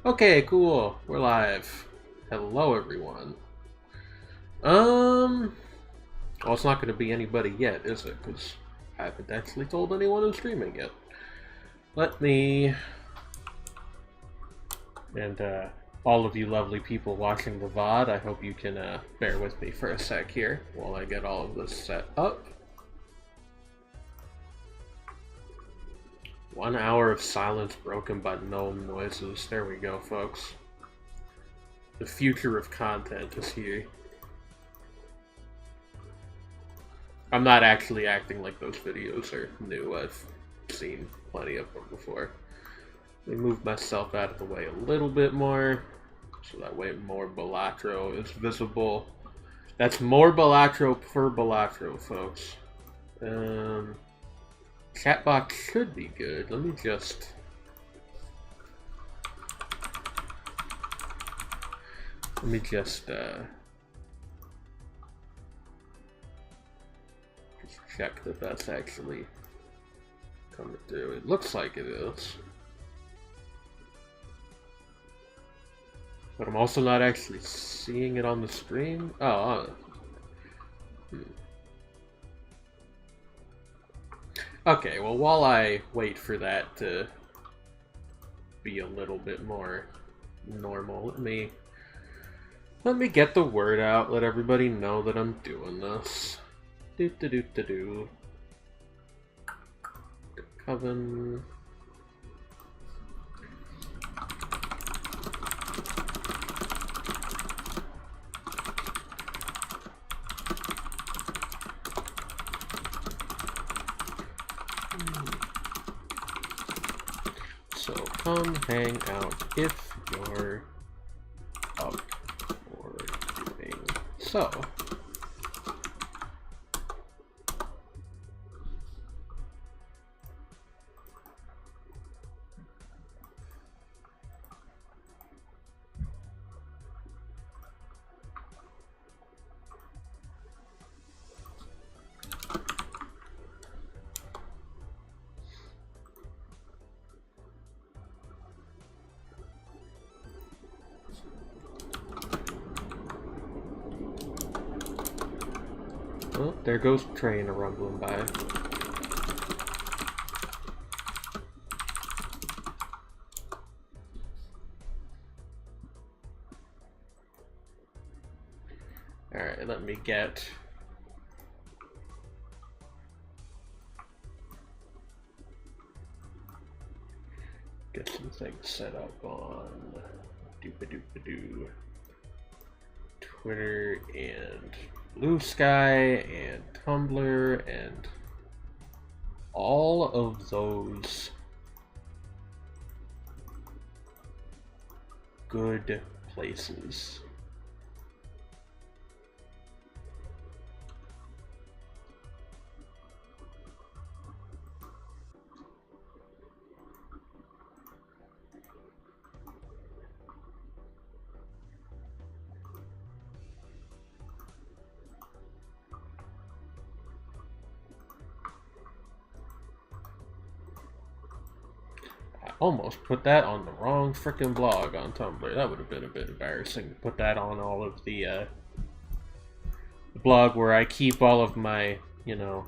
Okay, cool. We're live. Hello, everyone. Well, it's not going to be anybody yet, is it? Because I haven't actually told anyone who's streaming yet. Let me... And, all of you lovely people watching the VOD, I hope you can, bear with me for a sec here while I get all of this set up. 1 hour of silence broken by gnome noises. There we go, folks. The future of content is here. I'm not actually acting like those videos are new. I've seen plenty of them before. Let me move myself out of the way a little bit more, so that way more Balatro is visible. That's more Balatro per Balatro, folks. Chat box should be good. Let me just... check that that's actually coming through. It looks like it is. But I'm also not actually seeing it on the screen. Oh. Okay, well, while I wait for that to be a little bit more normal, let me get the word out, let everybody know that I'm doing this. Do. Coven. So come hang out if you're up for doing so. Oh, there goes the train rumbling by. Alright, let me get... some things set up on Twitter and Blue Sky and Tumblr and all of those good places. Almost put that on the wrong frickin' blog on Tumblr. That would have been a bit embarrassing to put that on all of the blog where I keep all of my, you know,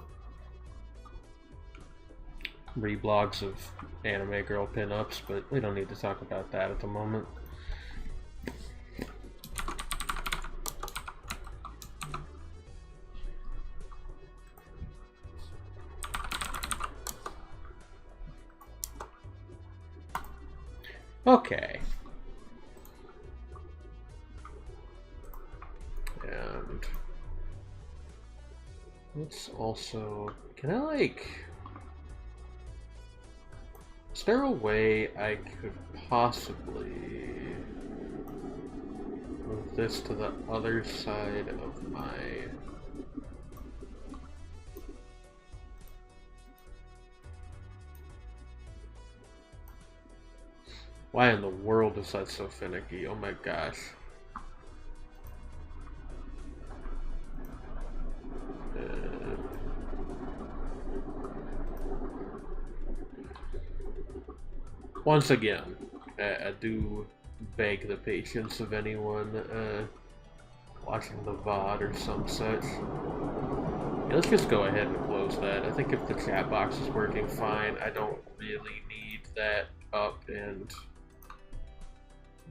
reblogs of anime girl pinups, but we don't need to talk about that at the moment. Okay. And let's also... Can I, like... Is there a way I could possibly move this to the other side of my... Why in the world is that so finicky? Oh my gosh. Once again, I do beg the patience of anyone watching the VOD or some such. Yeah, let's just go ahead and close that. I think if the chat box is working fine, I don't really need that up and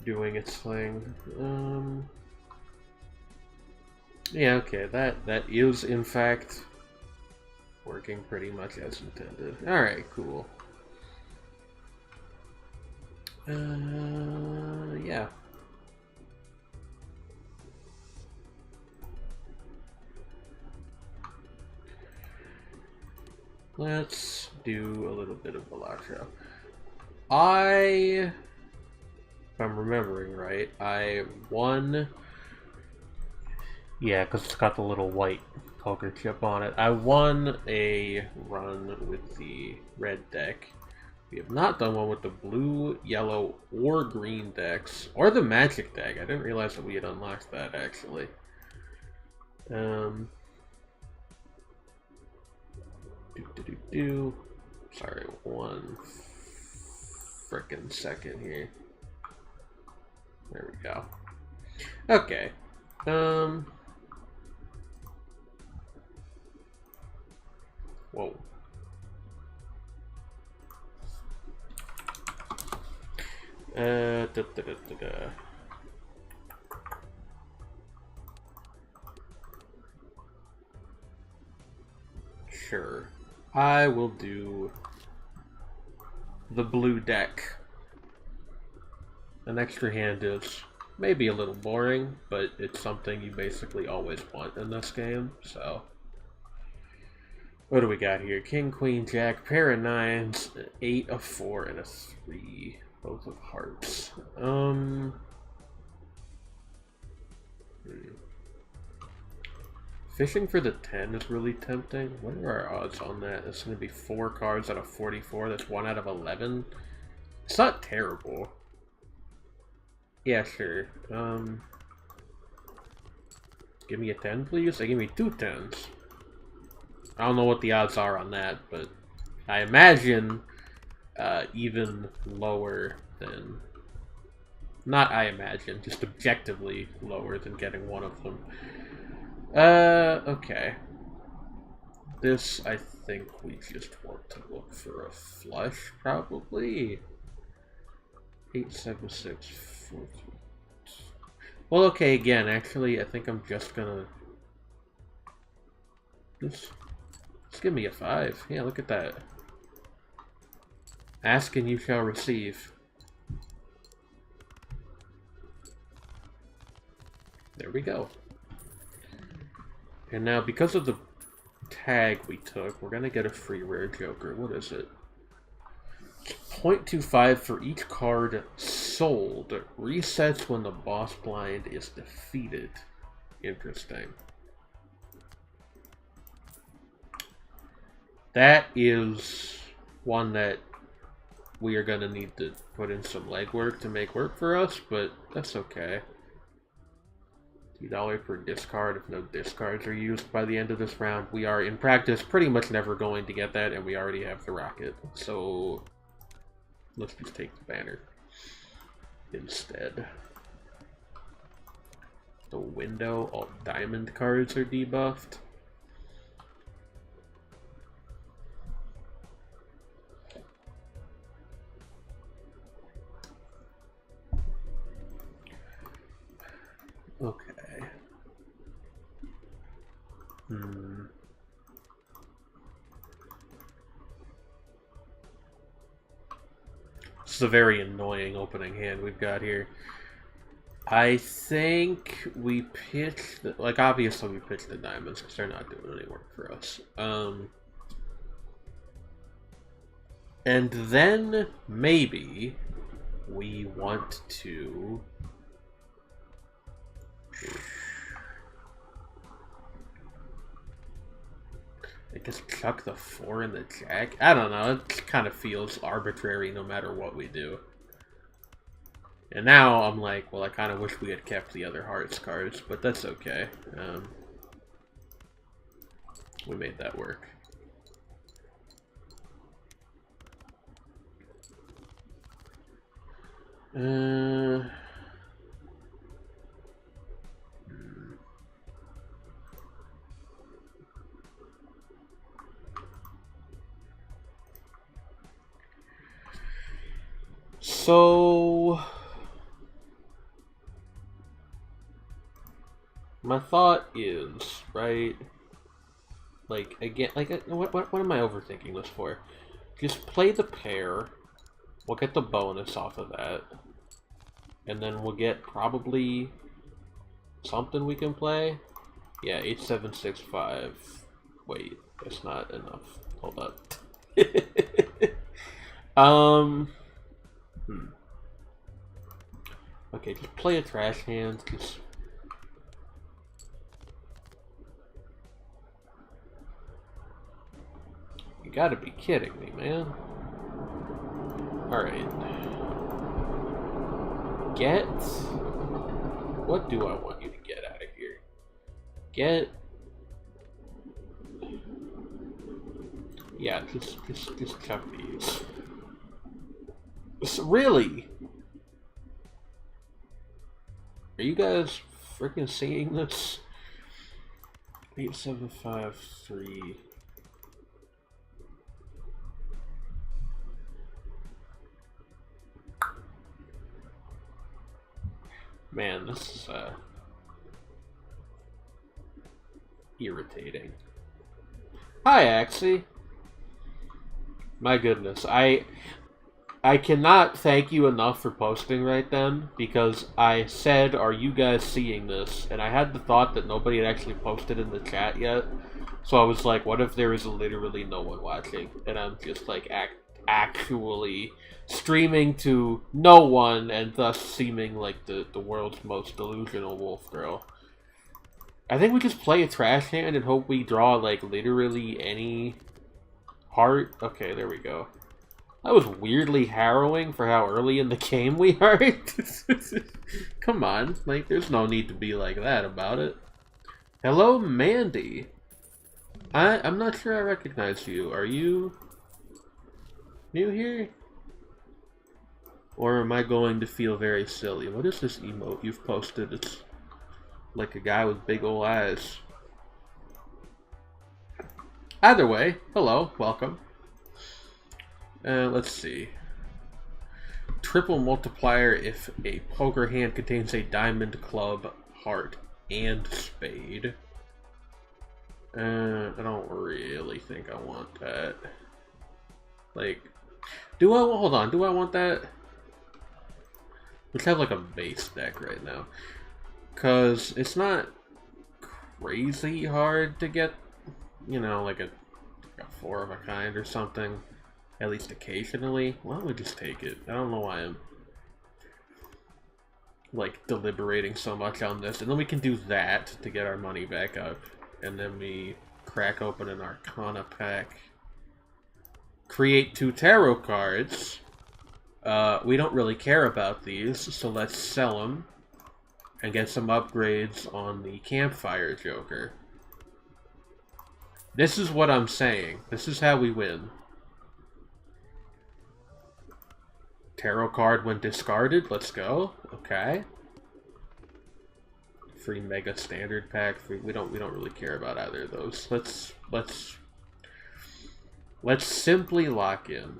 doing its thing. Yeah, okay, that is in fact working pretty much as intended. Alright, cool. Yeah. Let's do a little bit of Balatro. If I'm remembering right, I won. Yeah, because it's got the little white poker chip on it. I won a run with the red deck. We have not done one with the blue, yellow, or green decks, or the magic deck. I didn't realize that we had unlocked that, actually. Sorry, one frickin' second here. There we go. Okay. Whoa. Sure. I will do the blue deck. An extra hand is maybe a little boring, but it's something you basically always want in this game, so. What do we got here? King, Queen, Jack, pair of nines, 8, a 4, and a 3. Both of hearts. Fishing for the 10 is really tempting. What are our odds on that? It's going to be 4 cards out of 44. That's 1 out of 11. It's not terrible. Yeah, sure. Give me a 10, please. They give me 2 10s. I don't know what the odds are on that, but I imagine even lower than... Not I imagine, just objectively lower than getting one of them. Okay. This, I think we just want to look for a flush, probably. 8, 7, 6, 4, 3. Well, okay, again, actually, I think I'm just gonna... Just give me a 5. Yeah, look at that. Ask and you shall receive. There we go. And now, because of the tag we took, we're gonna get a free rare Joker. What is it? 0.25 for each card sold. Resets when the boss blind is defeated. Interesting. That is one that we are gonna need to put in some legwork to make work for us, but that's okay. $2 per discard if no discards are used by the end of this round. We are, in practice, pretty much never going to get that, and we already have the rocket. So, let's just take the banner instead. The window, all diamond cards are debuffed. Okay. This is a very annoying opening hand we've got here. I think we pitched, like, obviously we pitched the diamonds because they're not doing any work for us. And then maybe we want to... I just chuck the 4 in the jack? I don't know, it kind of feels arbitrary no matter what we do. And now I'm like, well, I kind of wish we had kept the other hearts cards, but that's okay. We made that work. So my thought is, right? Like, again, like, what am I overthinking this for? Just play the pair. We'll get the bonus off of that. And then we'll get probably something we can play. Yeah, 8765. Wait, that's not enough. Hold up. Okay, just play a trash hand, cause you gotta be kidding me, man. Alright. Get... What do I want you to get out of here? Get... Yeah, just chuck these. Really? Are you guys freaking seeing this? 8753... Man, this is, irritating. Hi, Axie. My goodness, I cannot thank you enough for posting right then, because I said, are you guys seeing this? And I had the thought that nobody had actually posted in the chat yet, so I was like, what if there is literally no one watching? And I'm just, like, actually streaming to no one, and thus seeming like the world's most delusional wolf girl. I think we just play a trash hand and hope we draw, like, literally any heart. Okay, there we go. That was weirdly harrowing for how early in the game we are. Come on, like, there's no need to be like that about it. Hello, Mandy. I'm not sure I recognize you. Are you new here? Or am I going to feel very silly? What is this emote you've posted? It's like a guy with big ol' eyes. Either way, hello, welcome. Let's see. Triple multiplier if a poker hand contains a diamond, club, heart, and spade. I don't really think I want that. Like, hold on, do I want that? Let's have like a base deck right now. Cause it's not crazy hard to get, you know, like a 4 of a kind or something. At least occasionally. Why don't we just take it? I don't know why I'm like deliberating so much on this. And then we can do that to get our money back up. And then we crack open an Arcana pack. Create 2 tarot cards. We don't really care about these, so let's sell them and get some upgrades on the Campfire Joker. This is what I'm saying. This is how we win. Tarot card when discarded. Let's go. Okay. Free Mega Standard Pack. We don't really care about either of those. Let's simply lock in.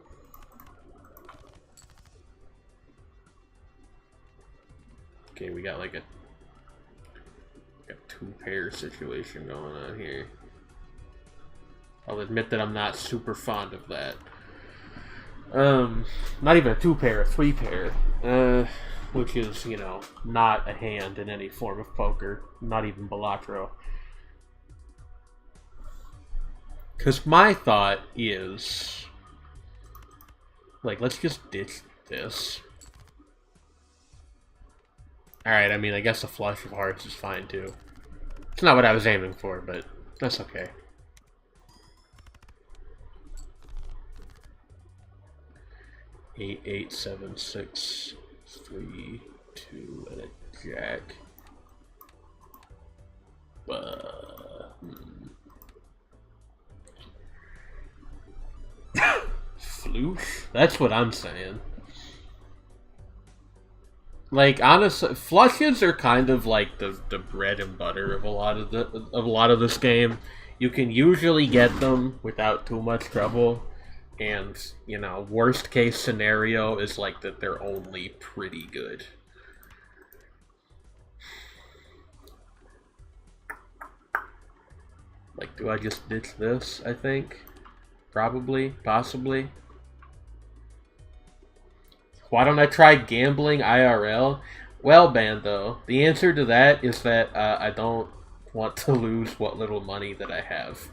Okay, we got like a 2-pair situation going on here. I'll admit that I'm not super fond of that. Not even a 2-pair, a 3-pair. Which is, you know, not a hand in any form of poker. Not even Balatro. Because my thought is, like, let's just ditch this. Alright, I mean, I guess a flush of hearts is fine, too. It's not what I was aiming for, but that's okay. Eight, 8, 7, 6, 3, 2, and a jack. Floosh? That's what I'm saying. Like, honestly, flushes are kind of like the bread and butter of a lot of this game. You can usually get them without too much trouble. And, you know, worst case scenario is like that they're only pretty good. Like, do I just ditch this, I think? Probably, possibly. Why don't I try gambling IRL? Well, Bando, the answer to that is that I don't want to lose what little money that I have.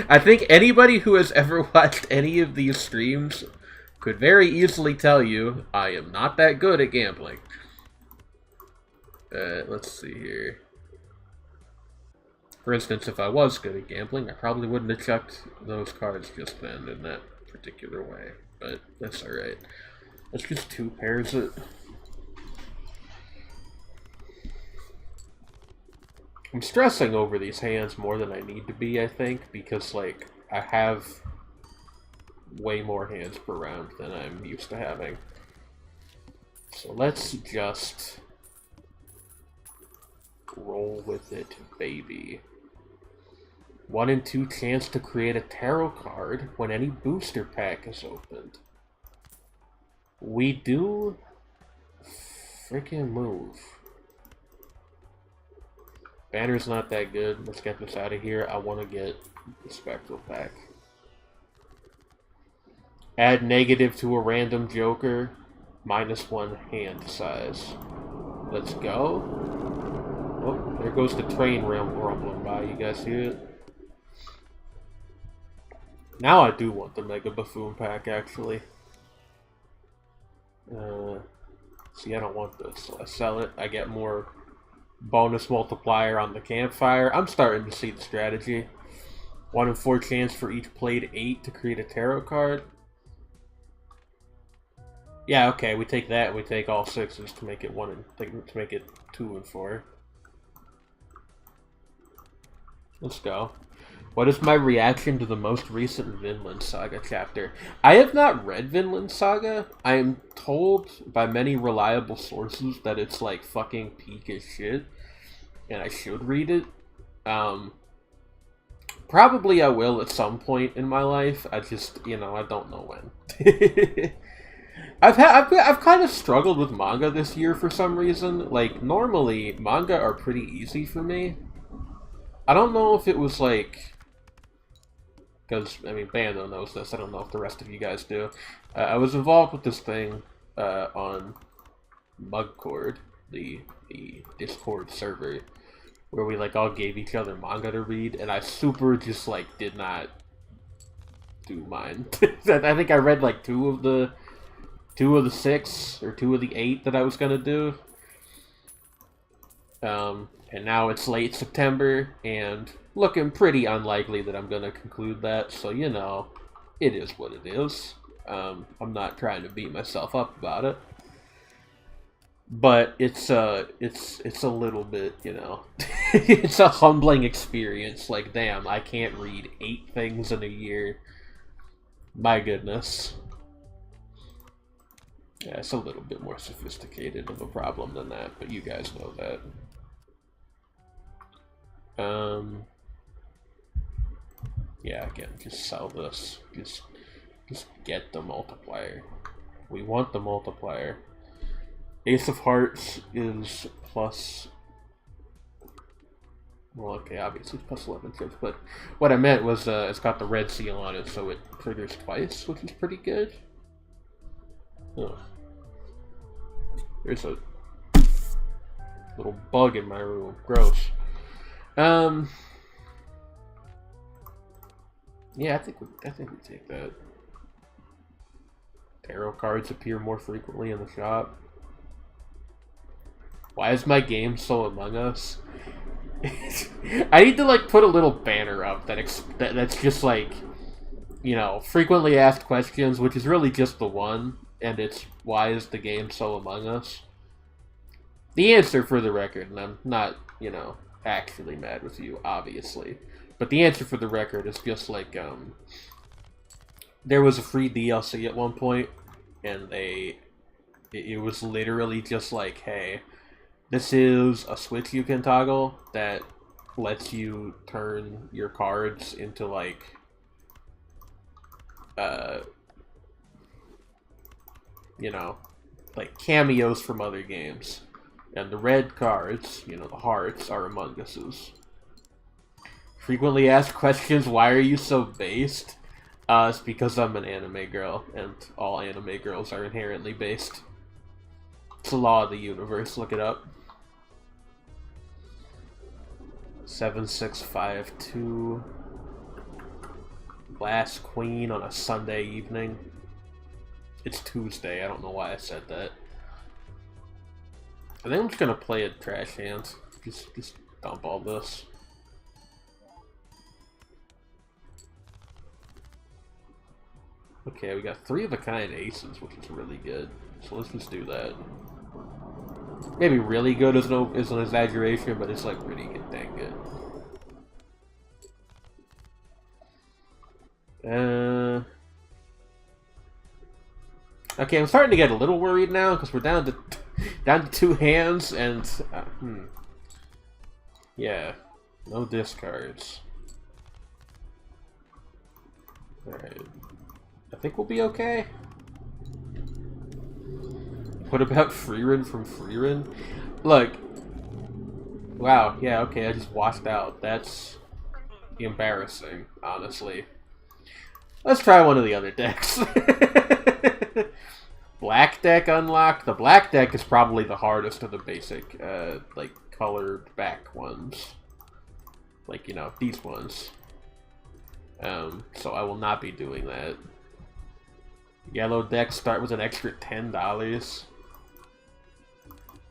I think anybody who has ever watched any of these streams could very easily tell you I am not that good at gambling. Let's see here. For instance, if I was good at gambling, I probably wouldn't have chucked those cards just then in that particular way. But that's alright. Let's just 2 pairs it. I'm stressing over these hands more than I need to be, I think, because, like, I have way more hands per round than I'm used to having. So let's just roll with it, baby. 1 in 2 chance to create a tarot card when any booster pack is opened. We do freaking move. Banner's not that good. Let's get this out of here. I want to get the Spectral pack. Add negative to a random joker. -1 hand size. Let's go. Oh, there goes the train rumbling by. You guys see it? Now I do want the Mega Buffoon pack, actually. See, I don't want this, so I sell it. I get more bonus multiplier on the campfire. I'm starting to see the strategy. 1 in 4 chance for each played 8 to create a tarot card. Yeah, okay, we take that. We take all 6s to make it 2 and 4. Let's go. What is my reaction to the most recent Vinland Saga chapter? I have not read Vinland Saga. I am told by many reliable sources that it's like fucking peak as shit, and I should read it. Probably I will at some point in my life. I just, you know, I don't know when. I've kind of struggled with manga this year for some reason. Like, normally manga are pretty easy for me. I don't know if it was like, because, I mean, Bando knows this. I don't know if the rest of you guys do. I was involved with this thing on Mugcord, the Discord server, where we, like, all gave each other manga to read, and I super just, like, did not do mine. I think I read, like, 2 of the 6, or 2 of the 8 that I was gonna do. And now it's late September, and looking pretty unlikely that I'm gonna conclude that, so, you know, it is what it is. I'm not trying to beat myself up about it. But it's a little bit, you know, it's a humbling experience. Like, damn, I can't read 8 things in a year. My goodness. Yeah, it's a little bit more sophisticated of a problem than that, but you guys know that. Yeah, again, just sell this. Just get the multiplier. We want the multiplier. Ace of Hearts is plus... Well, okay, obviously it's plus 11 trips, but what I meant was it's got the red seal on it, so it triggers twice, which is pretty good. Oh. There's a little bug in my room. Gross. Yeah, I think we take that. Tarot cards appear more frequently in the shop. Why is my game so Among Us? I need to, like, put a little banner up that's just, like, you know, frequently asked questions, which is really just the one, and it's, why is the game so Among Us? The answer, for the record, and I'm not, you know, actually mad with you, obviously, but the answer for the record is just, like, there was a free DLC at one point, and it was literally just like, hey, this is a switch you can toggle that lets you turn your cards into, like, you know, like cameos from other games. And the red cards, you know, the hearts, are Among Us's. Frequently asked questions, why are you so based? It's because I'm an anime girl, and all anime girls are inherently based. It's a law of the universe, look it up. 7652. Last Queen on a Sunday evening. It's Tuesday, I don't know why I said that. I think I'm just gonna play it trash hands. Just dump all this. Okay, we got 3 of a kind aces, which is really good. So let's just do that. Maybe really good is an exaggeration, but it's like pretty good, dang good. Okay, I'm starting to get a little worried now because we're down to 2 hands and yeah, no discards. All right, I think we'll be okay. What about Freerun from Freerun? Look, wow, yeah, okay, I just washed out. That's embarrassing, honestly. Let's try one of the other decks. Black deck unlocked. The black deck is probably the hardest of the basic, like, colored back ones. Like, you know, these ones. So I will not be doing that. Yellow deck start with an extra $10.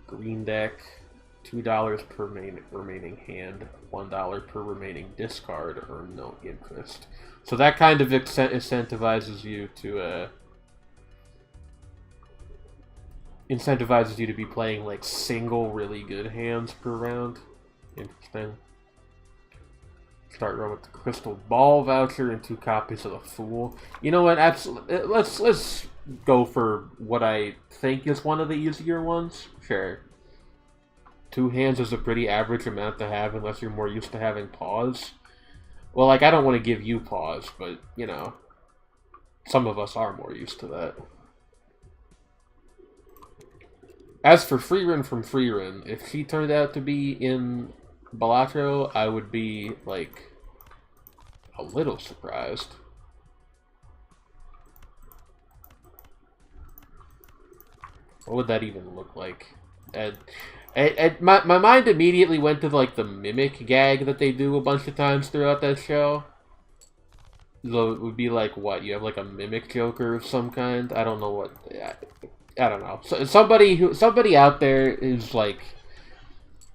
Green deck, $2 per remaining hand, $1 per remaining discard, earn no interest. So that kind of incentivizes you to be playing like single really good hands per round. Interesting. Start run with the Crystal Ball voucher and 2 copies of the Fool. You know what? Absolutely. Let's go for what I think is one of the easier ones. Sure. 2 hands is a pretty average amount to have unless you're more used to having pause. Well, like, I don't want to give you pause, but, you know, some of us are more used to that. As for Freerun from Freerun, if she turned out to be in Balatro, I would be, like, a little surprised. What would that even look like? My mind immediately went to, like, the mimic gag that they do a bunch of times throughout that show. So it would be like, what, you have, like, a mimic Joker of some kind? I don't know what... I don't know. So somebody out there is, like,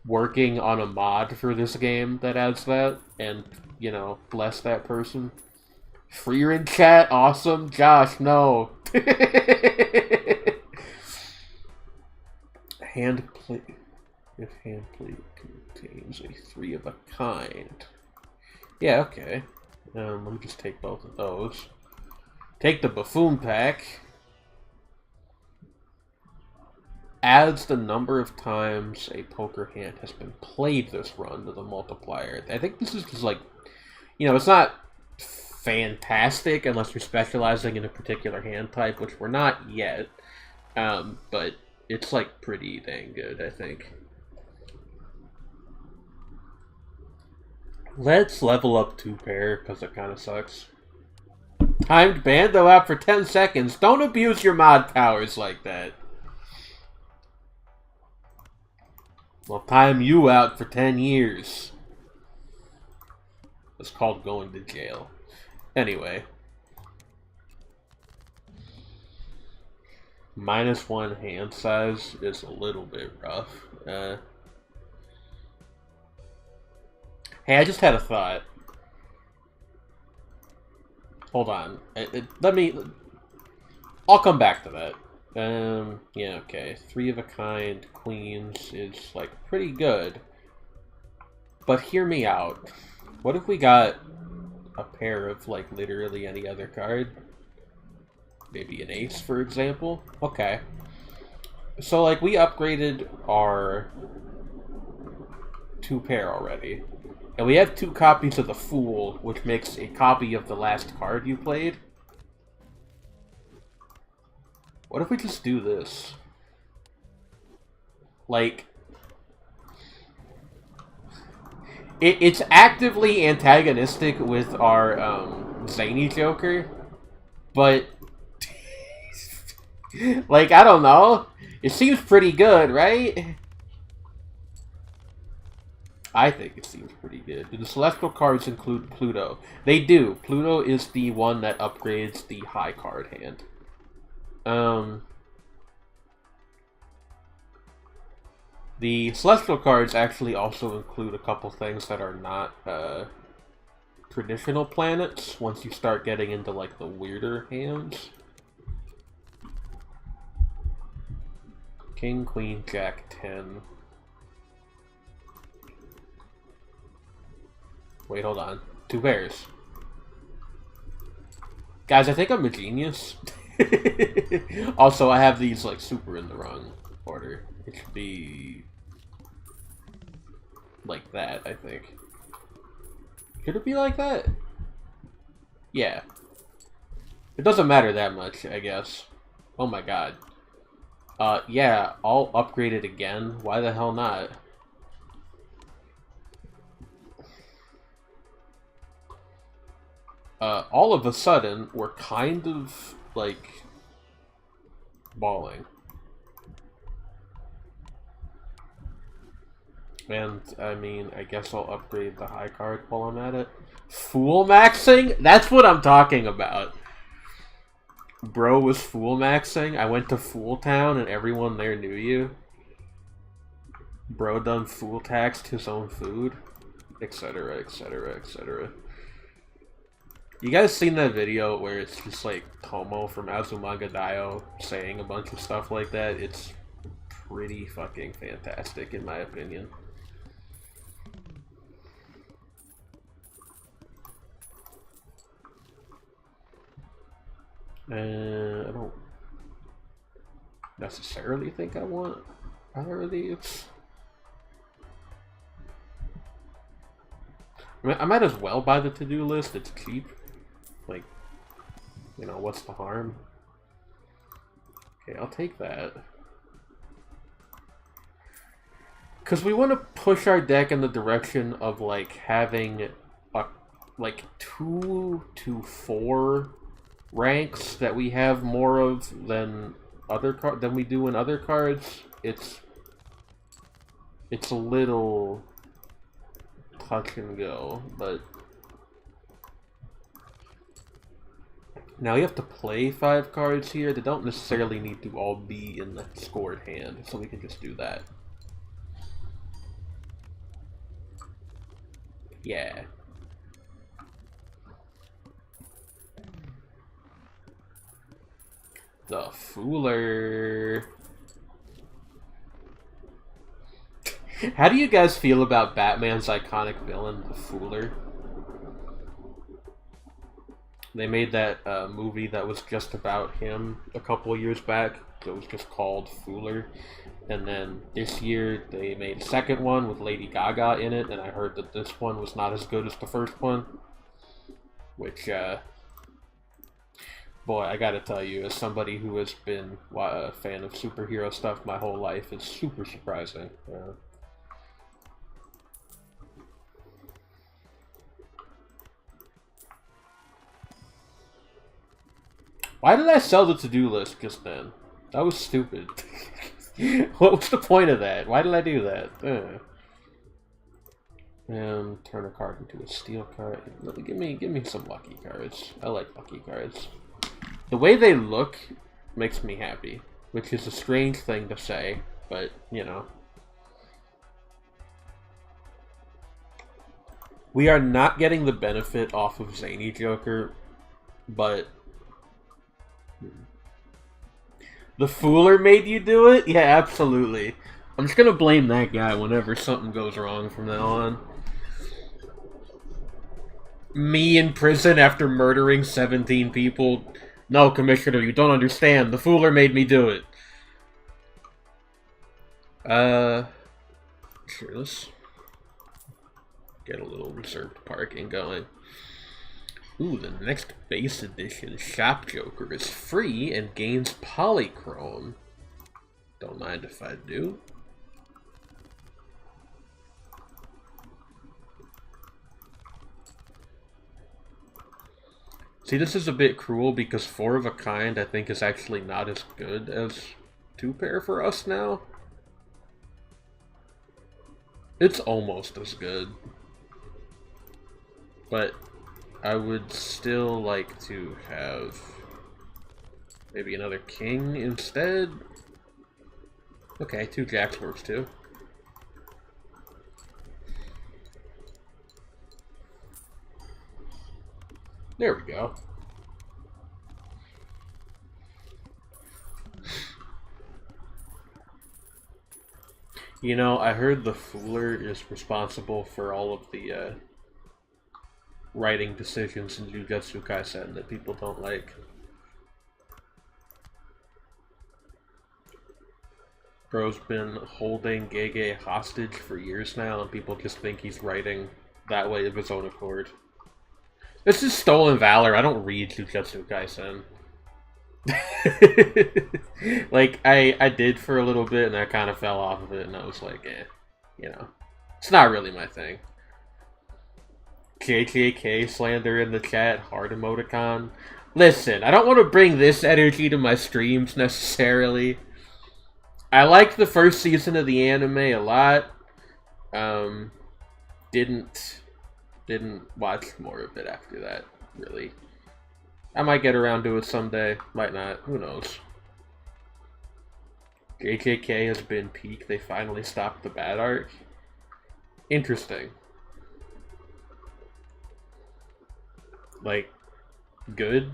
working on a mod for this game that adds that, and, you know, bless that person. Freerun chat, awesome. Josh, no. Hand plate. If hand plate contains a 3 of a kind. Yeah, okay. Let me just take both of those. Take the Buffoon pack. Adds the number of times a poker hand has been played this run to the multiplier. I think this is just like, you know, it's not fantastic unless you're specializing in a particular hand type, which we're not yet. But it's like pretty dang good, I think. Let's level up 2 pair, because it kind of sucks. Timed Bando out for 10 seconds. Don't abuse your mod powers like that. We'll time you out for 10 years. It's called going to jail. Anyway. -1 hand size is a little bit rough. Hey, I just had a thought. Hold on. I'll come back to that. Yeah, okay. 3 of a kind, queens is, like, pretty good. But hear me out. What if we got a pair of, like, literally any other card? Maybe an ace, for example? Okay. So, like, we upgraded our 2 pair already. And we have 2 copies of the Fool, which makes a copy of the last card you played. What if we just do this? Like, it's actively antagonistic with our zany Joker, but like, I don't know. It seems pretty good, right? I think it seems pretty good. Do the celestial cards include Pluto? They do. Pluto is the one that upgrades the high card hand. The celestial cards actually also include a couple things that are not traditional planets once you start getting into like the weirder hands. King, Queen, Jack, 10. Wait, hold on. 2 pairs. Guys, I think I'm a genius. Also, I have these like super in the wrong order. It should be like that, I think. Should it be like that? Yeah. It doesn't matter that much, I guess. Oh my god. Yeah, I'll upgrade it again. Why the hell not? All of a sudden, we're kind of, like, balling. And, I mean, I guess I'll upgrade the high card while I'm at it. Fool maxing? That's what I'm talking about. Bro was fool maxing. I went to Fool Town and everyone there knew you. Bro done fool taxed his own food. Etc, etc, etc. You guys seen that video where it's just like Tomo from Azumanga Daioh saying a bunch of stuff like that? It's pretty fucking fantastic in my opinion. I don't necessarily think I want either of these. I might as well buy the to-do list, it's cheap. Like, you know, what's the harm? Okay, I'll take that. Because we want to push our deck in the direction of, like, having, like, 2 to 4 ranks that we have more of than than we do in other cards. It's a little touch and go, but now you have to play 5 cards here. They don't necessarily need to all be in the scored hand, so we can just do that. Yeah. The Fooler. How do you guys feel about Batman's iconic villain, the Fooler? They made that movie that was just about him a couple of years back. It was just called Fooler. And then this year they made a second one with Lady Gaga in it, and I heard that this one was not as good as the first one. Which, boy, I gotta tell you, as somebody who has been a fan of superhero stuff my whole life, it's super surprising. Why did I sell the to-do list just then? That was stupid. What was the point of that? Why did I do that? And turn a card into a steel card. Give me some lucky cards. I like lucky cards. The way they look makes me happy, which is a strange thing to say, but, you know. We are not getting the benefit off of Zany Joker, but the Fooler made you do it? Yeah, absolutely. I'm just gonna blame that guy whenever something goes wrong from now on. Me in prison after murdering 17 people? No, Commissioner, you don't understand. The Fooler made me do it. Sure, let's get a little reserved parking going. Ooh, the next base edition Shop Joker is free and gains Polychrome. Don't mind if I do. See, this is a bit cruel because 4 of a kind I think is actually not as good as 2 pair for us now. It's almost as good. But I would still like to have maybe another king instead. Okay, 2 jacks works too. There we go. You know, I heard the Fooler is responsible for all of the writing decisions in Jujutsu Kaisen that people don't like. Bro's been holding Gege hostage for years now, and people just think he's writing that way of his own accord. This is Stolen Valor. I don't read Jujutsu Kaisen. Like, I did for a little bit, and I kind of fell off of it, and I was like, eh, you know. It's not really my thing. JJK slander in the chat, hard emoticon. Listen, I don't want to bring this energy to my streams, necessarily. I liked the first season of the anime a lot. Didn't watch more of it after that, really. I might get around to it someday, might not, who knows. JJK has been peak, they finally stopped the bad arc. Interesting. Like, good?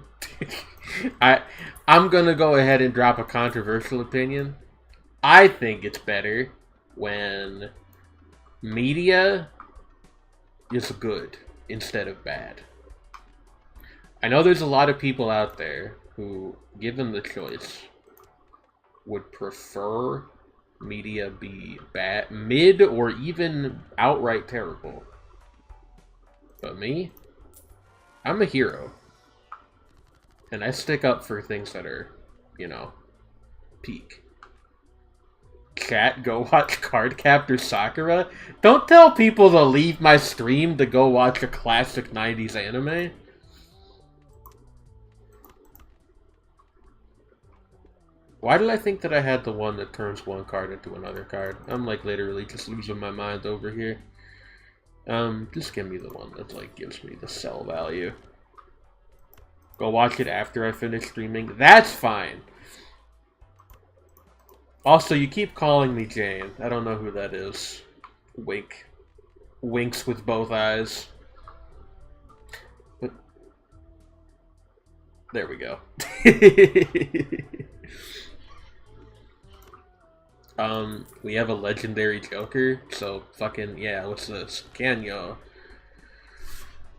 I'm gonna go ahead and drop a controversial opinion. I think it's better when media is good instead of bad. I know there's a lot of people out there who, given the choice, would prefer media be bad, mid, or even outright terrible. But me, I'm a hero. And I stick up for things that are, you know, peak. Chat, go watch Cardcaptor Sakura? Don't tell people to leave my stream to go watch a classic 90s anime. Why did I think that I had the one that turns one card into another card? I'm like literally just losing my mind over here. Just give me the one that like gives me the sell value. Go watch it after I finish streaming. That's fine. Also, you keep calling me Jane. I don't know who that is. Wink. Winks with both eyes. But there we go. We have a legendary Joker, so fucking, yeah, what's this? Kanyo.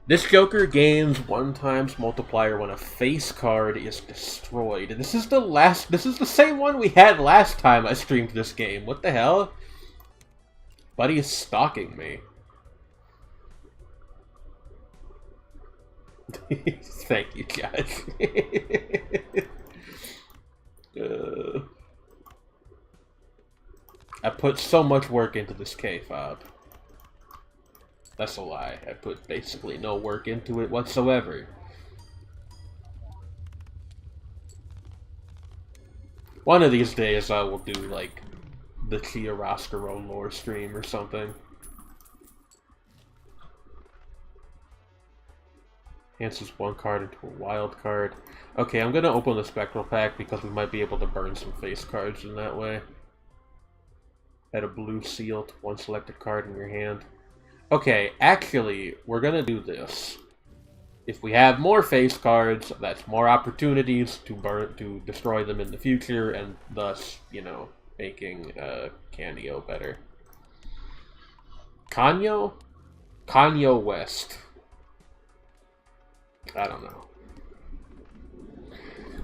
This Joker gains 1 times multiplier when a face card is destroyed. This is the same one we had last time I streamed this game. What the hell? Buddy is stalking me. Thank you, Josh. I put so much work into this K-fob. That's a lie. I put basically no work into it whatsoever. One of these days I will do, like, the Chia Roscurro lore stream or something. Enhances 1 card into a wild card. Okay, I'm gonna open the Spectral Pack because we might be able to burn some face cards in that way. Add a blue seal to 1 selected card in your hand. Okay, actually, we're gonna do this. If we have more face cards, that's more opportunities to destroy them in the future, and thus, you know, making Kanyo better. Kanyo? Kanyo West. I don't know.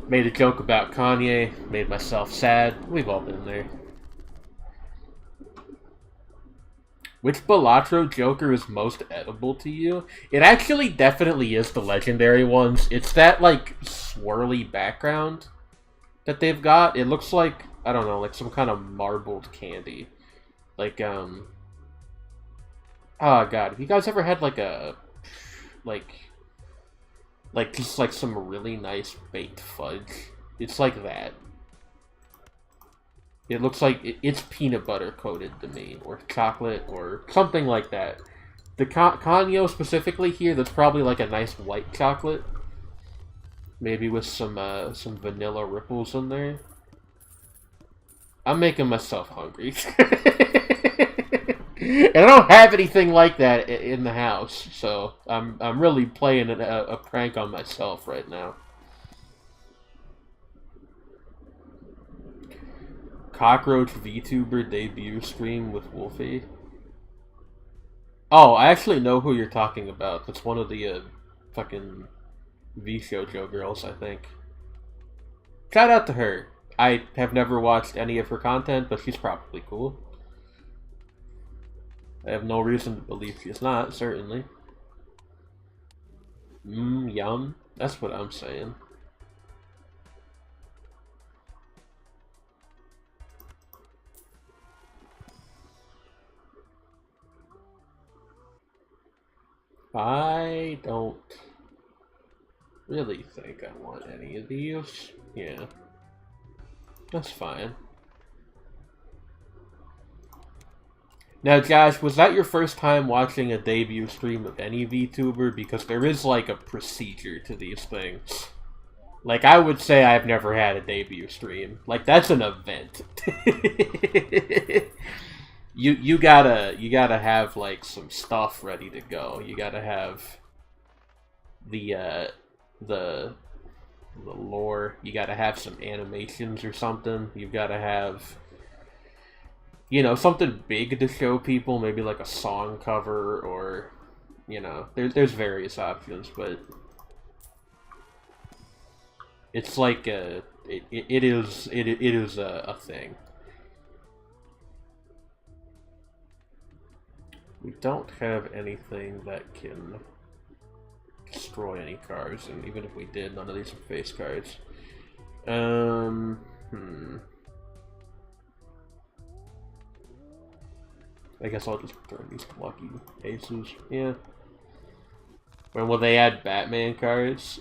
Made a joke about Kanye, made myself sad. We've all been there. Which Balatro Joker is most edible to you? It actually definitely is the legendary ones. It's that, like, swirly background that they've got. It looks like, I don't know, like some kind of marbled candy. Like, oh god, have you guys ever had, like, a, like, just, like, some really nice baked fudge? It's like that. It looks like it's peanut butter coated to me, or chocolate, or something like that. The Kanyo specifically here, that's probably like a nice white chocolate, maybe with some vanilla ripples in there. I'm making myself hungry, and I don't have anything like that in the house, so I'm really playing a prank on myself right now. Cockroach VTuber debut stream with Wolfie. Oh, I actually know who you're talking about. That's one of the fucking VShojo girls, I think. Shout out to her. I have never watched any of her content, but she's probably cool. I have no reason to believe she's not, certainly. Yum. That's what I'm saying. I don't really think I want any of these. Yeah. That's fine. Now, Josh, was that your first time watching a debut stream of any VTuber? Because there is, like, a procedure to these things. Like, I would say I've never had a debut stream. Like, that's an event. You gotta have, like, some stuff ready to go. You gotta have the lore. You gotta have some animations or something. You've gotta have, you know, something big to show people. Maybe like a song cover, or, you know, there's various options, but it's like it is a thing. We don't have anything that can destroy any cards, and even if we did, none of these are face cards. I guess I'll just turn these lucky aces. Yeah. When will they add Batman cards?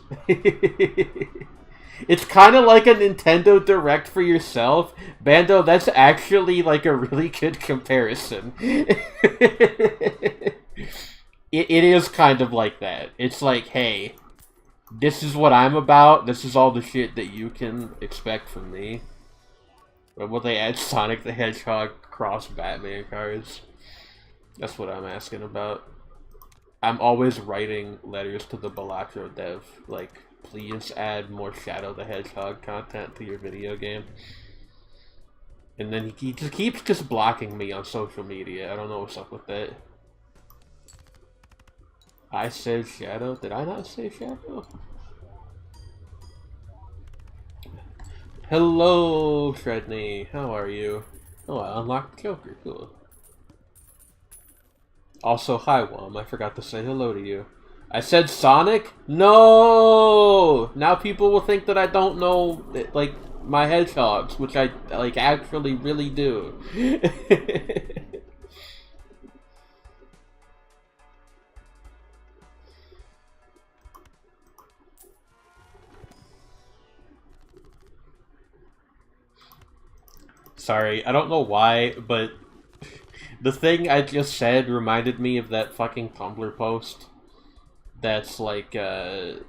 It's kind of like a Nintendo Direct for yourself. Bando, that's actually like a really good comparison. It is kind of like that. It's like, hey, this is what I'm about. This is all the shit that you can expect from me. When will they add Sonic the Hedgehog cross Batman cards? That's what I'm asking about. I'm always writing letters to the Balatro dev, like, please add more Shadow the Hedgehog content to your video game. And then he just keeps blocking me on social media. I don't know what's up with that. I said Shadow? Did I not say Shadow? Hello, Shredney. How are you? Oh, I unlocked Joker. Cool. Also, hi, Wom. I forgot to say hello to you. I said Sonic? No! Now people will think that I don't know, like, my hedgehogs, which I, like, actually really do. Sorry, I don't know why, but the thing I just said reminded me of that fucking Tumblr post. That's like, that's,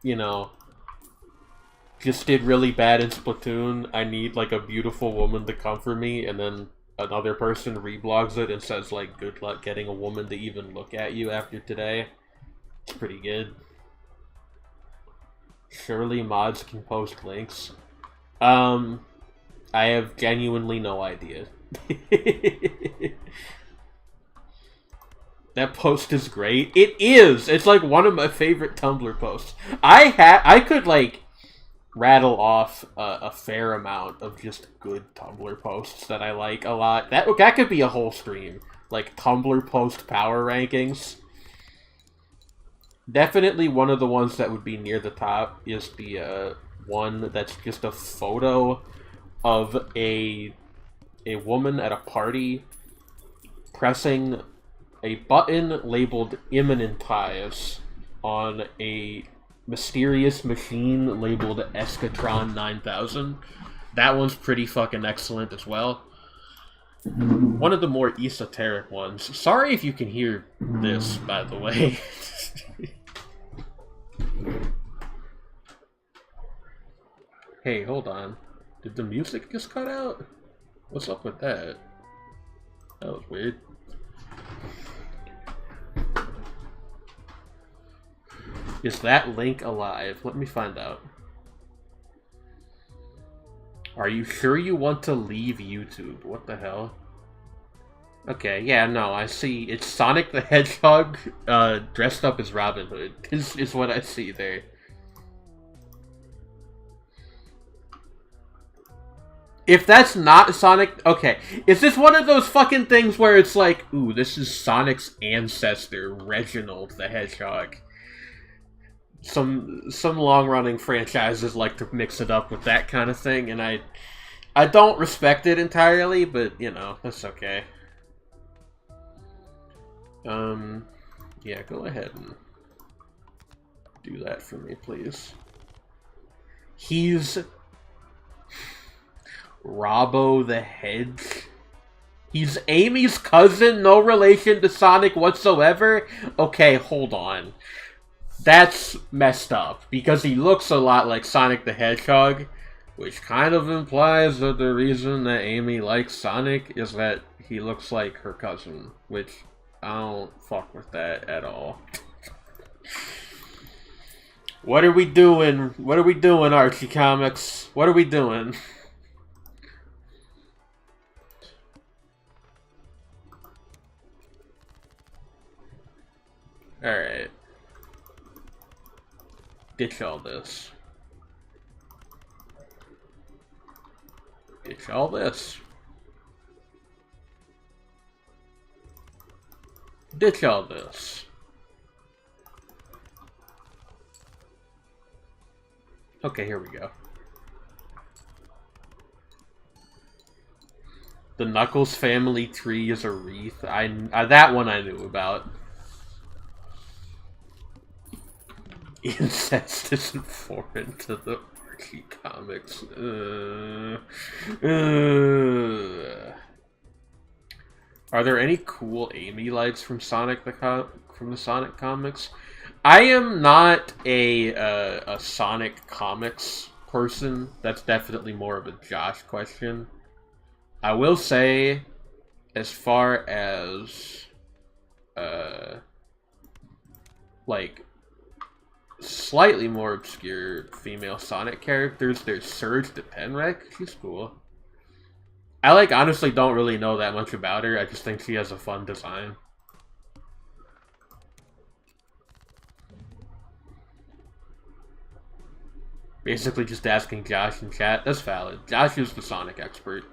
you know, just did really bad in Splatoon. I need, like, a beautiful woman to comfort me, and then another person reblogs it and says, like, good luck getting a woman to even look at you after today. It's pretty good. Surely mods can post links. I have genuinely no idea. That post is great. It is! It's like one of my favorite Tumblr posts. I could, like, rattle off a fair amount of just good Tumblr posts that I like a lot. That could be a whole stream. Like, Tumblr post power rankings. Definitely one of the ones that would be near the top is the one that's just a photo of a woman at a party pressing a button labeled Immanentize on a mysterious machine labeled Escatron 9000. That one's pretty fucking excellent as well. One of the more esoteric ones. Sorry if you can hear this, by the way. Hey, hold on. Did the music just cut out? What's up with that? That was weird. Is that link alive? Let me find out. Are you sure you want to leave YouTube? What the hell? Okay, yeah, no, I see. It's Sonic the Hedgehog dressed up as Robin Hood, is what I see there. If that's not Sonic... Okay, is this one of those fucking things where it's like, ooh, this is Sonic's ancestor, Reginald the Hedgehog? Some long-running franchises like to mix it up with that kind of thing, and I don't respect it entirely, but, you know, that's okay. Yeah, go ahead and do that for me, please. He's... Robbo the Hedge? He's Amy's cousin, no relation to Sonic whatsoever? Okay, hold on. That's messed up, because he looks a lot like Sonic the Hedgehog, which kind of implies that the reason that Amy likes Sonic is that he looks like her cousin, which I don't fuck with that at all. What are we doing? What are we doing, Archie Comics? What are we doing? Alright. Ditch all this. Ditch all this. Ditch all this. Okay, here we go. The Knuckles family tree is a wreath. That one I knew about. Incest isn't foreign to the Archie Comics. Are there any cool Amy likes from from the Sonic comics? I am not a Sonic comics person. That's definitely more of a Josh question. I will say, as far as like slightly more obscure female Sonic characters, there's Surge the Penwreck. She's cool. I honestly don't really know that much about her. I just think she has a fun design. Basically just asking Josh in chat. That's valid. Josh is the Sonic expert.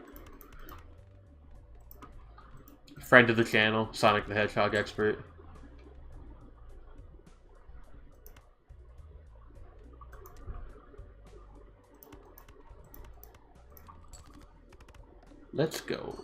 Friend of the channel, Sonic the Hedgehog expert. Let's go.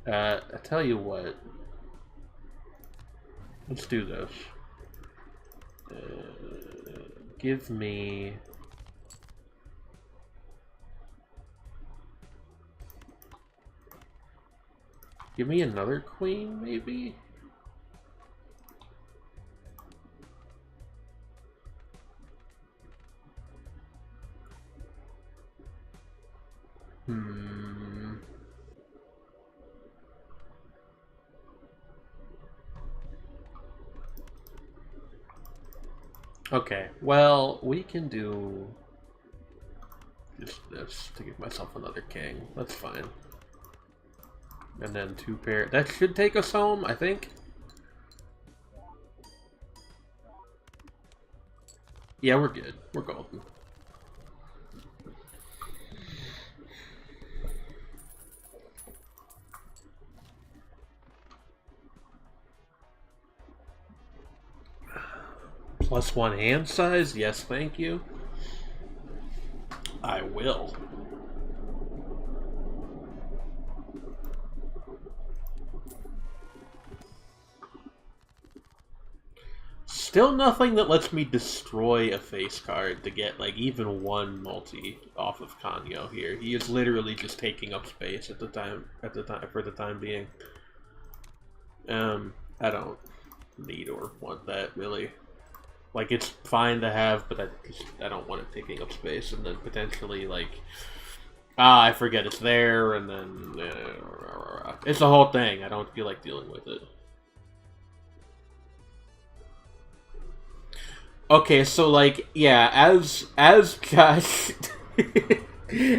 I tell you what. Let's do this. Give me... Give me another queen, maybe? Okay, well, we can do just this to give myself another king. That's fine. And then 2 pair. That should take us home, I think. Yeah, we're good. We're golden. +1 hand size? Yes, thank you. I will. Still nothing that lets me destroy a face card to get like even 1 multi off of Kanyo here. He is literally just taking up space for the time being. I don't need or want that really. Like, it's fine to have, but I don't want it taking up space, and then potentially like I forget it's there, and then it's the whole thing. I don't feel like dealing with it. Okay, so like, yeah, as Josh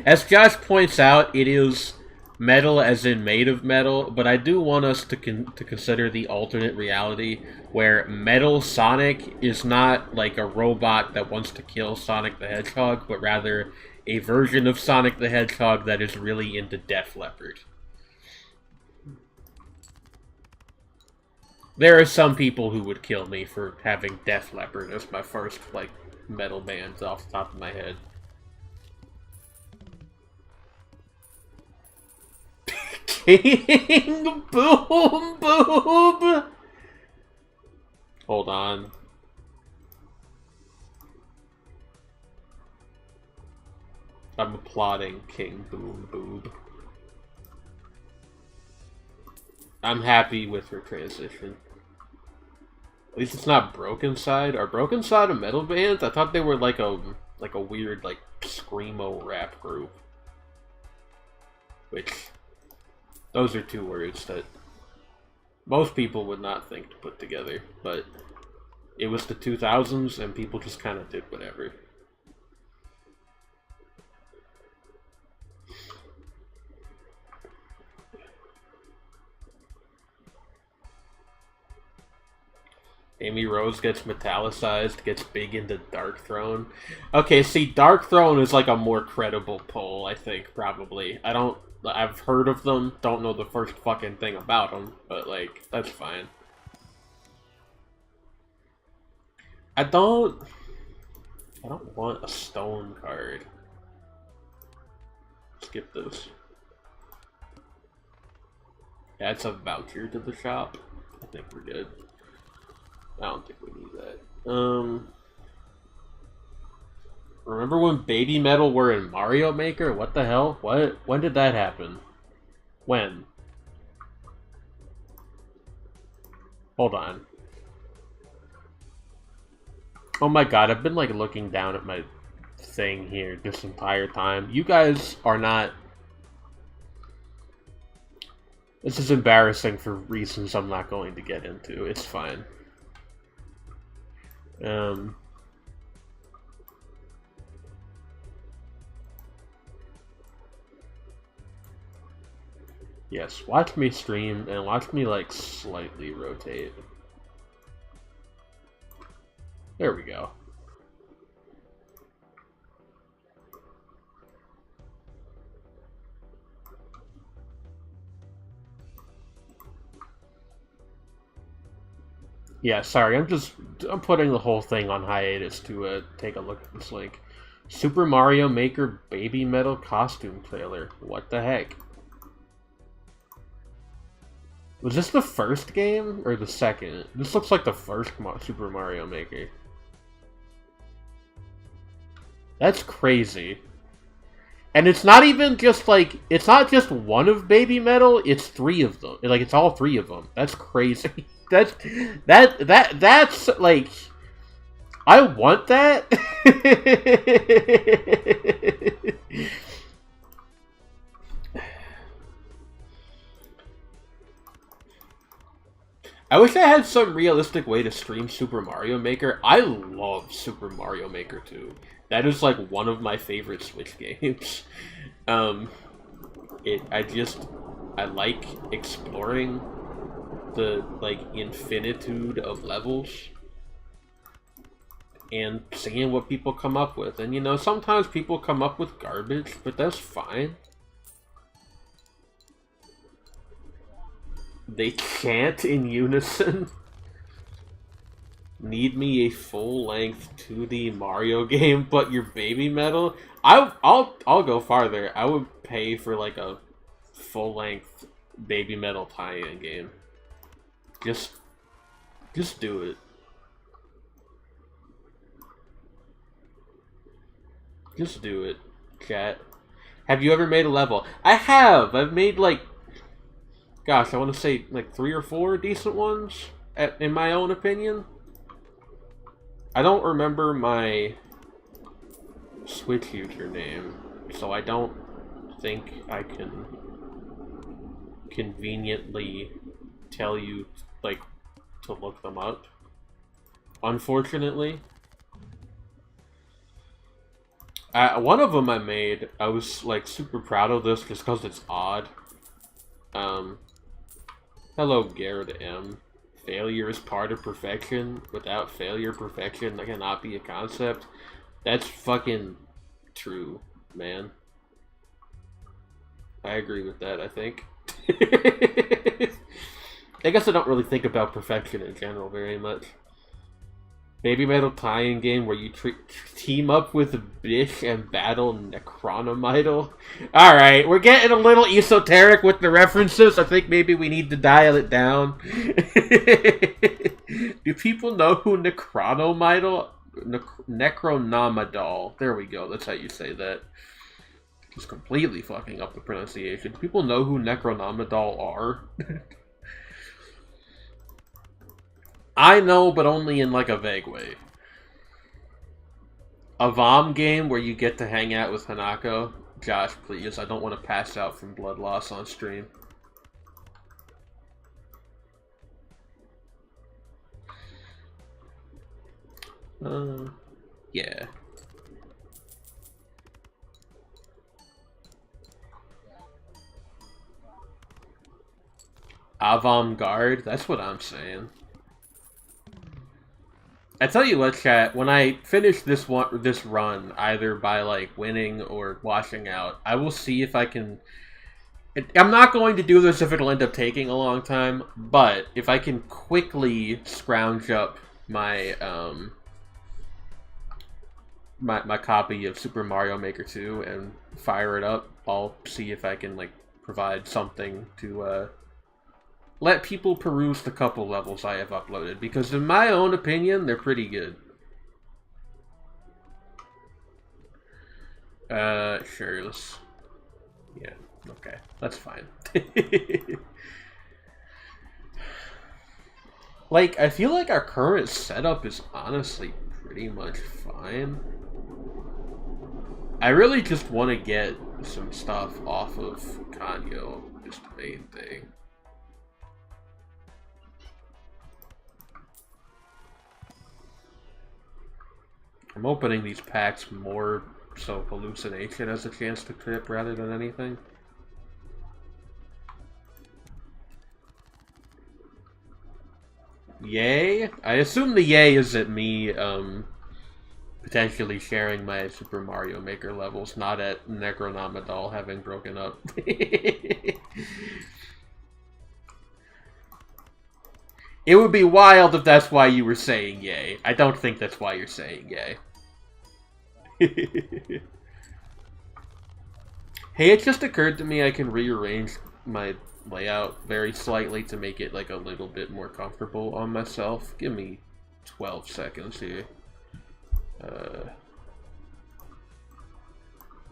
as Josh points out, it is metal as in made of metal, but I do want us to consider the alternate reality where Metal Sonic is not like a robot that wants to kill Sonic the Hedgehog, but rather a version of Sonic the Hedgehog that is really into Def Leppard. There are some people who would kill me for having Def Leppard as my first, like, metal band off the top of my head. King Boom Boom! Hold on. I'm applauding King Boom Boob. I'm happy with her transition. At least it's not Broken Side. Are Broken Side a metal band? I thought they were like a weird like screamo rap group. Which those are 2 words that most people would not think to put together, but it was the 2000s and people just kind of did whatever. Amy Rose gets metallicized, gets big into Dark Throne. Okay, see, Dark Throne is like a more credible pull, I think, probably. I've heard of them, don't know the first fucking thing about them, but, like, that's fine. I don't want a stone card. Skip this. Yeah, it's a voucher to the shop. I think we're good. I don't think we need that. Remember when Baby Metal were in Mario Maker? What the hell? What? When did that happen? When? Hold on. Oh my god, I've been like looking down at my thing here this entire time. You guys are not... This is embarrassing for reasons I'm not going to get into. It's fine. Yes, watch me stream and watch me like slightly rotate. There we go. Yeah, sorry, I'm putting the whole thing on hiatus to take a look at this link. Super Mario Maker Baby Metal costume trailer. What the heck? Was this the first game or the second? This looks like the first Super Mario Maker. That's crazy. And it's not even just like, it's not just one of Baby Metal, it's 3 of them. Like, it's all 3 of them. That's crazy. That's like, I want that. I wish I had some realistic way to stream Super Mario Maker. I love Super Mario Maker 2. That is like one of my favorite Switch games. I like exploring the like infinitude of levels and seeing what people come up with. And you know, sometimes people come up with garbage, but that's fine. They chant in unison. Need me a full-length 2D Mario game, but your baby metal? I'll go farther. I would pay for like a full-length baby metal tie-in game. Just do it. Just do it, chat. Have you ever made a level? I have! I've made like, gosh, I want to say like 3 or 4 decent ones, in my own opinion. I don't remember my Switch username, so I don't think I can conveniently tell you, like, to look them up. Unfortunately. One of them I made, I was, like, super proud of this just because it's odd. Hello, Garrett M. Failure is part of perfection. Without failure, perfection cannot be a concept. That's fucking true, man. I agree with that, I think. I guess I don't really think about perfection in general very much. Baby metal tie-in game where you team up with Bish and battle Necronomidal. Alright, we're getting a little esoteric with the references. I think maybe we need to dial it down. Do people know who Necronomidal? Necronomidal. There we go, that's how you say that. Just completely fucking up the pronunciation. Do people know who Necronomidal are? I know, but only in like a vague way. A VOM game where you get to hang out with Hanako? Josh, please. I don't want to pass out from blood loss on stream. Yeah. Avant-garde? That's what I'm saying. I tell you what, chat, when I finish this run, either by, like, winning or washing out, I will see if I can... I'm not going to do this if it'll end up taking a long time, but if I can quickly scrounge up my, my copy of Super Mario Maker 2 and fire it up, I'll see if I can, like, provide something to, let people peruse the couple levels I have uploaded, because in my own opinion, they're pretty good. Sure, let's... Yeah, okay, that's fine. Like, I feel like our current setup is honestly pretty much fine. I really just want to get some stuff off of Kanyo, is the main thing. I'm opening these packs more so hallucination has a chance to trip rather than anything. Yay? I assume the yay is at me, potentially sharing my Super Mario Maker levels, not at Necronomidal having broken up. It would be wild if that's why you were saying yay. I don't think that's why you're saying yay. Hey, it just occurred to me I can rearrange my layout very slightly to make it like a little bit more comfortable on myself. Give me 12 seconds here. Let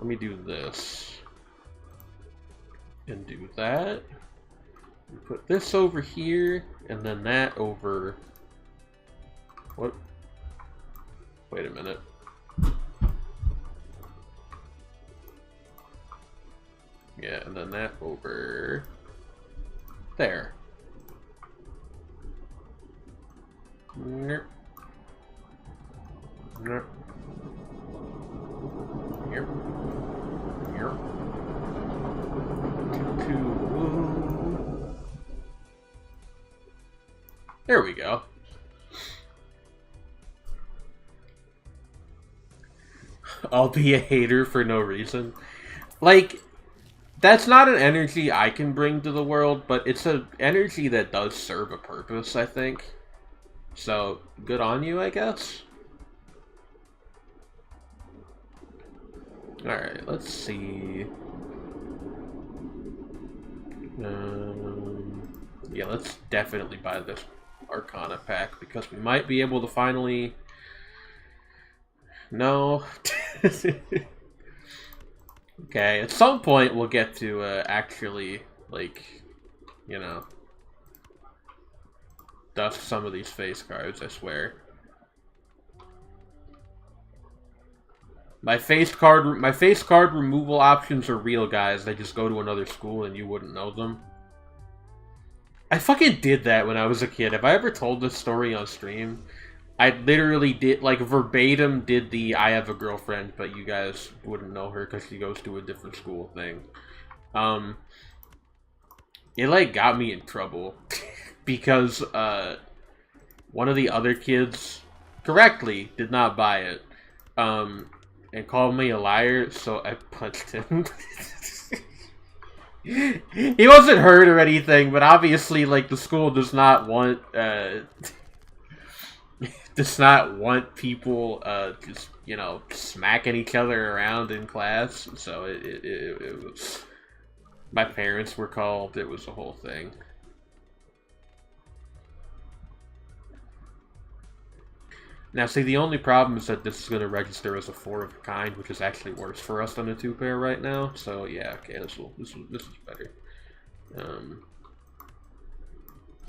me do this. And do that. Put this over here, and then that over... What? Wait a minute. Yeah, and then that over... There. There we go. I'll be a hater for no reason. Like, that's not an energy I can bring to the world, but it's an energy that does serve a purpose, I think. So, good on you, I guess. Alright, let's see. Yeah, let's definitely buy this Arcana pack, because we might be able to finally... No. Okay, at some point we'll get to actually, like, you know, dust some of these face cards, I swear. My face card removal options are real, guys. They just go to another school and you wouldn't know them. I fucking did that when I was a kid. Have I ever told this story on stream? I literally did, like, verbatim did the I have a girlfriend, but you guys wouldn't know her because she goes to a different school thing. It, like, got me in trouble. Because, one of the other kids correctly did not buy it. And called me a liar, so I punched him. He wasn't hurt or anything, but obviously, like, the school does not want, people, just, you know, smacking each other around in class, so it was... My parents were called, it was a whole thing. Now, see, the only problem is that this is going to register as a 4 of a kind, which is actually worse for us than a 2-pair right now. So, yeah, okay, this is better.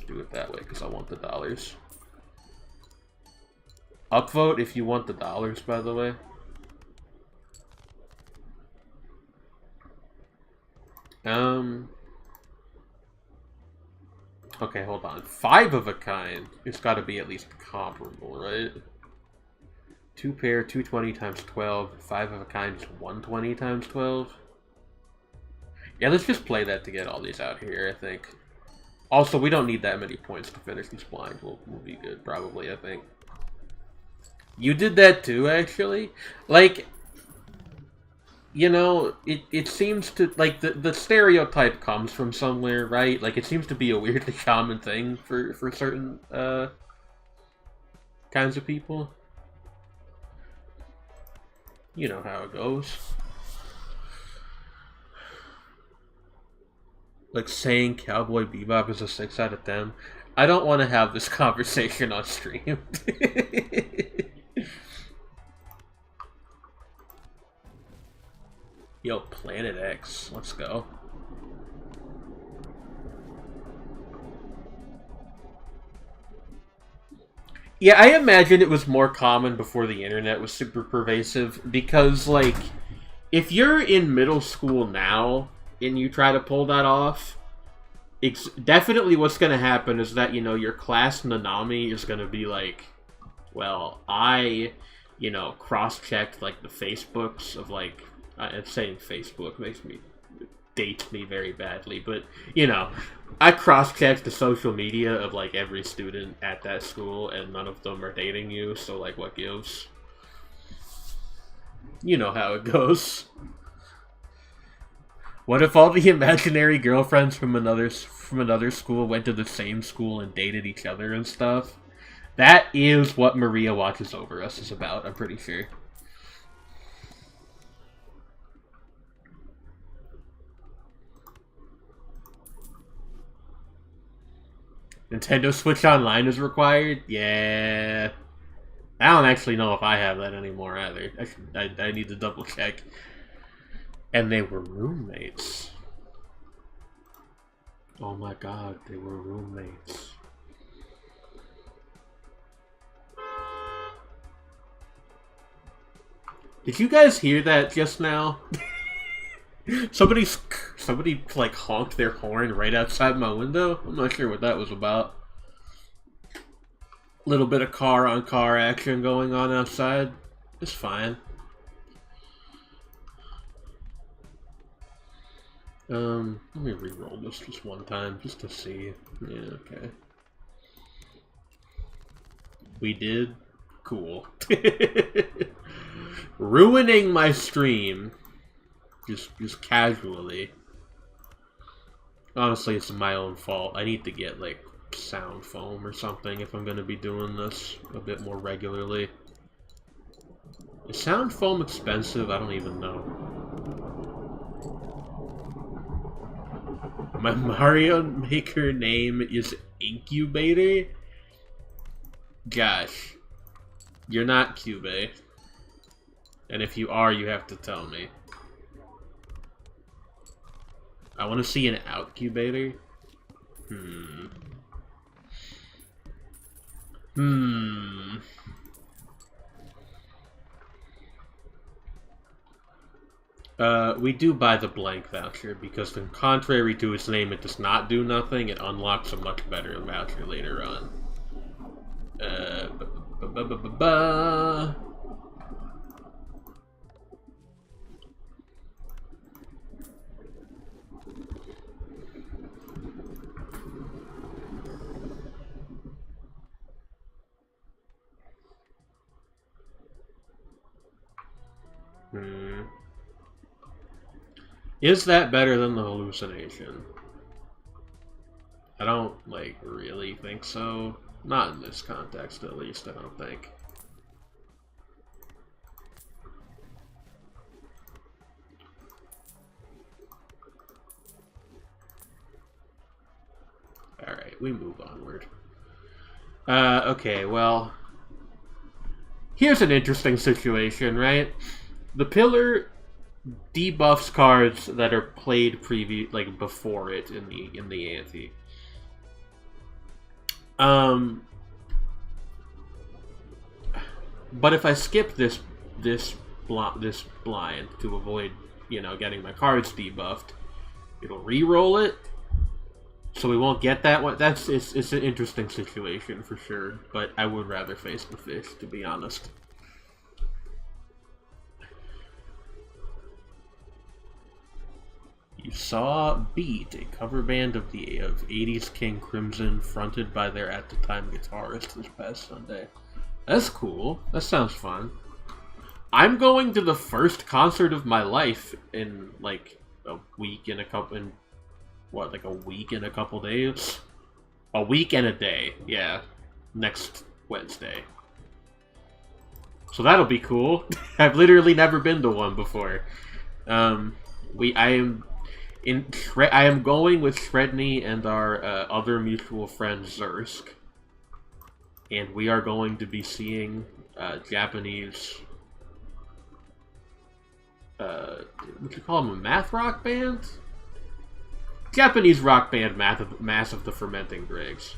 Do it that way, because I want the dollars. Upvote if you want the dollars, by the way. Okay, hold on. 5 of a kind. It's got to be at least comparable, right? 2-pair, 220 times 12. 5 of a kind is 120 times 12. Yeah, let's just play that to get all these out here, I think. Also, we don't need that many points to finish these blinds. We'll be good, probably, I think. You did that too, actually? Like, you know, it seems to, like, the stereotype comes from somewhere, right? Like, it seems to be a weirdly common thing for certain, kinds of people. You know how it goes. Like, saying Cowboy Bebop is a 6 out of 10. I don't want to have this conversation on stream. Yo, Planet X. Let's go. Yeah, I imagine it was more common before the internet was super pervasive, because, like, if you're in middle school now and you try to pull that off, it's definitely what's going to happen is that, you know, your class Nanami is going to be like, well, I, you know, cross-checked, like, the Facebooks of, like, saying Facebook dates me very badly, but, you know, I cross-checked the social media of, like, every student at that school, and none of them are dating you, so, like, what gives? You know how it goes. What if all the imaginary girlfriends from another school went to the same school and dated each other and stuff? That is what Maria Watches Over Us is about, I'm pretty sure. Nintendo Switch Online is required? Yeah. I don't actually know if I have that anymore either. I need to double check. And they were roommates. Oh my god, they were roommates. Did you guys hear that just now? Somebody like honked their horn right outside my window. I'm not sure what that was about. Little bit of car-on-car action going on outside. It's fine. Let me re-roll this just one time, just to see. Yeah, okay. We did? Cool. Ruining my stream. Just casually. Honestly, it's my own fault. I need to get, like, sound foam or something if I'm gonna be doing this a bit more regularly. Is sound foam expensive? I don't even know. My Mario Maker name is Incubator? Gosh. You're not Cube. And if you are, you have to tell me. I want to see an outcubator. We do buy the blank voucher because, in contrary to its name, it does not do nothing. It unlocks a much better voucher later on. Is that better than the hallucination? I don't, like, really think so. Not in this context, at least, I don't think. Alright, we move onward. Okay, well... Here's an interesting situation, right? The pillar debuffs cards that are played before it in the ante. But if I skip this blind to avoid, you know, getting my cards debuffed, it'll re-roll it. So we won't get that one. It's an interesting situation for sure, but I would rather face the fish, to be honest. You saw Beat, a cover band of 80s King Crimson, fronted by their at-the-time guitarist this past Sunday. That's cool. That sounds fun. I'm going to the first concert of my life in, like, a week and a couple days? A week and a day, yeah. Next Wednesday. So that'll be cool. I've literally never been to one before. I am going with Shredney and our other mutual friend Zursk. And we are going to be seeing Japanese... would you call them a math rock band? Japanese rock band, Mass of the Fermenting Dregs.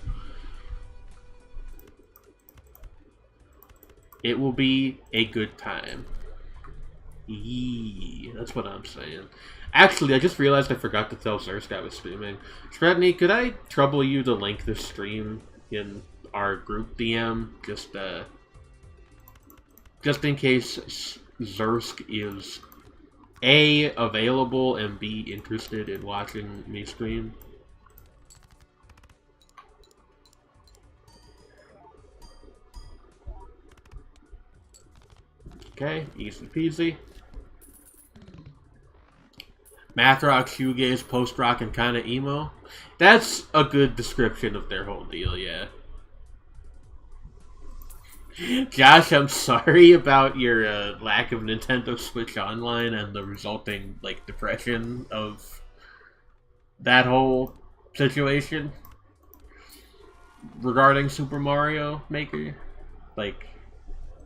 It will be a good time. Yee, that's what I'm saying. Actually, I just realized I forgot to tell Zursk I was streaming. Shredney, could I trouble you to link this stream in our group DM? Just in case Zursk is A, available, and B, interested in watching me stream. Okay, easy peasy. Math rock, shoegaze, post rock, and kind of emo. That's a good description of their whole deal, yeah. Josh, I'm sorry about your lack of Nintendo Switch Online and the resulting, like, depression of that whole situation regarding Super Mario Maker. Like,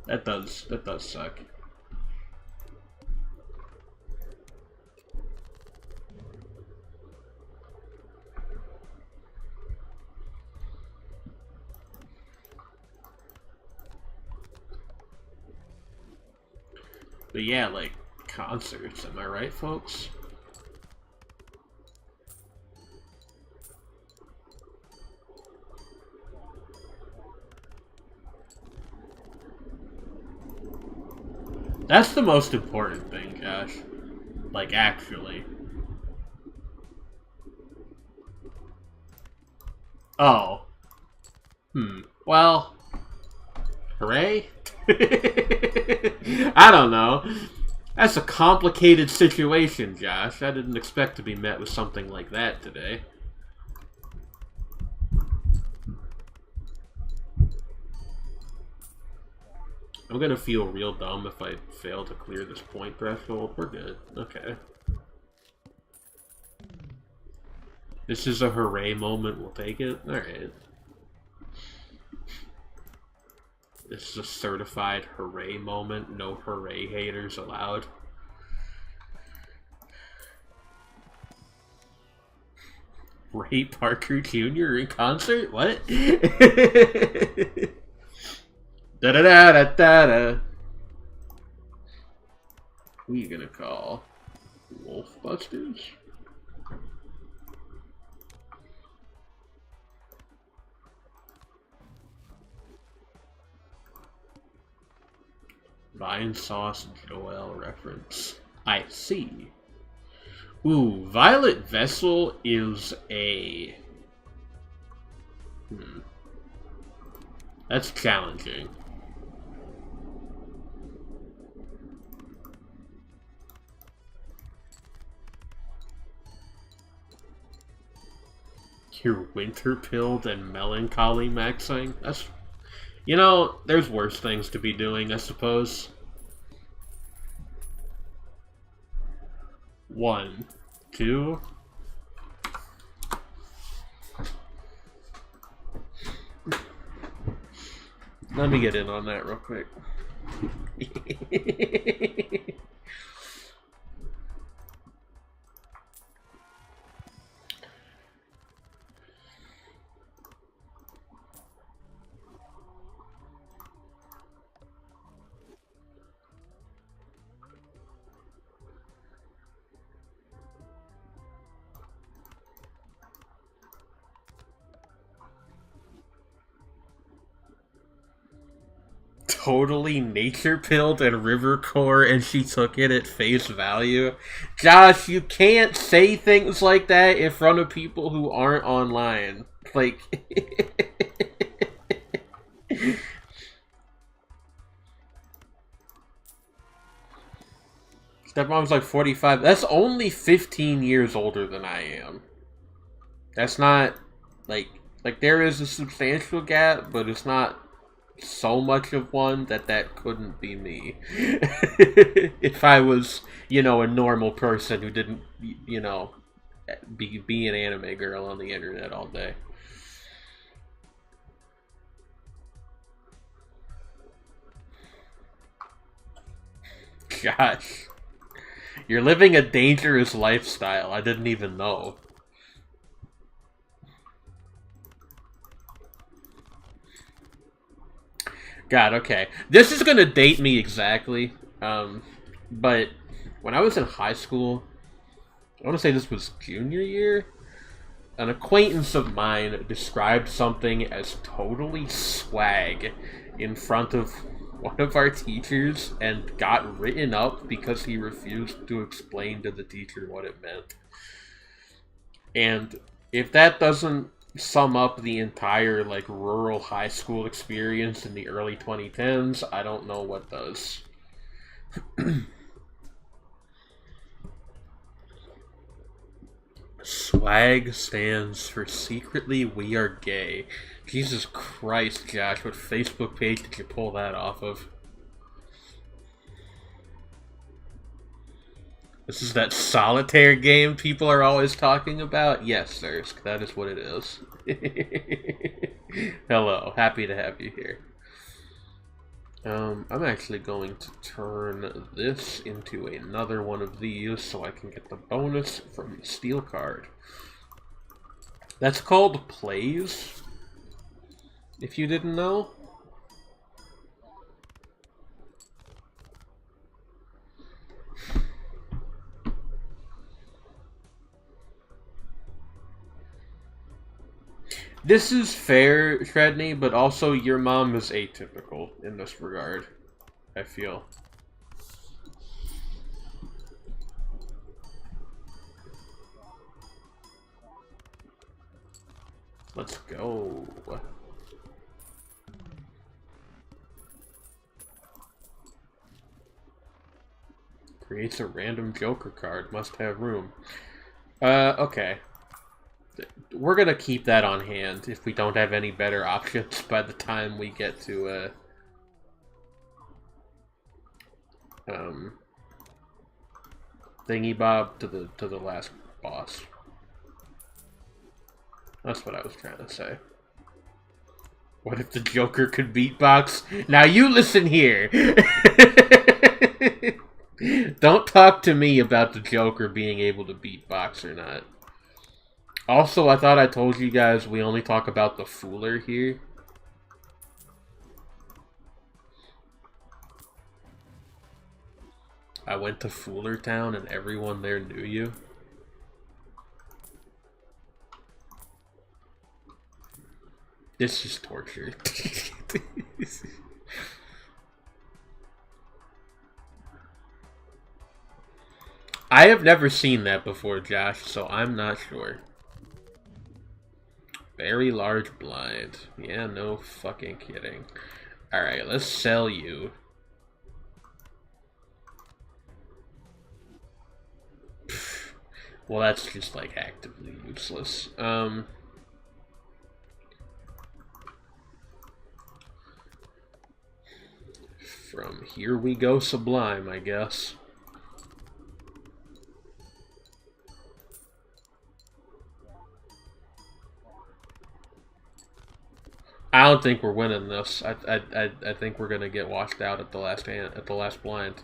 that does suck. But yeah, like, concerts, am I right, folks? That's the most important thing, Josh. Like, actually. Oh. Well... Hooray? I don't know. That's a complicated situation, Josh. I didn't expect to be met with something like that today. I'm gonna feel real dumb if I fail to clear this point threshold. We're good. Okay. This is a hooray moment. We'll take it. Alright. This is a certified hooray moment. No hooray haters allowed. Ray Parker Jr. in concert? What? Da-da-da-da-da-da. Who are you gonna call? Wolfbusters? Vine Sauce Joel reference. I see. Ooh, Violet Vessel is a... That's challenging. You're winter-pilled and melancholy maxing? That's... You know, there's worse things to be doing, I suppose. 1, 2... Let me get in on that real quick. Totally nature-pilled and rivercore, and she took it at face value. Josh, you can't say things like that in front of people who aren't online. Like... Stepmom's like 45. That's only 15 years older than I am. That's not... Like, there is a substantial gap, but it's not... so much of one that couldn't be me. If I was, you know, a normal person who didn't, you know, be an anime girl on the internet all day. Gosh. You're living a dangerous lifestyle. I didn't even know. God, okay. This is gonna date me exactly, but when I was in high school, I want to say this was junior year, an acquaintance of mine described something as totally swag in front of one of our teachers and got written up because he refused to explain to the teacher what it meant. And if that doesn't sum up the entire, like, rural high school experience in the early 2010s, I don't know what does. Swag stands for secretly we are gay. Jesus Christ, Josh, what Facebook page did you pull that off of? This is that solitaire game people are always talking about? Yes, Zersk, that is what it is. Hello, happy to have you here. I'm actually going to turn this into another one of these so I can get the bonus from the steel card. That's called plays, if you didn't know. This is fair, Shredney, but also your mom is atypical in this regard, I feel. Let's go. Creates a random Joker card. Must have room. Okay. We're gonna keep that on hand if we don't have any better options by the time we get to, Thingy Bob to the last boss. That's what I was trying to say. What if the Joker could beatbox? Now you listen here! Don't talk to me about the Joker being able to beatbox or not. Also, I thought I told you guys we only talk about the Fooler here. I went to Fooler Town and everyone there knew you. This is torture. I have never seen that before, Josh, so I'm not sure. Very large blind. Yeah, no fucking kidding. Alright, let's sell you. Well, that's just, like, actively useless. From here we go sublime, I guess. I don't think we're winning this. I think we're gonna get washed out at the last blind.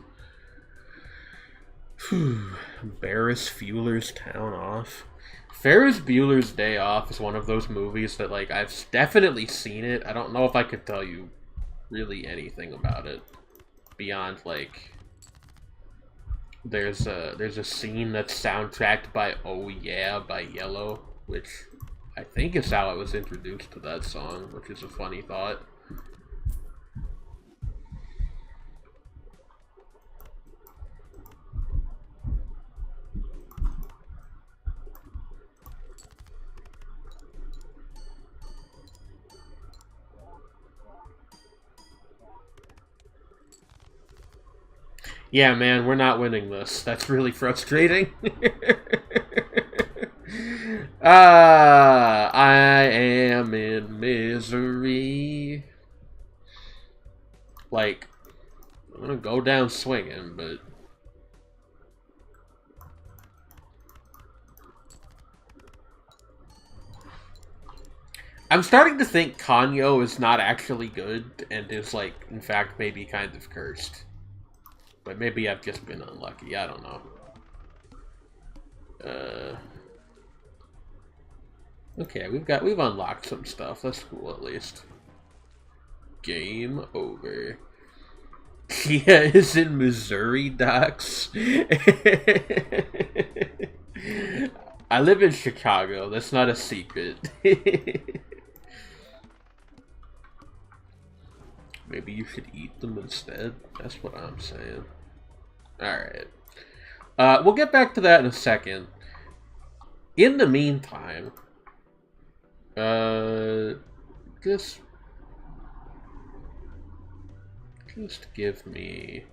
Ferris Bueller's Town Off. Ferris Bueller's Day Off is one of those movies that, like, I've definitely seen it. I don't know if I could tell you really anything about it beyond, like, there's a scene that's soundtracked by Oh Yeah by Yellow, which I think is how I was introduced to that song, which is a funny thought. Yeah, man, we're not winning this. That's really frustrating. I am in misery. Like, I'm gonna go down swinging, but... I'm starting to think Kanyo is not actually good, and is, like, in fact, maybe kind of cursed. But maybe I've just been unlucky, I don't know. Okay, we've unlocked some stuff. That's cool, at least. Game over. Chia is in Missouri, Docs. I live in Chicago. That's not a secret. Maybe you should eat them instead. That's what I'm saying. Alright. We'll get back to that in a second. In the meantime, just give me...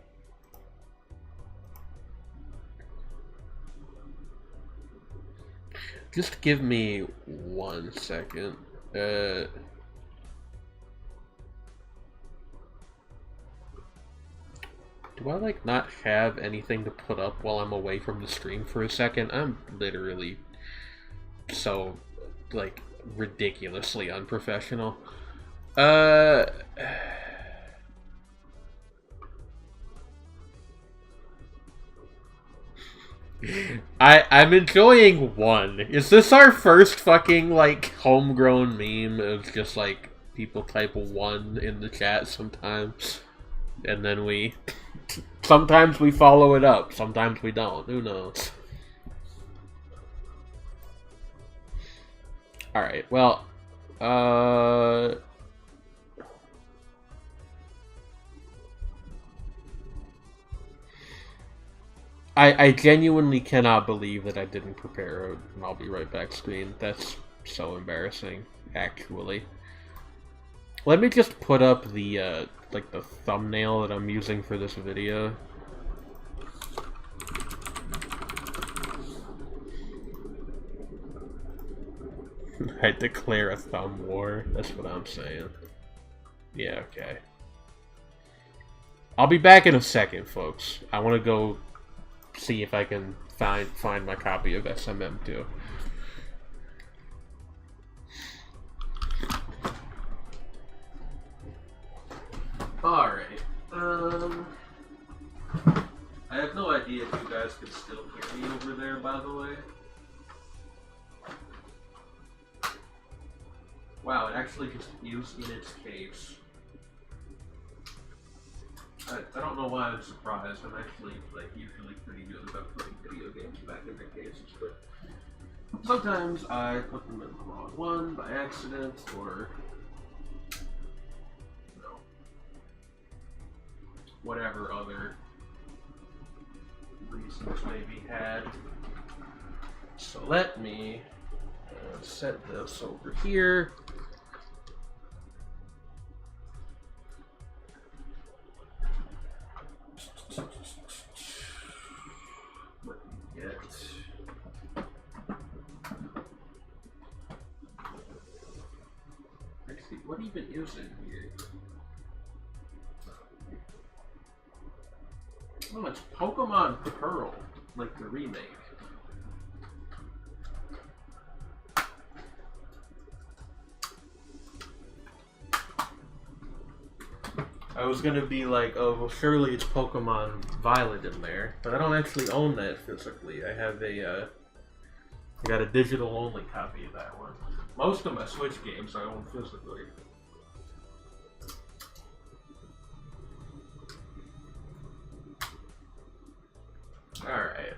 Just give me 1 second. Do I, like, not have anything to put up while I'm away from the stream for a second? I'm literally so, like, ridiculously unprofessional. I'm enjoying one. Is this our first fucking, like, homegrown meme of just, like, people type 1 in the chat sometimes? And then we... Sometimes we follow it up, sometimes we don't. Who knows? Alright, well... I genuinely cannot believe that I didn't prepare an I'll be right back screen. That's so embarrassing, actually. Let me just put up the, like, the thumbnail that I'm using for this video. I declare a thumb war. That's what I'm saying. Yeah, okay. I'll be back in a second, folks. I want to go see if I can find my copy of SMM2. Alright. I have no idea if you guys can still hear me over there, by the way. Wow, it actually just used in its case. I don't know why I'm surprised. I'm actually like usually pretty good about putting video games back in their cases, but sometimes I put them in the wrong one by accident, or you know, whatever other reasons may be had. So let me set this over here. Actually, what even is in here? Oh, it's Pokemon Pearl, like the remake. I was gonna be like, oh, well, surely it's Pokemon Violet in there, but I don't actually own that physically. I have I got a digital-only copy of that one. Most of my Switch games I own physically. Alright.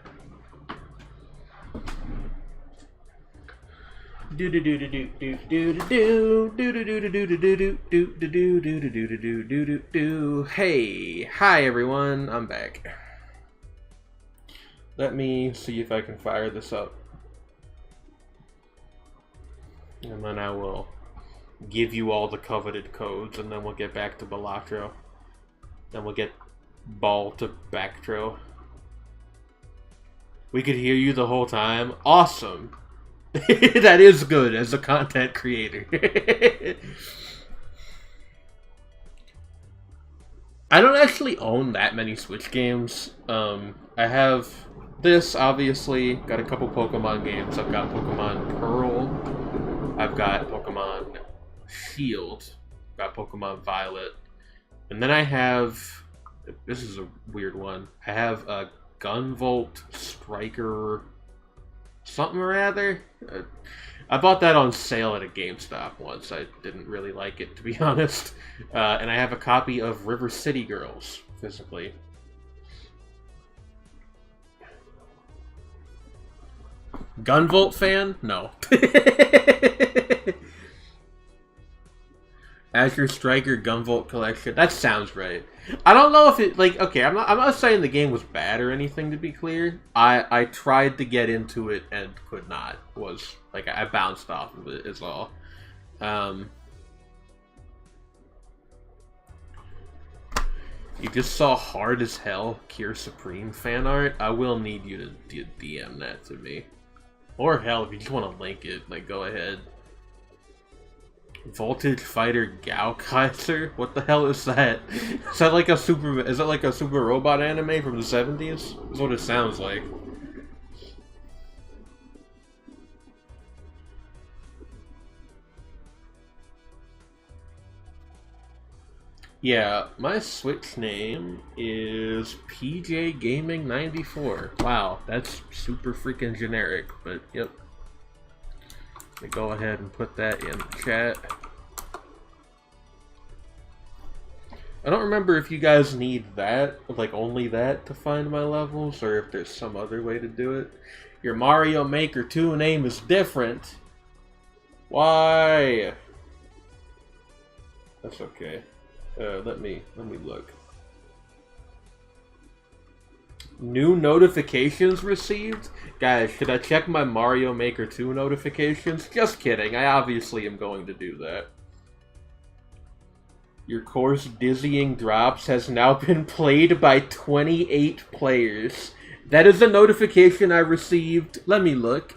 Hey, hi everyone, I'm back. Let me see if I can fire this up. And then I will give you all the coveted codes, and then we'll get back to Balatro. Then we'll get Ball to Bactro. We could hear you the whole time. Awesome! That is good as a content creator. I don't actually own that many Switch games. I have this, obviously. Got a couple Pokemon games. I've got Pokemon Pearl. I've got Pokemon Shield. Got Pokemon Violet. And then I have... This is a weird one. I have a Gunvolt Striker... something or other. I bought that on sale at a GameStop once. I didn't really like it, to be honest. And I have a copy of River City Girls, physically. Gunvolt fan? No. Azure Striker Gunvolt Collection. That sounds right. I don't know if it, like, okay, I'm not saying the game was bad or anything, to be clear. I tried to get into it and could not. Was, like, I bounced off of it, is all. You just saw Hard as Hell Cure Supreme fan art? I will need you to DM that to me. Or hell, if you just want to link it, like, go ahead. Voltage Fighter Gao Kaiser? What the hell is that? Is that like a super robot anime from the 70s? That's what it sounds like. Yeah, my Switch name is PJ Gaming 94. Wow, that's super freaking generic, but yep. Go ahead and put that in the chat. I don't remember if you guys need that, like only that, to find my levels, or if there's some other way to do it. Your Mario Maker 2 name is different. Why? That's okay. Let me look. New notifications received? Guys, should I check my Mario Maker 2 notifications? Just kidding, I obviously am going to do that. Your course Dizzying Drops has now been played by 28 players. That is a notification I received. Let me look.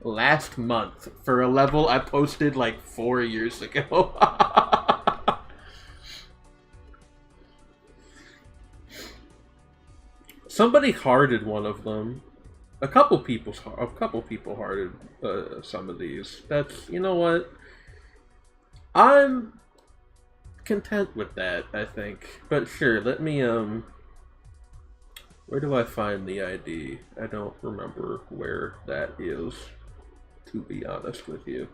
Last month for a level I posted like 4 years ago. Somebody hearted one of them. A couple people hearted some of these. That's, you know what? I'm content with that, I think. But sure, let me where do I find the ID? I don't remember where that is, to be honest with you.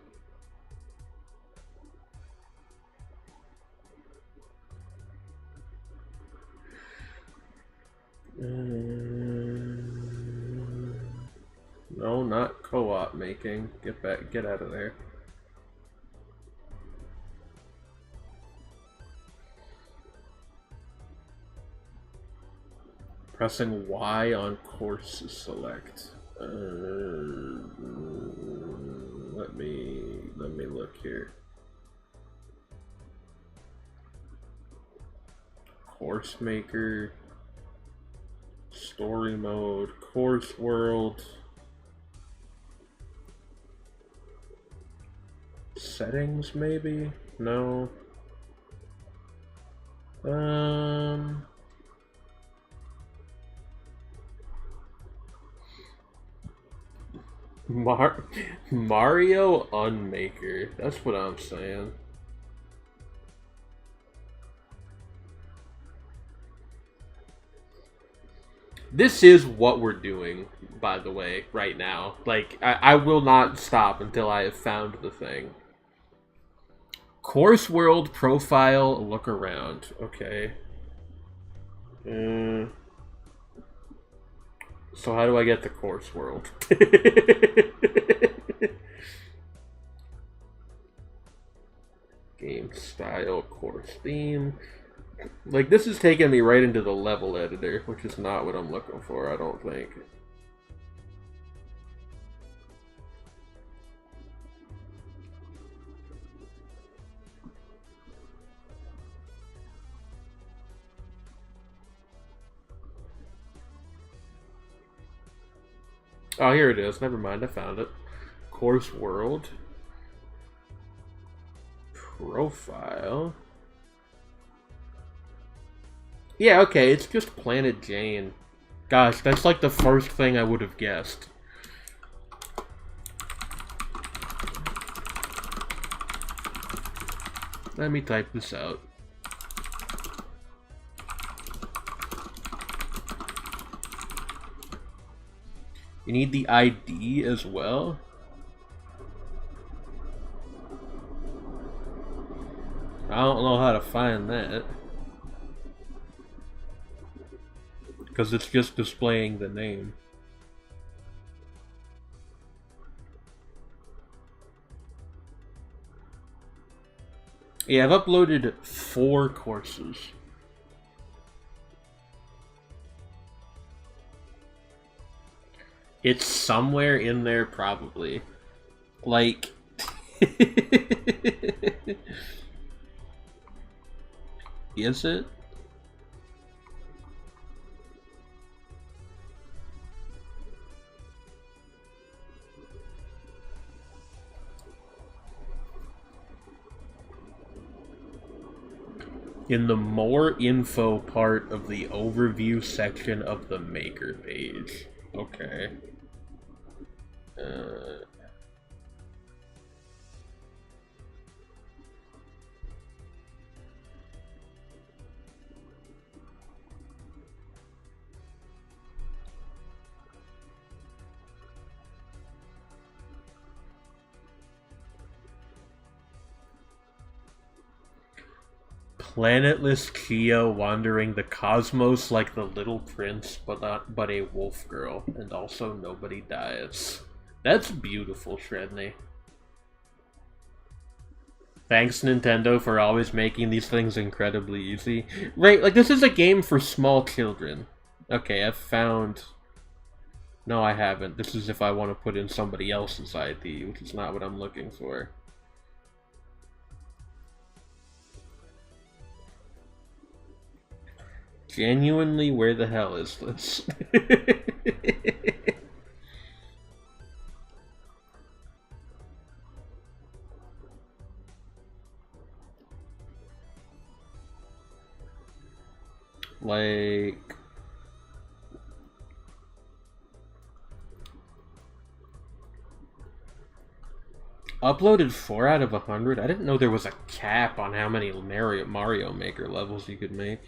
No, not co-op making. Get out of there. Pressing Y on course select. Let me look here. Course maker, story mode, course world, settings maybe? No. Mario Unmaker. That's what I'm saying. This is what we're doing, by the way, right now. Like, I will not stop until I have found the thing. Course world profile, look around. Okay. So how do I get the course world? Game style, course theme. Like, this is taking me right into the level editor, which is not what I'm looking for, I don't think. Oh, here it is. Never mind, I found it. Course world. Profile. Yeah, okay, it's just Planet Jane. Gosh, that's like the first thing I would have guessed. Let me type this out. You need the ID as well? I don't know how to find that. Because it's just displaying the name. Yeah, I've uploaded 4 courses. It's somewhere in there, probably. Like... Is it? In the more info part of the overview section of the maker page. Okay. Planetless Chia wandering the cosmos like the little prince, but a wolf girl, and also nobody dies. That's beautiful, Shredney. Thanks, Nintendo, for always making these things incredibly easy. Right, like, this is a game for small children. Okay, I've found... No, I haven't. This is if I want to put in somebody else's ID, which is not what I'm looking for. Genuinely, where the hell is this? Like... Uploaded 4 out of 100? I didn't know there was a cap on how many Mario Maker levels you could make.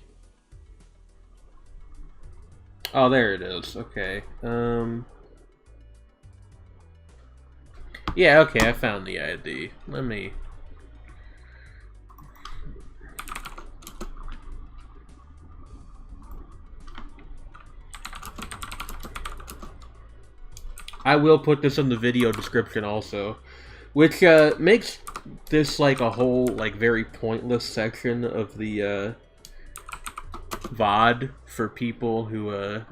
Oh, there it is. Okay. Yeah, okay, I found the ID. Let me... I will put this in the video description also. Which, makes this, like, a whole, like, very pointless section of the, VOD for people who,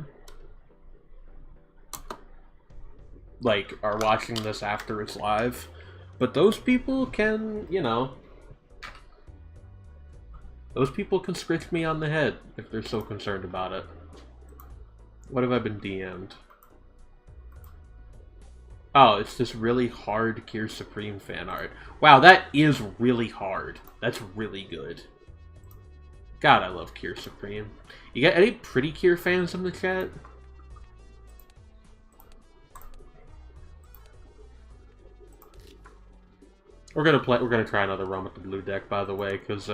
like, are watching this after it's live. But those people can, you know... Those people can scratch me on the head if they're so concerned about it. What have I been DM'd? Oh, it's this really hard Kier Supreme fan art. Wow, that is really hard. That's really good. God, I love Kier Supreme. You got any pretty Kier fans in the chat? We're gonna try another run with the blue deck, by the way, because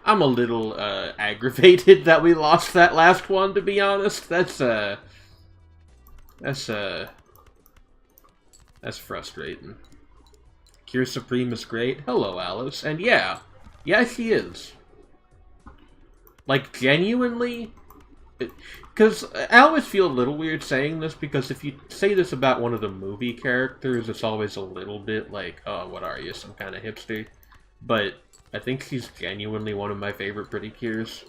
I'm a little aggravated that we lost that last one, to be honest. That's frustrating. Kier Supreme is great. Hello, Alice. And yeah, she is. Like, genuinely, because I always feel a little weird saying this, because if you say this about one of the movie characters, it's always a little bit like, oh, what are you, some kind of hipster? But I think she's genuinely one of my favorite pretty Kiers.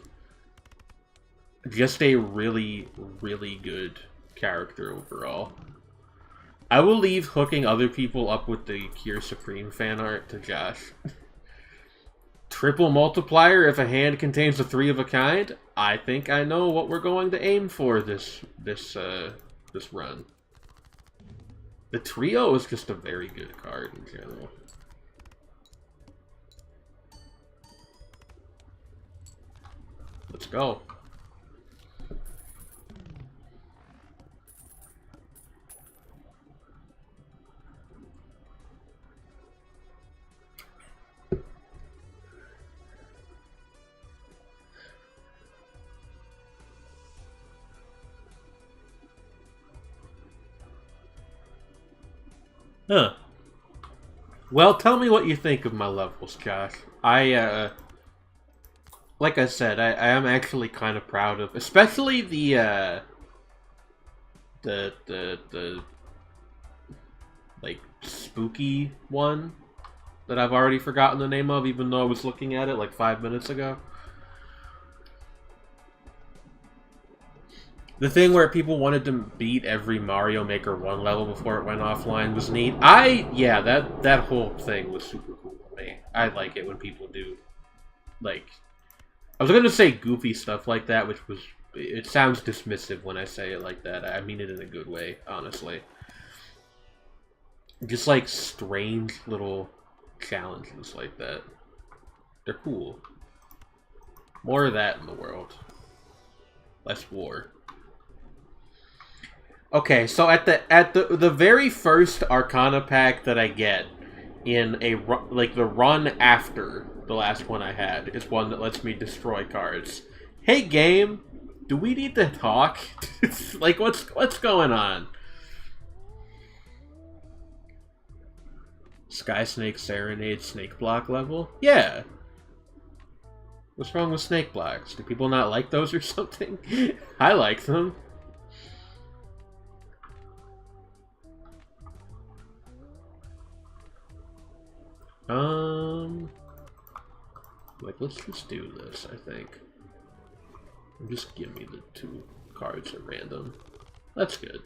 Just a really, really good character overall. I will leave hooking other people up with the Kier Supreme fan art to Josh. Triple multiplier if a hand contains a 3 of a kind? I think I know what we're going to aim for this run. The trio is just a very good card in general. Let's go. Huh. Well, tell me what you think of my levels, Josh. Like I said, I am actually kind of proud of, especially the like, spooky one that I've already forgotten the name of, even though I was looking at it like 5 minutes ago. The thing where people wanted to beat every Mario Maker 1 level before it went offline was neat. Yeah, that whole thing was super cool to me. I like it when people do, like... I was going to say goofy stuff like that, which was... It sounds dismissive when I say it like that. I mean it in a good way, honestly. Just, like, strange little challenges like that. They're cool. More of that in the world. Less war. Okay, so at the very first Arcana pack that I get in a like the run after the last one I had is one that lets me destroy cards. Hey game, do we need to talk? Like what's going on? Sky Snake Serenade Snake Block level? Yeah. What's wrong with Snake Blocks? Do people not like those or something? I like them. Like, let's just do this, I think. And just give me the 2 cards at random. That's good.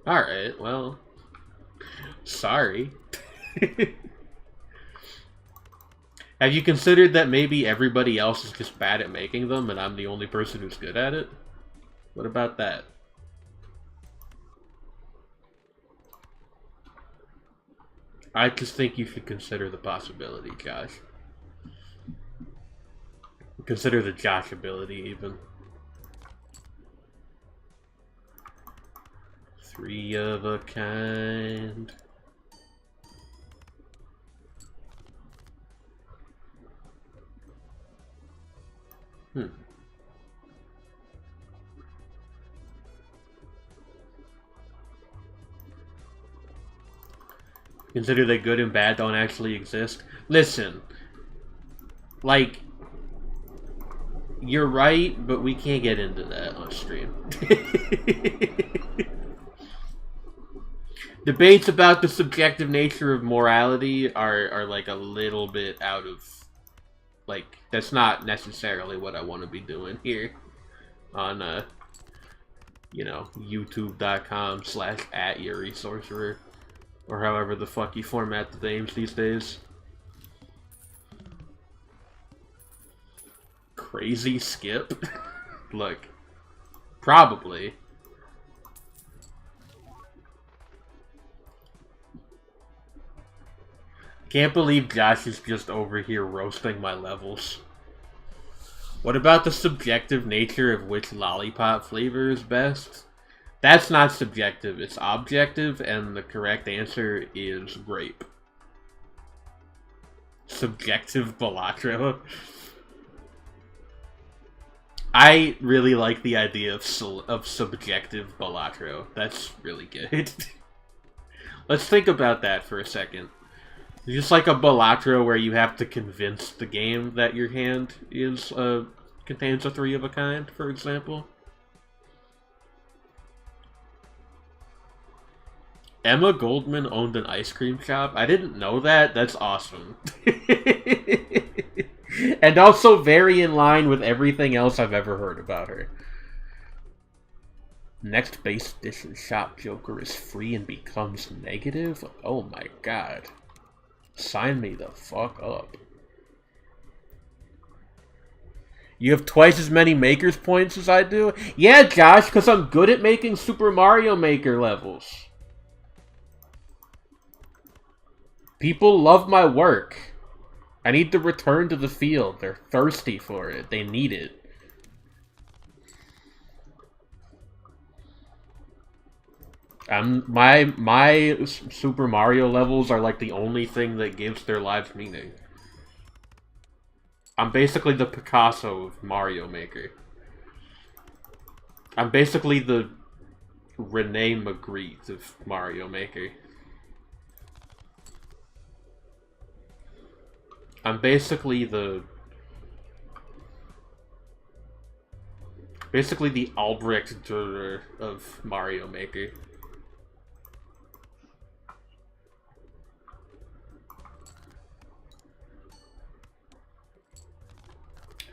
Alright, well... Sorry. Have you considered that maybe everybody else is just bad at making them and I'm the only person who's good at it? What about that? I just think you should consider the possibility, Josh. Consider the Josh ability, even. 3 of a kind. Consider that good and bad don't actually exist. Listen. Like, you're right, but we can't get into that on stream. Debates about the subjective nature of morality are like a little bit out of, like, that's not necessarily what I want to be doing here on, you know, youtube.com/@YuriSorcerer, or however the fuck you format the names these days. Crazy skip? Look, probably. Can't believe Josh is just over here roasting my levels. What about the subjective nature of which lollipop flavor is best? That's not subjective, it's objective, and the correct answer is grape. Subjective Balatro. I really like the idea of subjective Balatro. That's really good. Let's think about that for a second. Just like a Balatro where you have to convince the game that your hand is contains a 3 of a kind, for example. Emma Goldman owned an ice cream shop. I didn't know that. That's awesome. And also very in line with everything else I've ever heard about her. Next base edition shop Joker is free and becomes negative? Oh my god. Sign me the fuck up. You have twice as many Maker's points as I do? Yeah, Josh, because I'm good at making Super Mario Maker levels. People love my work. I need to return to the field. They're thirsty for it. They need it. My Super Mario levels are like the only thing that gives their lives meaning. I'm basically the Picasso of Mario Maker. I'm basically the Rene Magritte of Mario Maker. I'm basically the Albrecht Dürer of Mario Maker.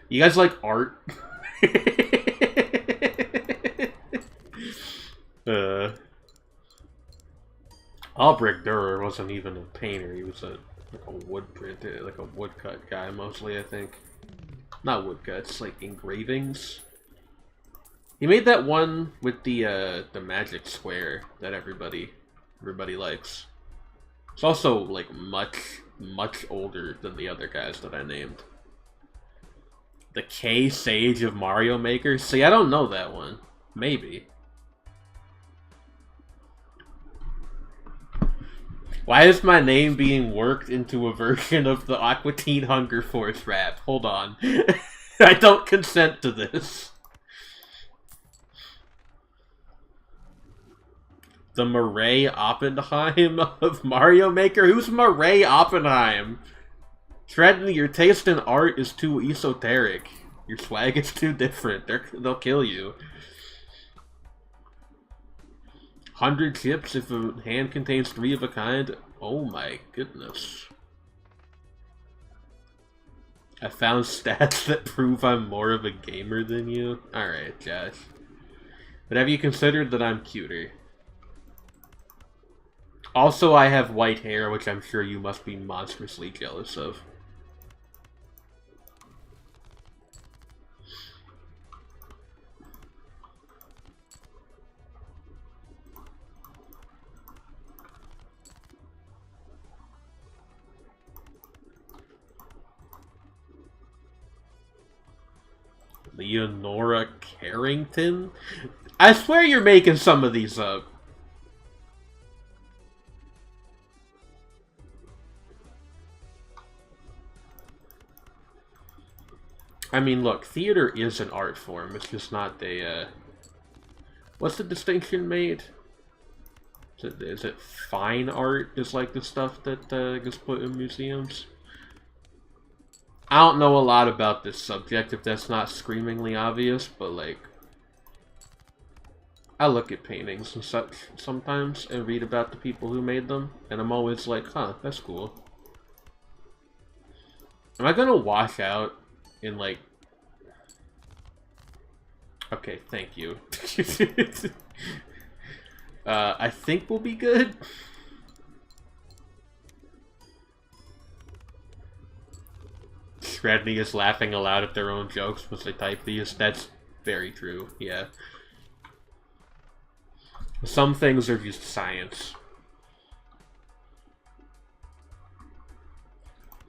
You guys like art? Albrecht Dürer wasn't even a painter, he was like a wood printer, like a woodcut guy mostly, I think. Not woodcuts, like engravings. He made that one with the magic square that everybody likes. It's also like much older than the other guys that I named. The K Sage of Mario Maker? See, I don't know that one. Maybe. Why is my name being worked into a version of the Aqua Teen Hunger Force rap? Hold on. I don't consent to this. The Murray Oppenheim of Mario Maker? Who's Murray Oppenheim? Trenton, your taste in art is too esoteric. Your swag is too different. They'll kill you. 100 chips if a hand contains 3 of a kind? Oh my goodness. I found stats that prove I'm more of a gamer than you. Alright, Josh. But have you considered that I'm cuter? Also, I have white hair, which I'm sure you must be monstrously jealous of. Leonora Carrington? I swear you're making some of these up. I mean, look, theater is an art form. It's just not a, what's the distinction made? Is it fine art? Is like the stuff that gets put in museums? I don't know a lot about this subject, if that's not screamingly obvious, but like, I look at paintings and such sometimes and read about the people who made them, and I'm always like, huh, that's cool. Am I gonna wash out in like... Okay, thank you. I think we'll be good. Shredney is laughing aloud at their own jokes once they type these. That's very true, yeah. Some things are just science.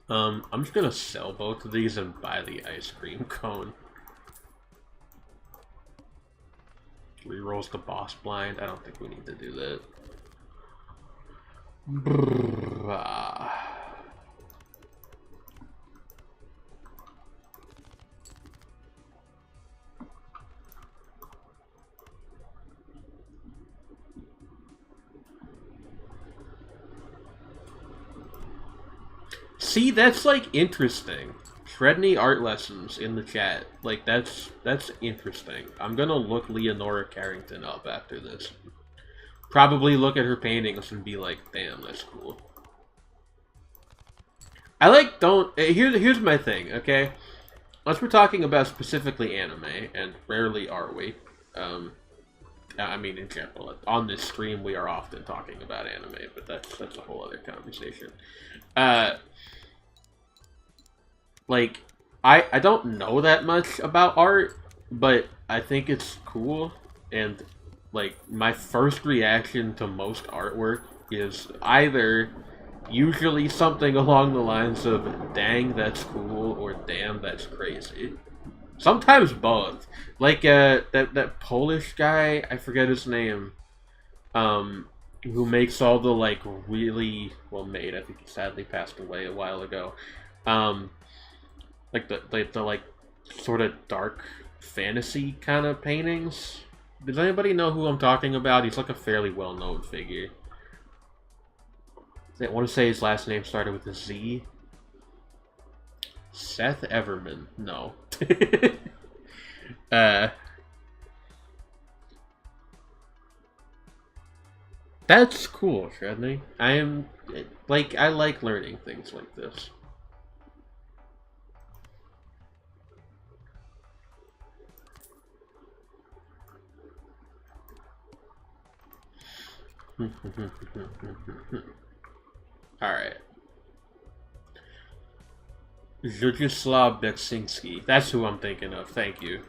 I'm just gonna sell both of these and buy the ice cream cone. Rerolls the boss blind. I don't think we need to do that. See, that's like interesting. Shredney art lessons in the chat. Like that's interesting. I'm gonna look Leonora Carrington up after this. Probably look at her paintings and be like, damn, that's cool. I like don't here's my thing, okay? Unless we're talking about specifically anime, and rarely are we. I mean in general. On this stream we are often talking about anime, but that's a whole other conversation. Like, I don't know that much about art, but I think it's cool, and, like, my first reaction to most artwork is either usually something along the lines of, dang, that's cool, or damn, that's crazy. Sometimes both. Like, that Polish guy, I forget his name, who makes all the, like, really, well made, I think he sadly passed away a while ago, like the like sort of dark fantasy kind of paintings. Does anybody know who I'm talking about? He's like a fairly well-known figure. I want to say his last name started with a Z. Seth Everman. No. That's cool, Shredney. I like learning things like this. Alright. Zhujislav Beksinski. That's who I'm thinking of. Thank you.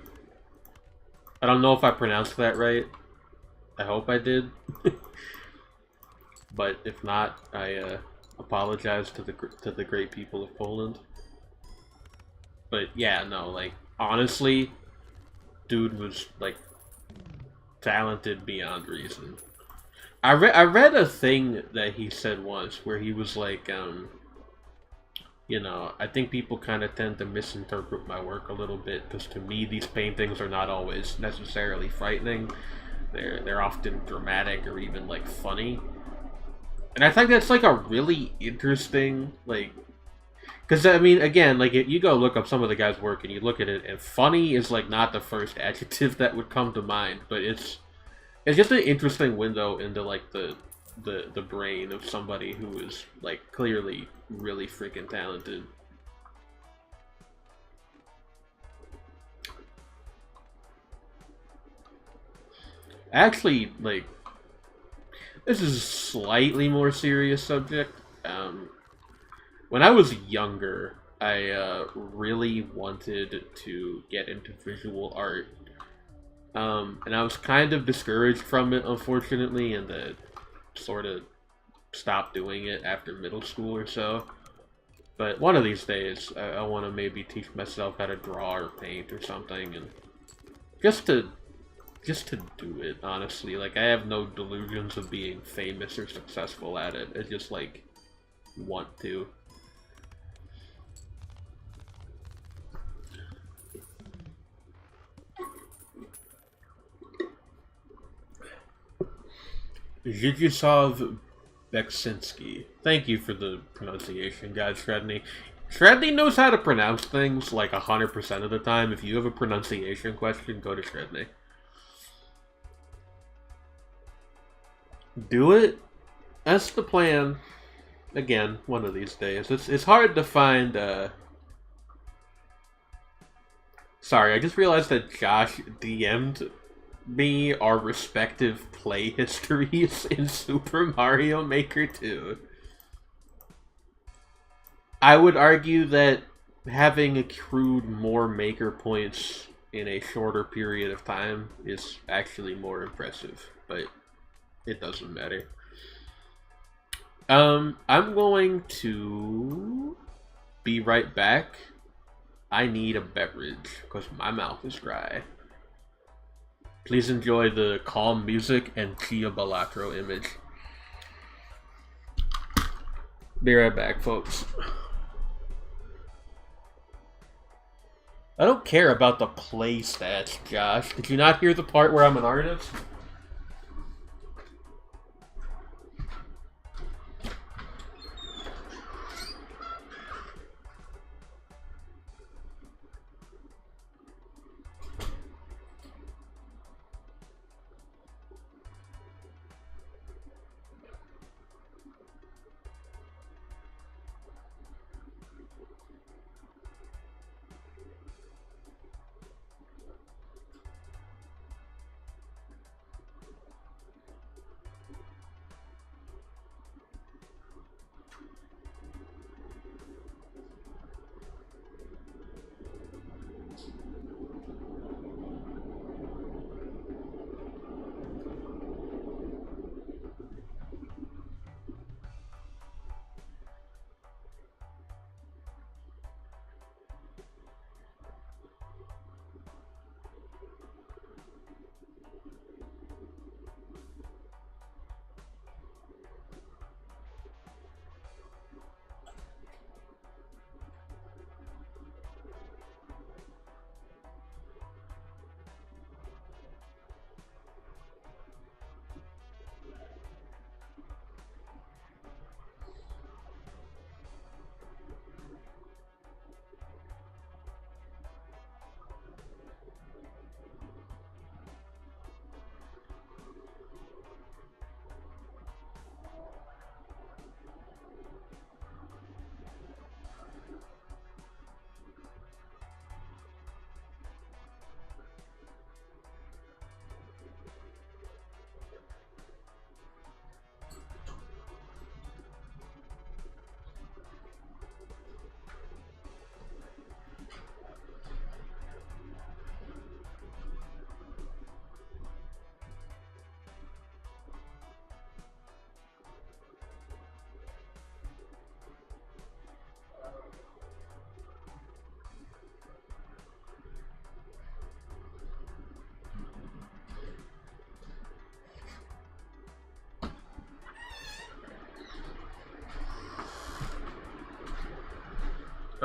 I don't know if I pronounced that right. I hope I did. But if not, I apologize to the great people of Poland. But yeah, no, like, honestly, dude was, like, talented beyond reason. I read a thing that he said once where he was like, you know, I think people kind of tend to misinterpret my work a little bit, because to me these paintings are not always necessarily frightening. They're often dramatic or even like funny. And I think that's like a really interesting, like, because I mean, again, like you go look up some of the guy's work and you look at it, and funny is like not the first adjective that would come to mind, but it's just an interesting window into, like, the brain of somebody who is, like, clearly really freaking talented. Actually, like, this is a slightly more serious subject. When I was younger, I really wanted to get into visual art. And I was kind of discouraged from it, unfortunately, and sort of stopped doing it after middle school or so. But one of these days, I want to maybe teach myself how to draw or paint or something, and just to do it, honestly. Like, I have no delusions of being famous or successful at it. I just, like, want to. Zhigusov Beksinski. Thank you for the pronunciation, guys, Shredney. Shredney knows how to pronounce things, like, 100% of the time. If you have a pronunciation question, go to Shredney. Do it? That's the plan. Again, one of these days. It's hard to find, Sorry, I just realized that Josh DM'd me our respective play histories in Super Mario Maker 2. I would argue that having accrued more Maker points in a shorter period of time is actually more impressive, but it doesn't matter. I'm going to be right back. I need a beverage because my mouth is dry. Please enjoy the calm music and Chia Balatro image. Be right back, folks. I don't care about the play stats, Josh. Did you not hear the part where I'm an artist?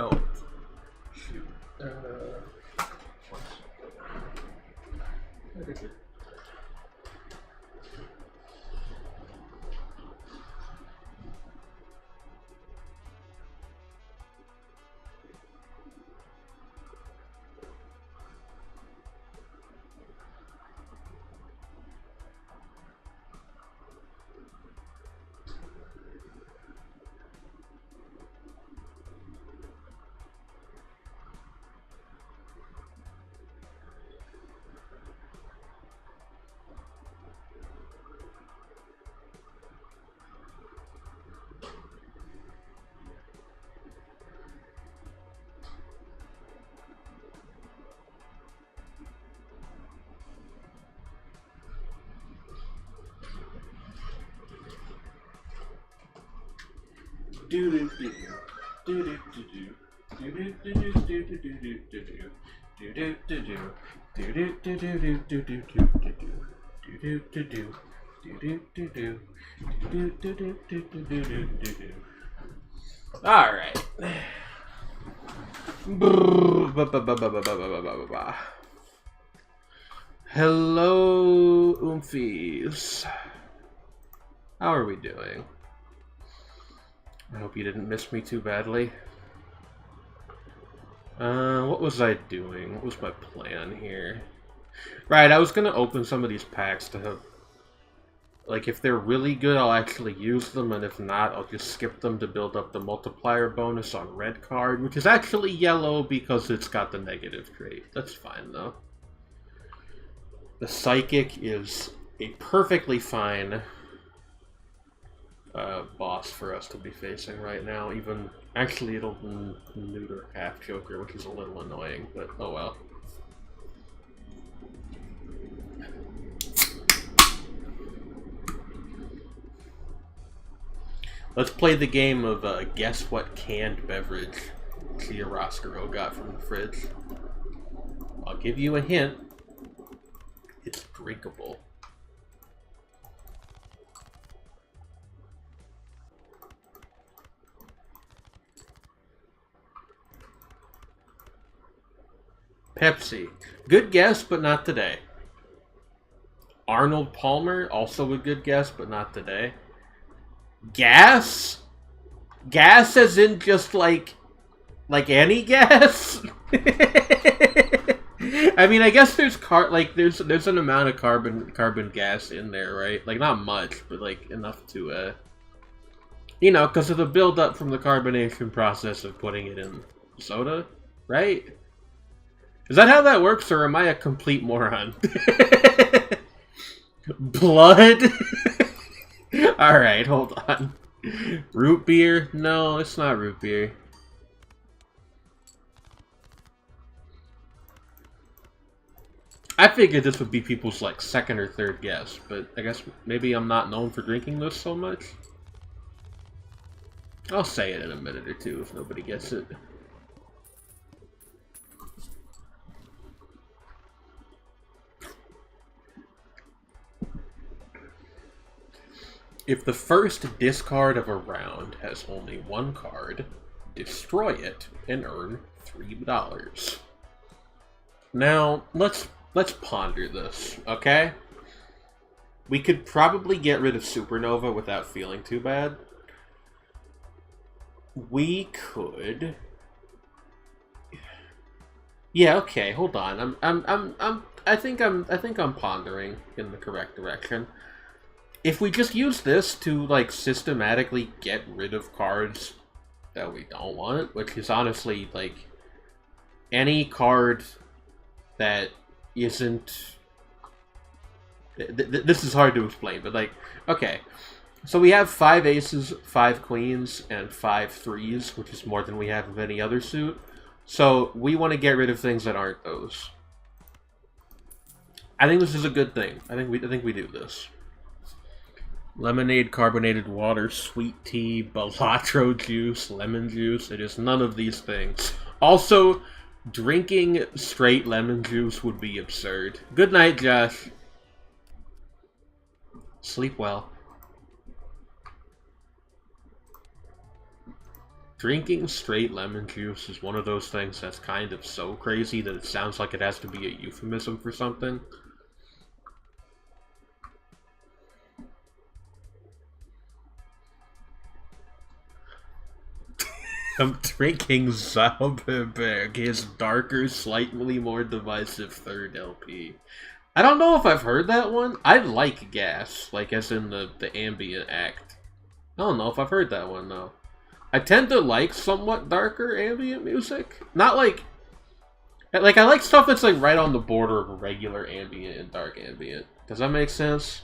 Oh, shoot. What is it? Do-do-do. Alright. Hello, Oomfies. How are we doing? I hope you didn't miss me too badly. What was I doing? What was my plan here? Right, I was gonna open some of these packs to have... Like, if they're really good, I'll actually use them, and if not, I'll just skip them to build up the multiplier bonus on red card, which is actually yellow because it's got the negative trait. That's fine, though. The Psychic is a perfectly fine boss for us to be facing right now. Even, actually, it'll neuter half Joker, which is a little annoying, but oh well. Let's play the game of guess what canned beverage Chia Roscurro got from the fridge. I'll give you a hint. It's drinkable. Pepsi. Good guess, but not today. Arnold Palmer, also a good guess, but not today. Gas? Gas as in just like any gas? I mean, I guess there's there's an amount of carbon gas in there, right? Like not much, but like enough to you know, because of the build up from the carbonation process of putting it in soda, right? Is that how that works, or am I a complete moron? Blood? Alright, hold on. Root beer? No, it's not root beer. I figured this would be people's, like, second or third guess, but I guess maybe I'm not known for drinking this so much. I'll say it in a minute or two if nobody gets it. If the first discard of a round has only one card, destroy it and earn $3. Now, let's ponder this, okay? We could probably get rid of Supernova without feeling too bad. We could... Yeah, okay, hold on. I think I'm pondering in the correct direction. If we just use this to, like, systematically get rid of cards that we don't want, which is honestly, like, any card that isn't... This is hard to explain, but, like, okay. So we have 5 aces, 5 queens, and 5 threes, which is more than we have of any other suit. So we want to get rid of things that aren't those. I think this is a good thing. I think we do this. Lemonade, carbonated water, sweet tea, Balatro juice, lemon juice. It is none of these things. Also, drinking straight lemon juice would be absurd. Good night, Josh. Sleep well. Drinking straight lemon juice is one of those things that's kind of so crazy that it sounds like it has to be a euphemism for something. I'm drinking Zauberberg, his darker, slightly more divisive third LP. I don't know if I've heard that one. I like gas, like as in the ambient act. I don't know if I've heard that one, though. I tend to like somewhat darker ambient music. Not like... Like, I like stuff that's like right on the border of regular ambient and dark ambient. Does that make sense?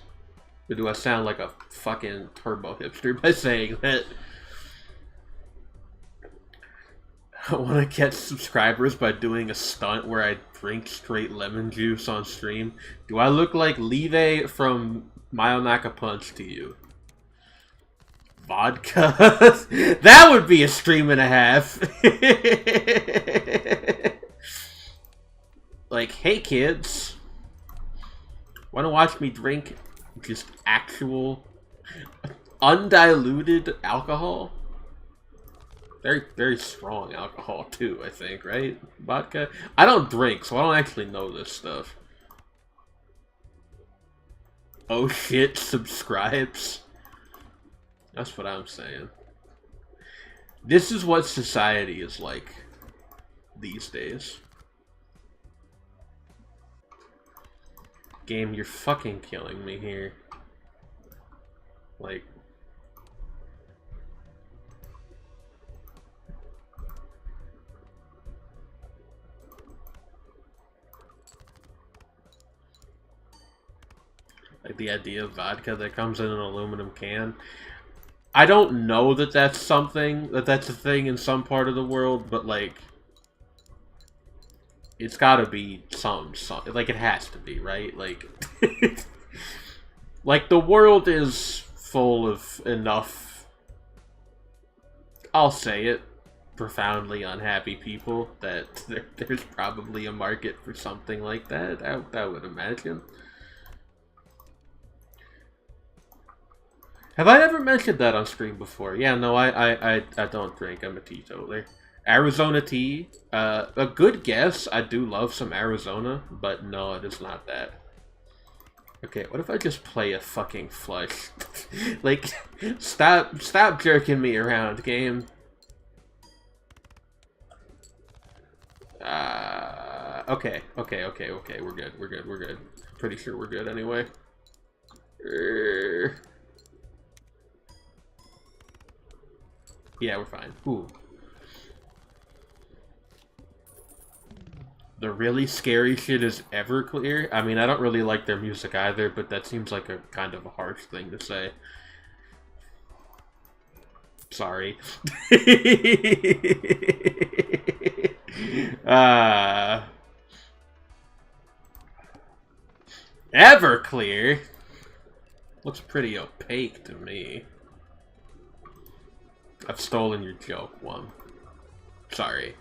Or do I sound like a fucking turbo hipster by saying that? I want to get subscribers by doing a stunt where I drink straight lemon juice on stream. Do I look like Live from Mayonaka Punch to you? Vodka? That would be a stream and a half. Like, hey kids, wanna watch me drink just actual undiluted alcohol? Very, very strong alcohol too, I think, right? Vodka? I don't drink, so I don't actually know this stuff. Oh shit, subscribes? That's what I'm saying. This is what society is like these days. Game, you're fucking killing me here. Like... like the idea of vodka that comes in an aluminum can. I don't know that that's something, that's a thing in some part of the world, but like, it's gotta be some like it has to be, right? Like, like the world is full of enough, I'll say it, profoundly unhappy people that there's probably a market for something like that, I would imagine. Have I ever mentioned that on stream before? Yeah, no, I don't drink. I'm a teetotaler. Arizona tea, a good guess. I do love some Arizona, but no, it is not that. Okay, what if I just play a fucking flush? Like, stop jerking me around, game. Okay, we're good. Pretty sure we're good anyway. Yeah, we're fine. Ooh. The really scary shit is Everclear. I mean, I don't really like their music either, but that seems like a kind of a harsh thing to say. Sorry. Everclear? Looks pretty opaque to me. I've stolen your joke, one. Sorry.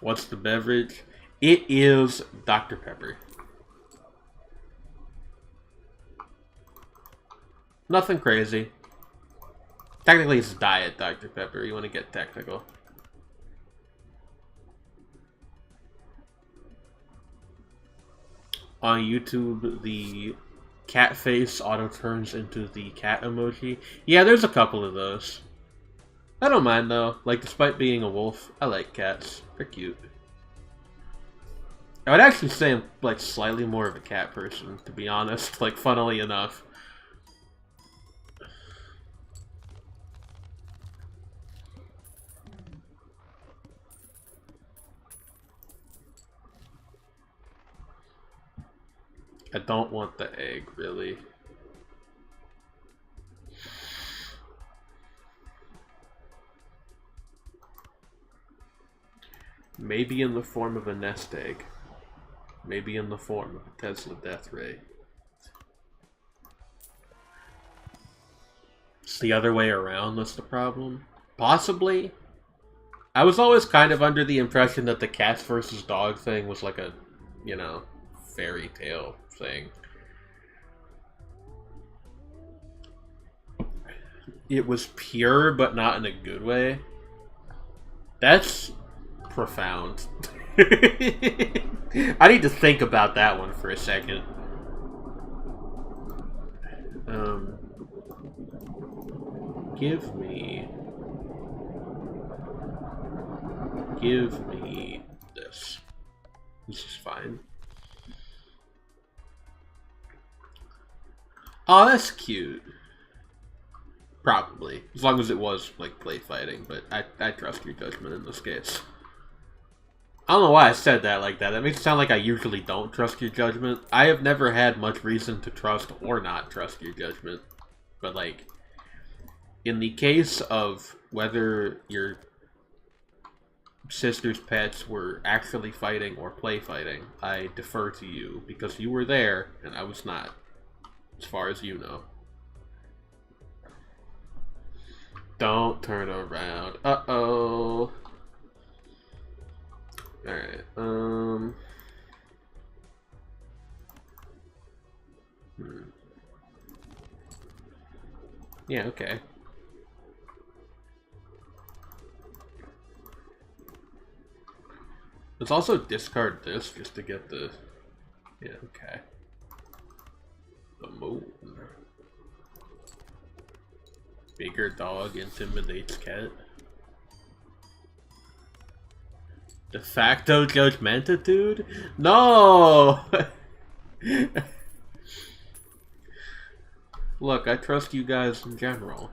What's the beverage? It is Dr. Pepper. Nothing crazy. Technically, it's Diet Dr. Pepper. You want to get technical. On YouTube, the cat face auto turns into the cat emoji. Yeah, there's a couple of those. I don't mind though. Like, despite being a wolf, I like cats. They're cute. I would actually say I'm like slightly more of a cat person, to be honest. Like, funnily enough. I don't want the egg, really. Maybe in the form of a nest egg. Maybe in the form of a Tesla death ray. It's the other way around that's the problem. Possibly. I was always kind of under the impression that the cats versus dog thing was like a, you know, fairy tale thing. It was pure, but not in a good way. That's profound. I need to think about that one for a second. Give me this. This is fine. Oh, that's cute. Probably. As long as it was, like, play fighting, but I trust your judgment in this case. I don't know why I said that like that. That makes it sound like I usually don't trust your judgment. I have never had much reason to trust or not trust your judgment. But, like, in the case of whether your sister's pets were actually fighting or play fighting, I defer to you because you were there and I was not, as far as you know. Don't turn around. Uh-oh. Alright, Yeah, okay. Let's also discard this just to get the... Yeah, okay. The moon. Bigger dog intimidates cat. De facto judgmentitude? No! Look, I trust you guys in general.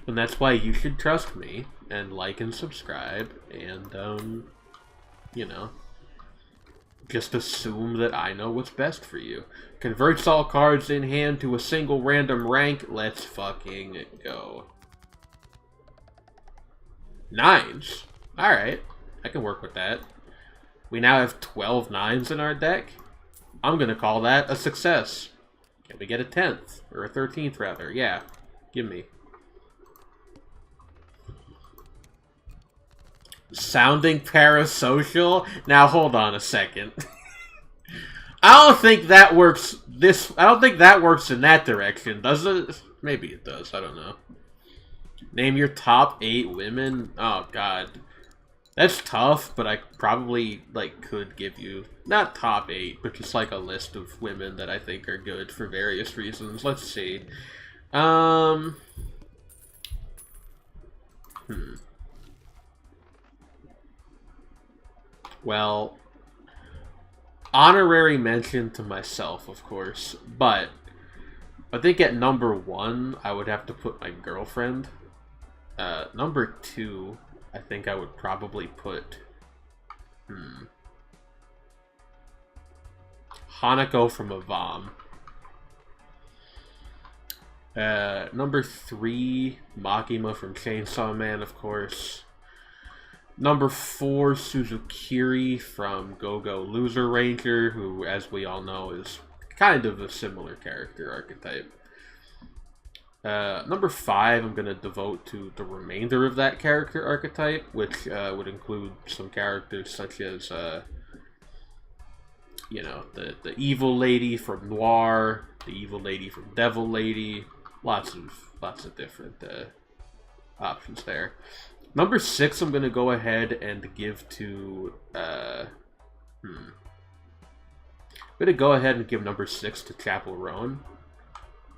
And that's why you should trust me, and like and subscribe, and, you know, just assume that I know what's best for you. Converts all cards in hand to a single random rank. Let's fucking go. 9s. Alright, I can work with that. We now have 12 9s in our deck. I'm gonna call that a success. Can we get a 10th? Or a 13th, rather. Yeah, give me. Sounding parasocial? Now hold on a second. I don't think that works I don't think that works in that direction, does it? Maybe it does, I don't know. Name your top 8 women? Oh god. That's tough, but I probably, like, could give you, not top 8, but just, like, a list of women that I think are good for various reasons. Let's see. Well, honorary mention to myself, of course, but I think at number 1, I would have to put my girlfriend. Number 2, I think I would probably put, Hanako from Avam. Number 3, Makima from Chainsaw Man, of course. Number 4, Suzukiri from Go-Go Loser Ranger, who, as we all know, is kind of a similar character archetype. Number 5, I'm going to devote to the remainder of that character archetype, which would include some characters such as, you know, the evil lady from Noir, the evil lady from Devil Lady, lots of different options there. Number 6, I'm going to go ahead and give to, I'm going to go ahead and give number 6 to Chapel Roan.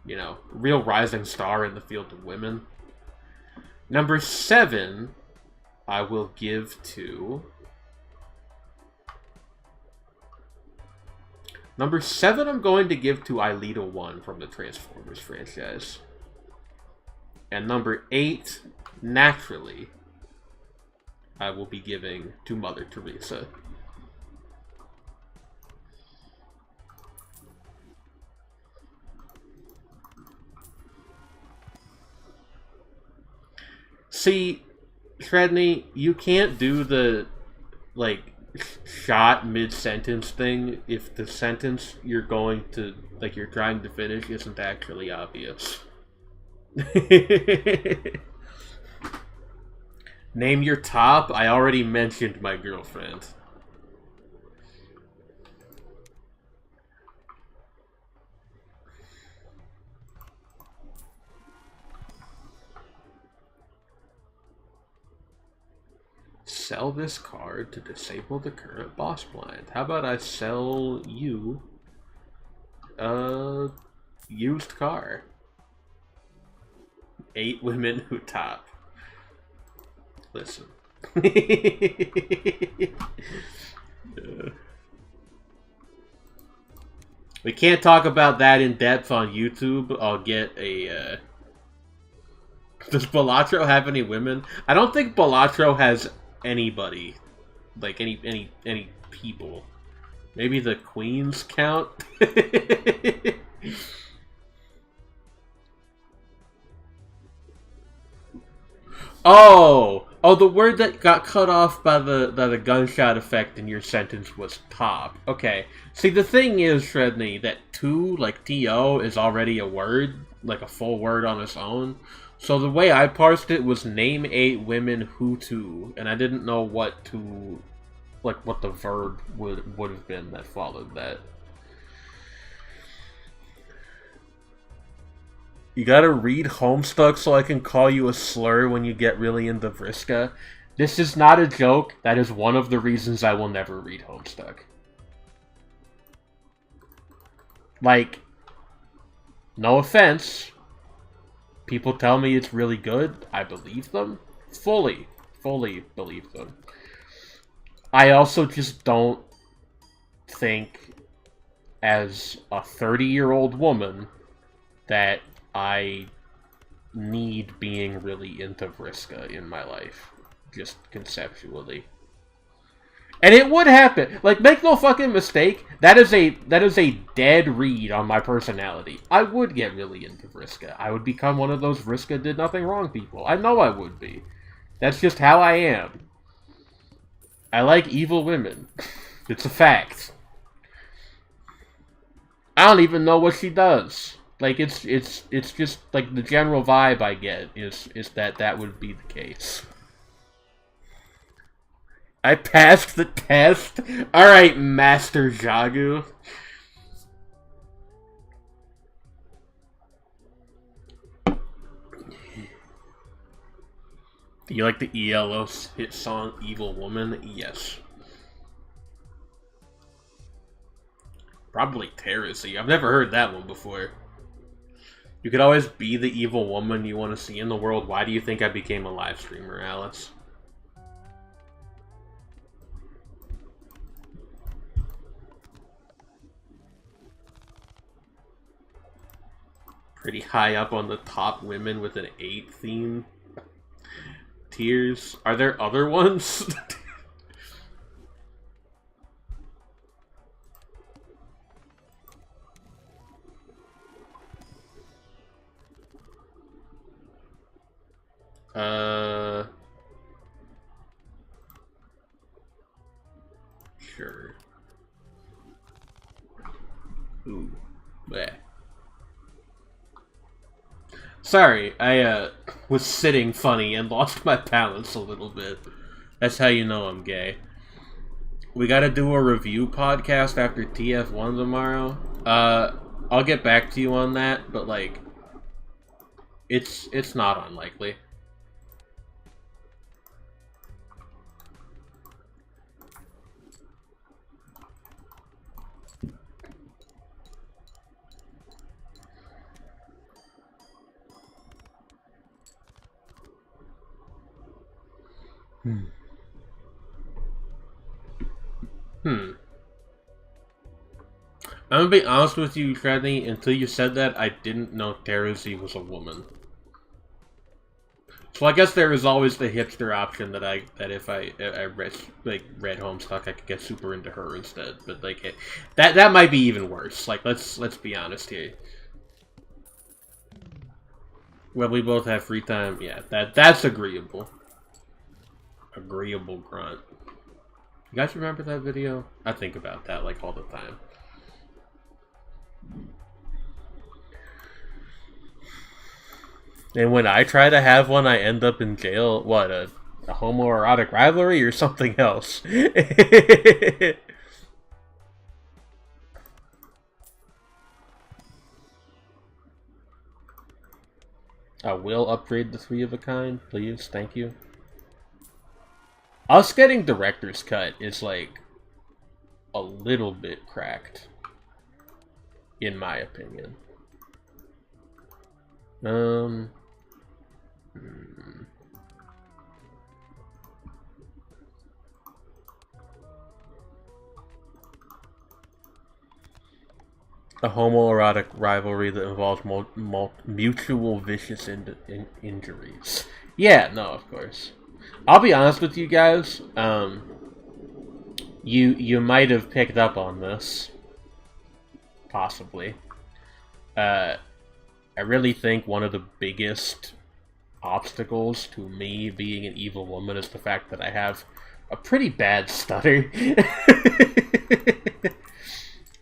You know, real rising star in the field of women. Number 7, I will give to... Number 7, I'm going to give to Aelita 1 from the Transformers franchise. And number 8, naturally, I will be giving to Mother Teresa. See, Shredney, you can't do the, like, shot mid-sentence thing if the sentence you're going to, like, you're trying to finish isn't actually obvious. Name your top? I already mentioned my girlfriend. Sell this card to disable the current boss blind. How about I sell you a used car? 8 women who top. Listen. We can't talk about that in depth on YouTube. I'll get a... Does Balatro have any women? I don't think Balatro has anybody. Like, any people. Maybe the queens count? Oh! Oh, the word that got cut off by the gunshot effect in your sentence was top. Okay. See, the thing is, Shredney, that to, like, T-O, is already a word, like a full word on its own. So the way I parsed it was name 8 women who to, and I didn't know what to, like, what the verb would have been that followed that. You gotta read Homestuck so I can call you a slur when you get really into Vriska. This is not a joke. That is one of the reasons I will never read Homestuck. Like, no offense. People tell me it's really good. I believe them. Fully believe them. I also just don't think, as a 30-year-old woman, that I need being really into Vriska in my life, just conceptually. And it would happen. Like, make no fucking mistake, that is a dead read on my personality. I would get really into Vriska. I would become one of those Vriska did nothing wrong people. I know I would be. That's just how I am. I like evil women. It's a fact. I don't even know what she does. Like, it's just, like, the general vibe I get is that would be the case. I passed the test? Alright, Master Jagu. Do you like the ELO hit song Evil Woman? Yes. Probably Terracy. I've never heard that one before. You could always be the evil woman you want to see in the world. Why do you think I became a live streamer, Alice? Pretty high up on the top women with an 8 theme. Tears. Are there other ones? Sure. Ooh. Bleh. Sorry, I, was sitting funny and lost my balance a little bit. That's how you know I'm gay. We gotta do a review podcast after TF1 tomorrow. I'll get back to you on that, but, like, it's not unlikely. I'm gonna be honest with you, Shredney, until you said that, I didn't know Terrazy was a woman. So I guess there is always the hipster option that if I read Homestuck, I could get super into her instead. But like that might be even worse. Like let's be honest here. Well, we both have free time. Yeah, that's agreeable. Agreeable grunt. You guys remember that video? I think about that like all the time. And when I try to have one, I end up in jail. What, a homoerotic rivalry or something else? I will upgrade the 3 of a kind, please. Thank you. Us getting director's cut is, like, a little bit cracked. In my opinion. A homoerotic rivalry that involves mutual vicious injuries. Yeah, no, of course. I'll be honest with you guys. You might have picked up on this. Possibly. I really think one of the biggest obstacles to me being an evil woman is the fact that I have a pretty bad stutter.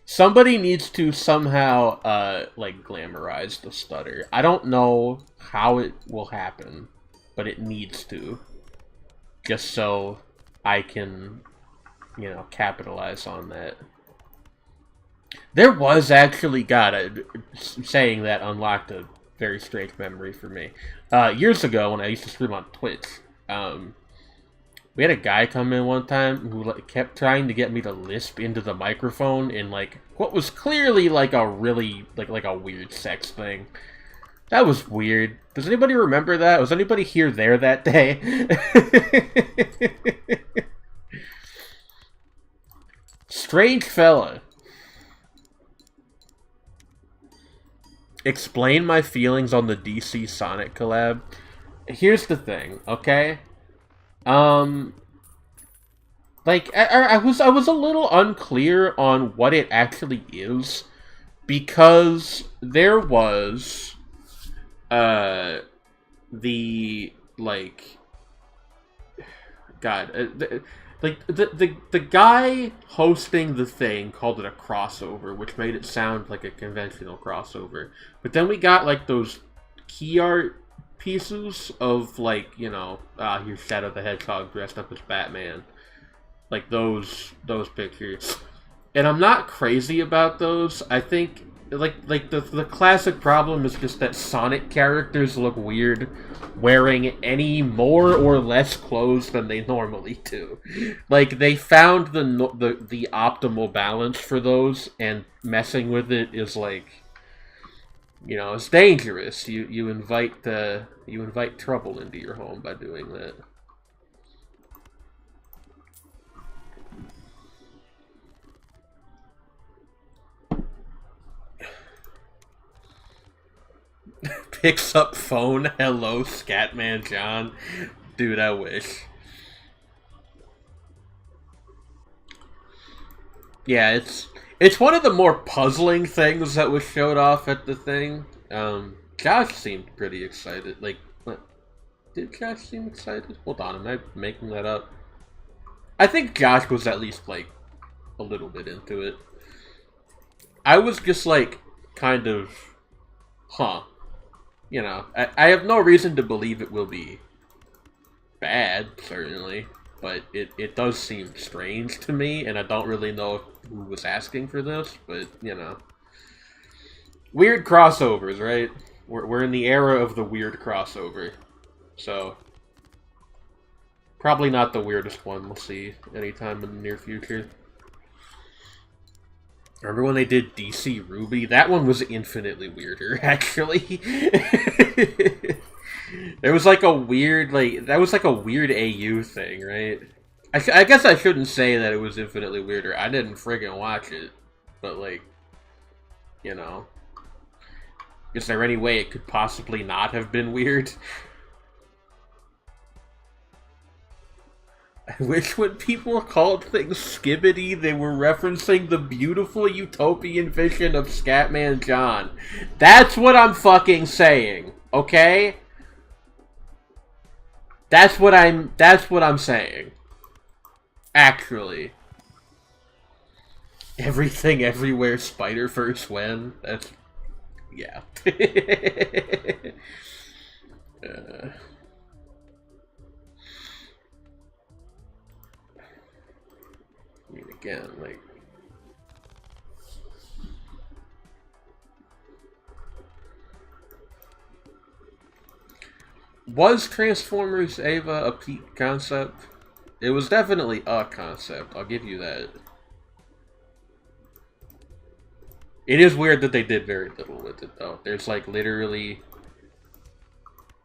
Somebody needs to somehow, like, glamorize the stutter. I don't know how it will happen, but it needs to. Just so I can, you know, capitalize on that. There was actually, God, saying that unlocked a very strange memory for me. Years ago, when I used to stream on Twitch, we had a guy come in one time who kept trying to get me to lisp into the microphone in, like, what was clearly, like, a really, like a weird sex thing. That was weird. Does anybody remember that? Was anybody here there that day? Strange fella. Explain my feelings on the DC Sonic collab. Here's the thing, okay? Like, I was a little unclear on what it actually is, because there was, the, like, God, the guy hosting the thing called it a crossover, which made it sound like a conventional crossover. But then we got, like, those key art pieces of, like, you know, here's Shadow the Hedgehog dressed up as Batman. Like, those pictures. And I'm not crazy about those. I think, like the classic problem is just that Sonic characters look weird wearing any more or less clothes than they normally do. Like, they found the optimal balance for those, and messing with it is, like, you know, it's dangerous. You invite trouble into your home by doing that. Picks up phone, hello, Scatman John. Dude, I wish. Yeah, it's one of the more puzzling things that was showed off at the thing. Josh seemed pretty excited. Like, what? Did Josh seem excited? Hold on, am I making that up? I think Josh was at least, like, a little bit into it. I was just, like, kind of, huh. You know, I have no reason to believe it will be bad, certainly, but it does seem strange to me, and I don't really know who was asking for this, but, you know. Weird crossovers, right? We're in the era of the weird crossover, so probably not the weirdest one we'll see anytime in the near future. Remember when they did DC Ruby? That one was infinitely weirder, actually. There was like a weird, like, that was like a weird AU thing, right? I guess I shouldn't say that it was infinitely weirder. I didn't friggin' watch it. But, like, you know. Is there any way it could possibly not have been weird? I wish when people called things skibbity, they were referencing the beautiful utopian vision of Scatman John. That's what I'm fucking saying, okay? That's what I'm saying. Actually. Everything Everywhere Spider-Verse when? That's... yeah. I mean, again, like... Was Transformers Eva a peak concept? It was definitely a concept, I'll give you that. It is weird that they did very little with it, though. There's, like, literally...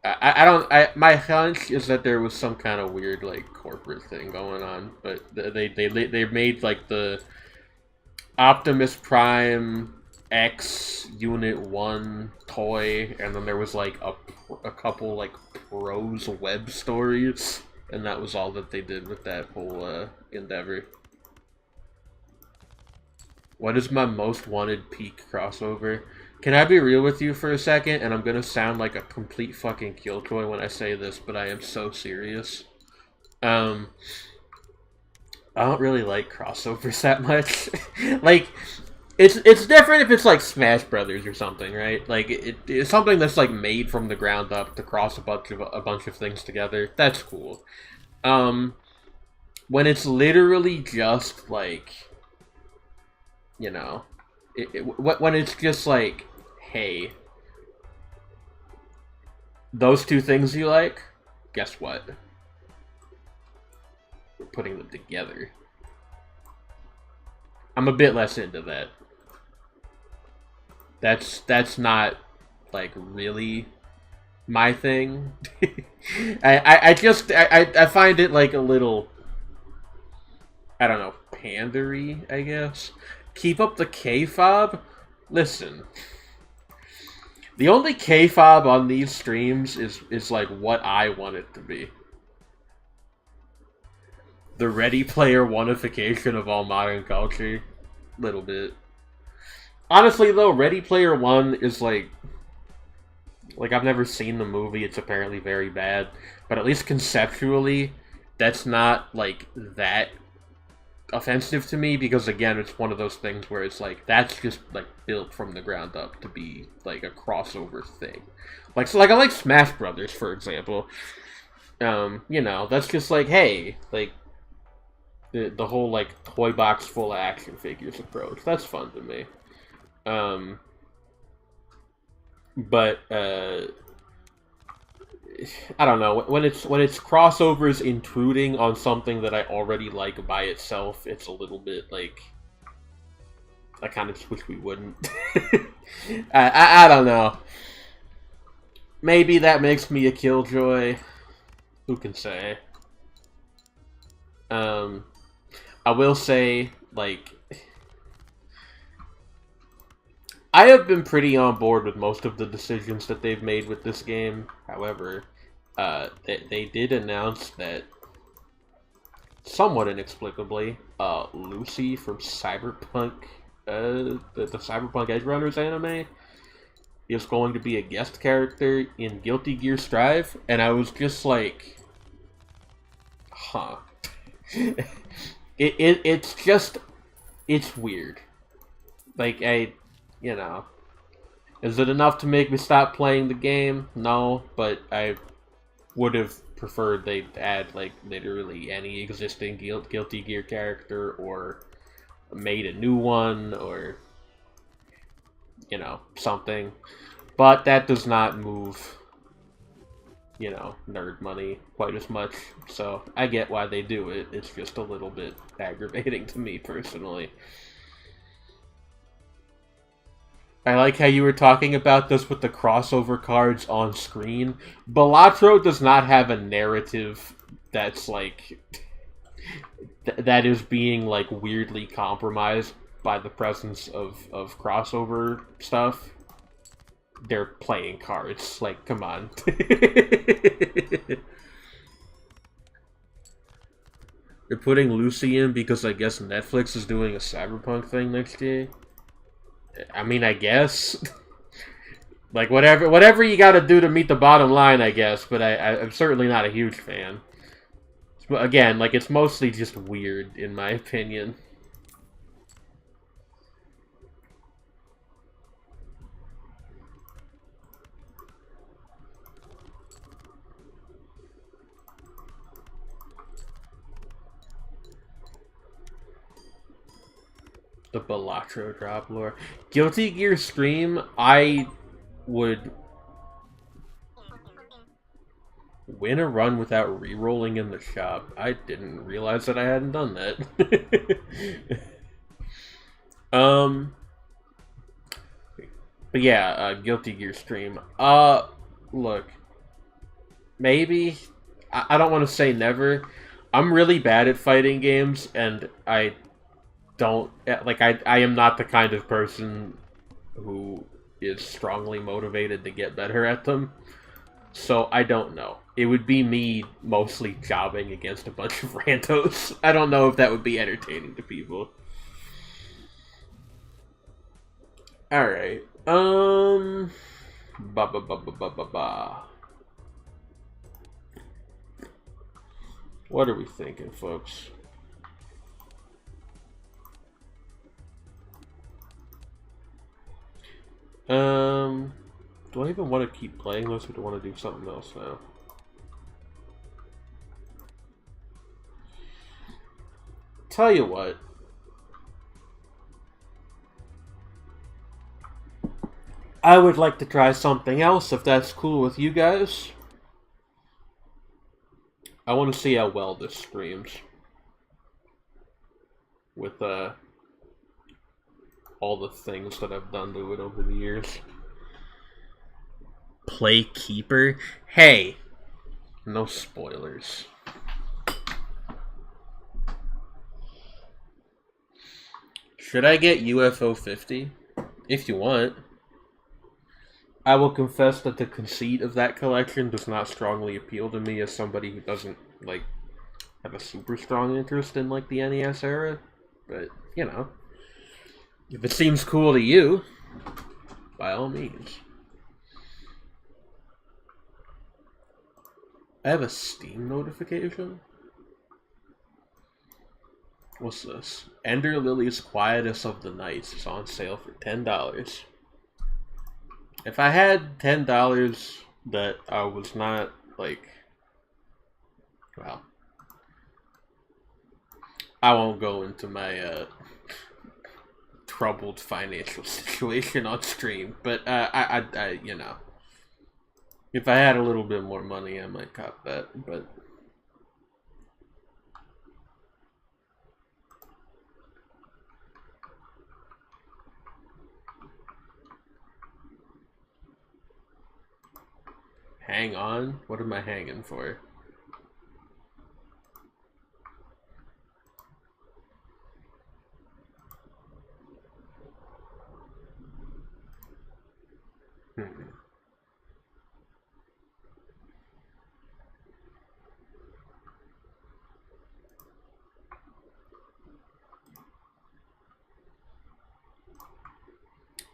my hunch is that there was some kind of weird, like, corporate thing going on, but they made, like, the Optimus Prime X Unit 1 toy, and then there was, like, a couple, like, prose web stories, and that was all that they did with that whole, endeavor. What is my most wanted peak crossover? Can I be real with you for a second? And I'm gonna sound like a complete fucking killjoy when I say this, but I am so serious. I don't really like crossovers that much. Like, it's different if it's like Smash Brothers or something, right? Like it's something that's like made from the ground up to cross a bunch of things together. That's cool. When it's literally just like, you know, when it's just like, hey, those two things you like, guess what? We're putting them together. I'm a bit less into that. That's not like really my thing. I find it like a little, I don't know, pandery, I guess. Keep up the K-fob? Listen. The only K-fob on these streams is like what I want it to be. The Ready Player Oneification of all modern culture. Little bit. Honestly though, Ready Player One is like I've never seen the movie, it's apparently very bad, but at least conceptually, that's not, like, that offensive to me, because, again, it's one of those things where it's, like, that's just, like, built from the ground up to be, like, a crossover thing. Like, so, like, I like Smash Brothers, for example. You know, that's just, like, hey, like, the whole, like, toy box full of action figures approach. That's fun to me. But I don't know, when it's crossovers intruding on something that I already like by itself, it's a little bit like I kind of just wish we wouldn't. I don't know. Maybe that makes me a killjoy. Who can say? I will say, like, I have been pretty on board with most of the decisions that they've made with this game. However, they did announce that, somewhat inexplicably, Lucy from Cyberpunk, the Cyberpunk Edge Runners anime, is going to be a guest character in Guilty Gear Strive, and I was just like, huh. It's weird. Like, you know, is it enough to make me stop playing the game? No, but I would have preferred they'd add, like, literally any existing Guilty Gear character, or made a new one, or, you know, something. But that does not move, you know, nerd money quite as much, so I get why they do it. It's just a little bit aggravating to me, personally. I like how you were talking about this with the crossover cards on screen. Balatro does not have a narrative that's, like, that is being, like, weirdly compromised by the presence of crossover stuff. They're playing cards. Like, come on. They're putting Lucy in because I guess Netflix is doing a Cyberpunk thing next year. I mean, I guess. Like, whatever you gotta do to meet the bottom line, I guess, but I'm certainly not a huge fan. Again, like, it's mostly just weird, in my opinion. The Balatro drop lore. Guilty Gear Stream, I would win a run without re-rolling in the shop. I didn't realize that I hadn't done that. But yeah, Guilty Gear Stream. Look. Maybe. I don't want to say never. I'm really bad at fighting games, and I don't, like, I am not the kind of person who is strongly motivated to get better at them. So I don't know. It would be me mostly jobbing against a bunch of randos. I don't know if that would be entertaining to people. Alright. Ba ba ba ba ba ba ba. What are we thinking, folks? Do I even want to keep playing this, or do I want to do something else now? Tell you what. I would like to try something else, if that's cool with you guys. I want to see how well this streams. With, all the things that I've done to it over the years. Play Keeper? Hey! No spoilers. Should I get UFO 50? If you want. I will confess that the conceit of that collection does not strongly appeal to me as somebody who doesn't, like, have a super strong interest in, like, the NES era. But, you know. If it seems cool to you, by all means. I have a Steam notification? What's this? Ender Lilies Quietus of the Nights is on sale for $10. If I had $10 that I was not, like... Well... I won't go into my, troubled financial situation on stream, but, I you know... If I had a little bit more money, I might cop that, but... Hang on? What am I hanging for?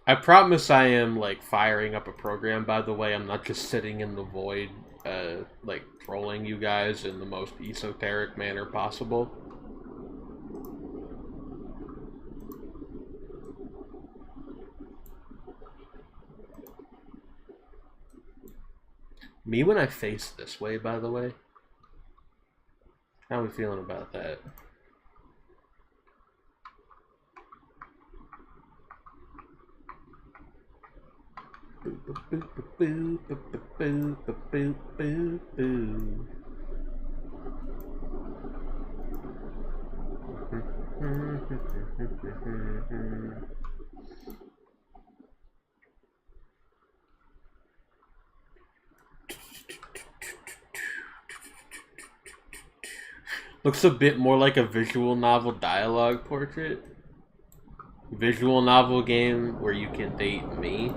I promise I am, like, firing up a program, by the way. I'm not just sitting in the void, like, trolling you guys in the most esoteric manner possible. Me when I face this way, by the way. How are we feeling about that? Looks a bit more like a visual novel dialogue portrait. Visual novel game where you can date me.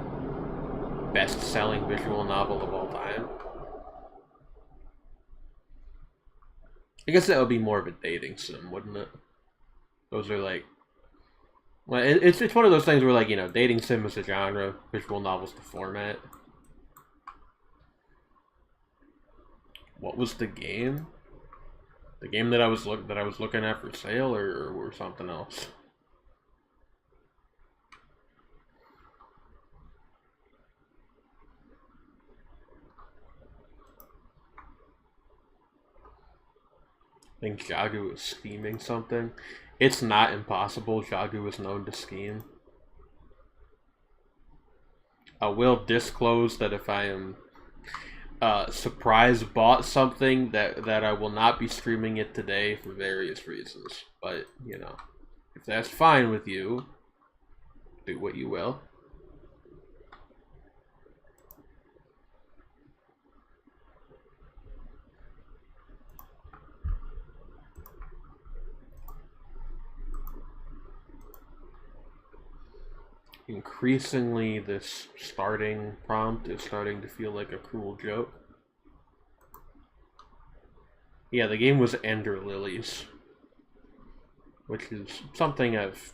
Best-selling visual novel of all time. I guess that would be more of a dating sim, wouldn't it? Those are like... Well, it's one of those things where, like, you know, dating sim is the genre, visual novel's the format. What was the game? The game that I was looking at for sale, or something else? I think Jagu is scheming something. It's not impossible. Jagu is known to scheme. I will disclose that if I am surprise bought something, that I will not be streaming it today for various reasons. But, you know, if that's fine with you, do what you will. Increasingly, this starting prompt is starting to feel like a cruel joke. Yeah, the game was Ender Lilies, which is something I've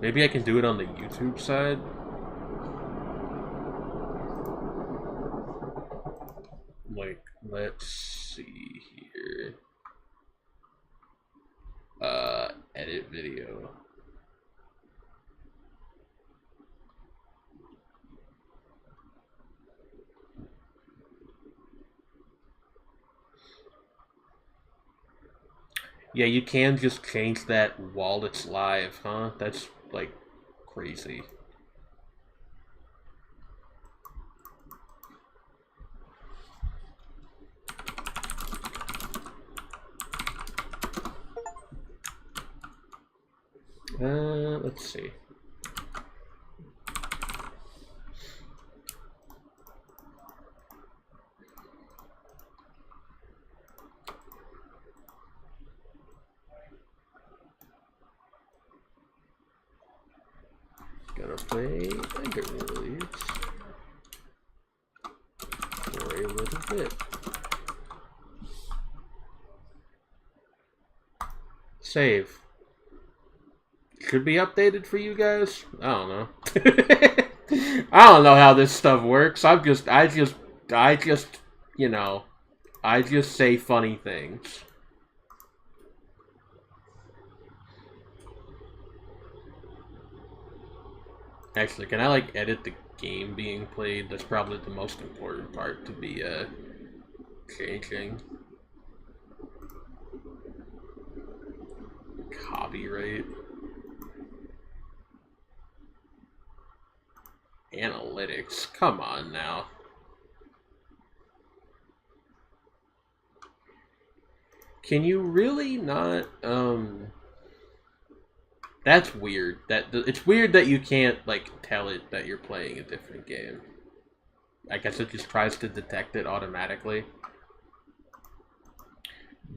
Maybe I can do it on the YouTube side. Like, let's see here. Edit video. Yeah, you can just change that while it's live, huh? That's, like, crazy. Let's see. Gonna play Ender Lilies for a little bit. Save. Should be updated for you guys? I don't know. I don't know how this stuff works. I just, you know, I just say funny things. Actually, can I, like, edit the game being played? That's probably the most important part to be, changing. Copyright. Analytics. Come on now. Can you really not, That's weird. It's weird that you can't, like, tell it that you're playing a different game. I guess it just tries to detect it automatically.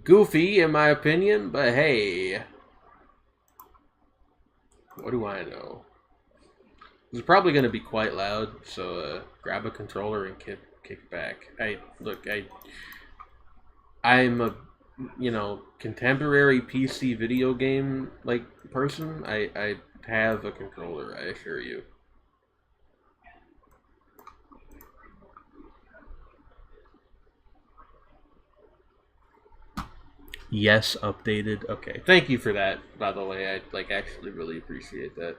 Goofy, in my opinion, but hey. What do I know? It's probably going to be quite loud, so grab a controller and kick back. I'm a, you know, contemporary PC video game, like, person. I have a controller, I assure you. Yes, updated. Okay, thank you for that, by the way. I, like, actually really appreciate that.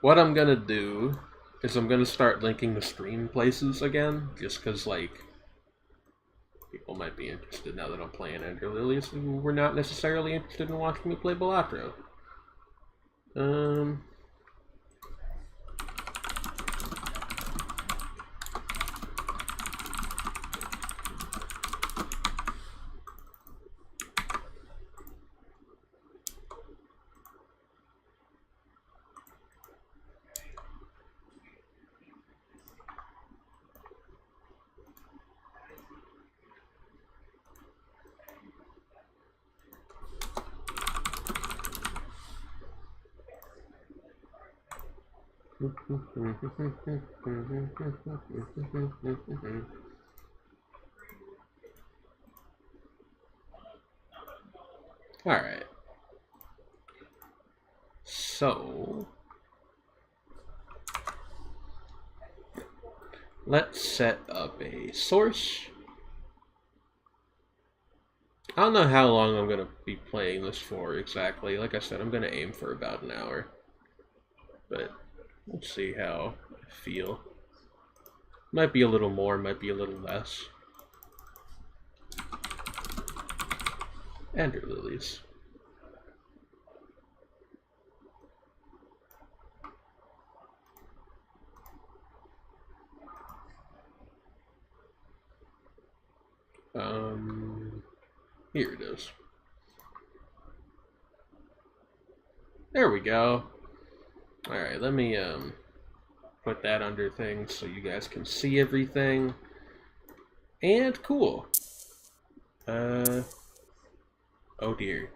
What I'm gonna do is I'm gonna start linking the stream places again, just because, like, people might be interested now that I'm playing Ender Lilies who were not necessarily interested in watching me play Balatro. Alright. So, let's set up a source. I don't know how long I'm going to be playing this for exactly. Like I said, I'm going to aim for about an hour. But we'll see how I feel. Might be a little more, might be a little less. Ender Lilies. Here it is. There we go. Alright, let me, put that under things so you guys can see everything. And cool. Oh dear.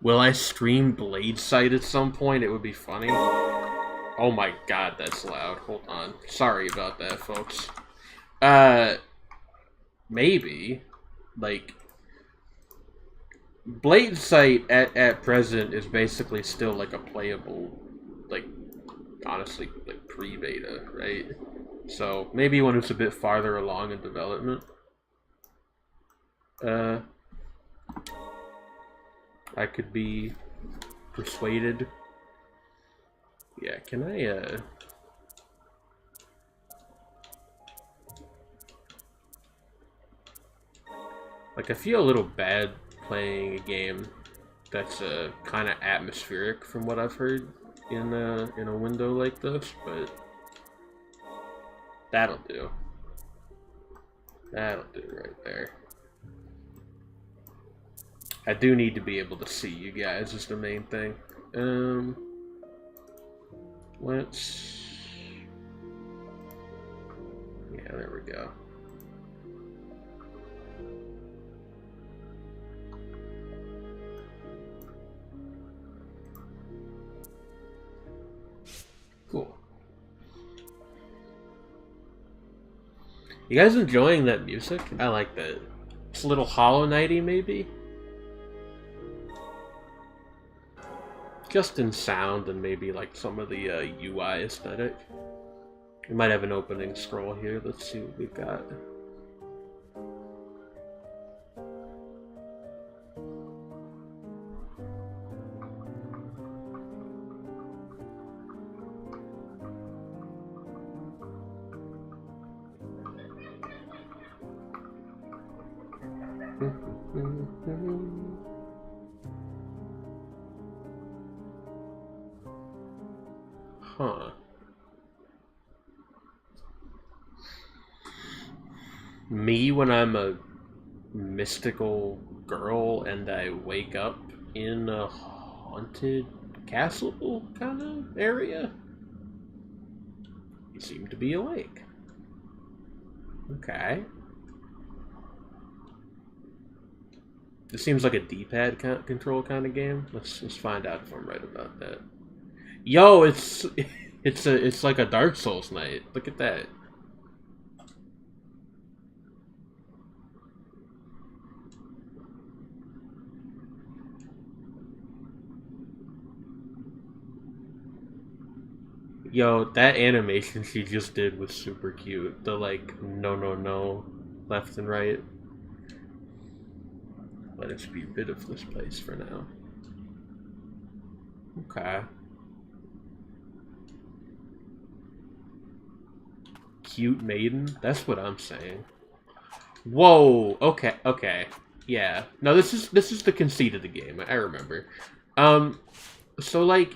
Will I stream Blade Sight at some point? It would be funny. Oh my god, that's loud. Hold on. Sorry about that, folks. Uh, maybe. Like, Blatant Sight at present is basically still like a playable, like, honestly, like pre-beta, right? So maybe when it's a bit farther along in development, I could be persuaded. Yeah, can I, like, I feel a little bad playing a game that's kind of atmospheric from what I've heard in a window like this, but that'll do. That'll do right there. I do need to be able to see you guys is the main thing. Let's... Yeah, there we go. Cool. You guys enjoying that music? I like that. It's a little Hollow Knight-y, maybe? Just in sound and maybe like some of the UI aesthetic. We might have an opening scroll here. Let's see what we've got. Huh. Me when I'm a mystical girl and I wake up in a haunted castle kind of area? You seem to be awake. Okay. This seems like a D-pad control kind of game. Let's find out if I'm right about that. Yo, it's like a Dark Souls night. Look at that. Yo, that animation she just did was super cute. The like no left and right. Let us be rid of this place for now. Okay. Cute maiden? That's what I'm saying. Whoa, okay. Yeah. No, this is the conceit of the game. I remember. So like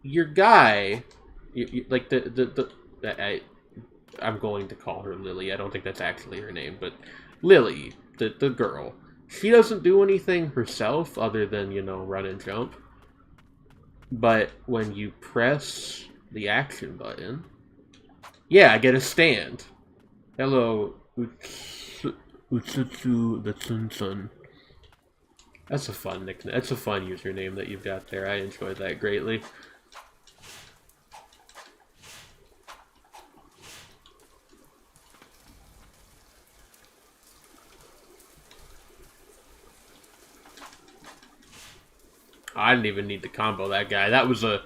your guy, like I'm going to call her Lily. I don't think that's actually her name, but Lily, the girl. She doesn't do anything herself other than, you know, run and jump. But when you press the action button, yeah, I get a stand. Hello, Utsutsu the Tsun. That's a fun nickname. That's a fun username that you've got there. I enjoyed that greatly. I didn't even need to combo that guy. That was a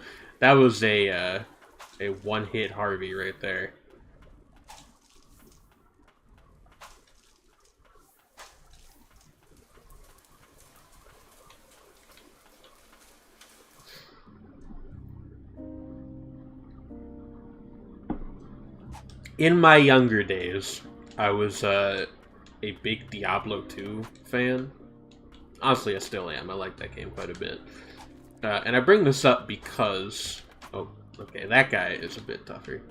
one-hit Harvey right there. In my younger days, I was a big Diablo 2 fan. Honestly, I still am. I like that game quite a bit. And I bring this up because... Oh, okay, that guy is a bit tougher.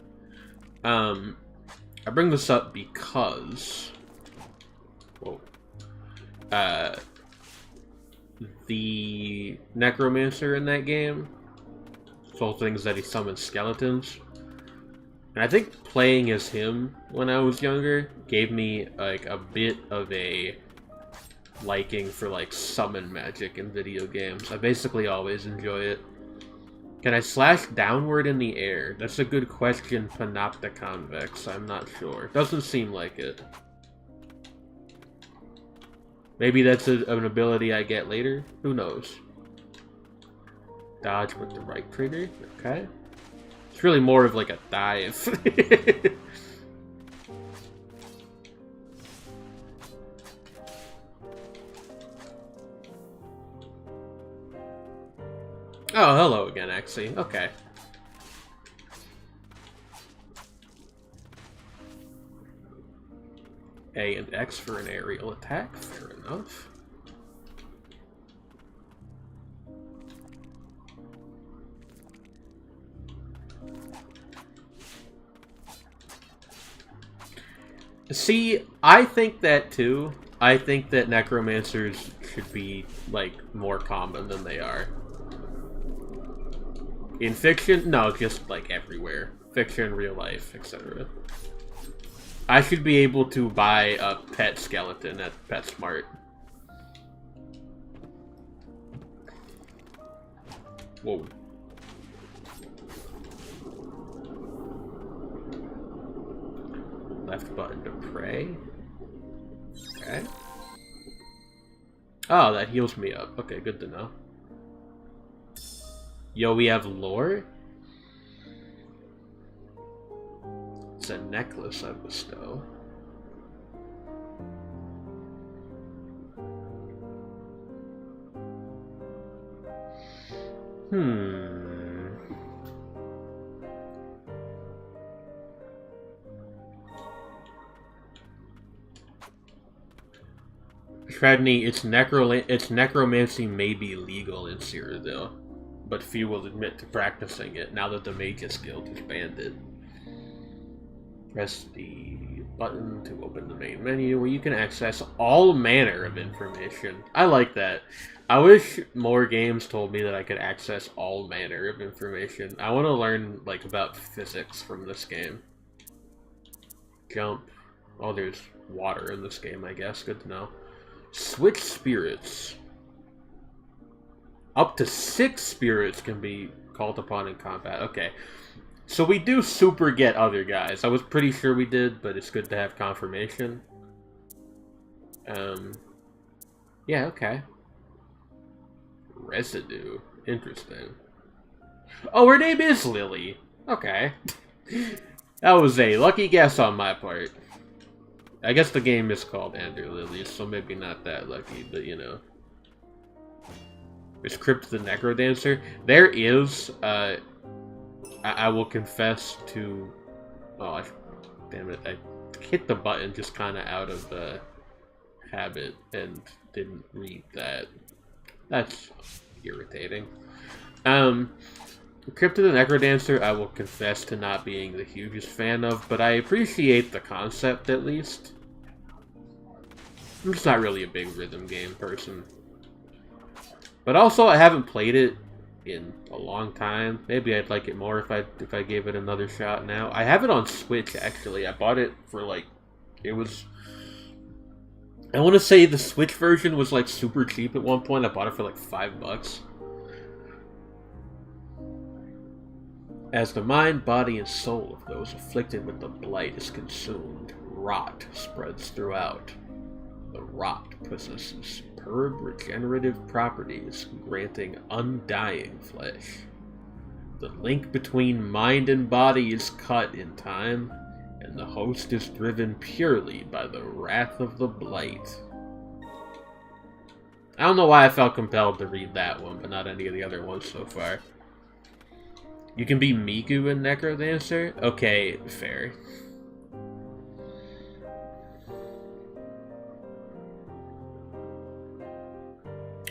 I bring this up because... Whoa. The necromancer in that game, the whole thing is that he summons skeletons. And I think playing as him when I was younger gave me like a bit of a liking for like summon magic in video games. I basically always enjoy it. Can I slash downward in the air? That's a good question, Panopticonvex. I'm not sure. Doesn't seem like it. Maybe that's an ability I get later? Who knows? Dodge with the right trigger? Okay. It's really more of like a dive. Oh, hello again, Exy. Okay. A and X for an aerial attack. Fair enough. See, I think that too. I think that necromancers should be, like, more common than they are. In fiction? No, just, like, everywhere. Fiction, real life, etc. I should be able to buy a pet skeleton at PetSmart. Whoa. Left button to pray. Okay. Oh, that heals me up. Okay, good to know. Yo, we have lore? It's a necklace I bestow. Shredney, its necromancy may be legal in Cyrodiil, but few will admit to practicing it now that the Magus Guild has banned it. Press the button to open the main menu where you can access all manner of information. I like that. I wish more games told me that I could access all manner of information. I want to learn, like, about physics from this game. Jump. Oh, there's water in this game, I guess. Good to know. Switch spirits. Up to 6 spirits can be called upon in combat. Okay. So we do super get other guys. I was pretty sure we did, but it's good to have confirmation. Yeah, okay. Residue. Interesting. Oh, her name is Lily. Okay. That was a lucky guess on my part. I guess the game is called Ender Lilies, so maybe not that lucky, but you know. Is Crypt the Necrodancer? There is, I will confess to... Oh, damn it. I hit the button just kind of out of habit and didn't read that. That's irritating. Crypt the Necrodancer, I will confess to not being the hugest fan of, but I appreciate the concept at least. I'm just not really a big rhythm game person. But also, I haven't played it in a long time. Maybe I'd like it more if I gave it another shot now. I have it on Switch, actually. I bought it for, like, it was... I want to say the Switch version was, like, super cheap at one point. I bought it for, like, $5. As the mind, body, and soul of those afflicted with the blight is consumed, rot spreads throughout. The rot possesses superb regenerative properties, granting undying flesh. The link between mind and body is cut in time, and the host is driven purely by the wrath of the blight. I don't know why I felt compelled to read that one, but not any of the other ones so far. You can be Miku in Necrodancer? Okay, fair.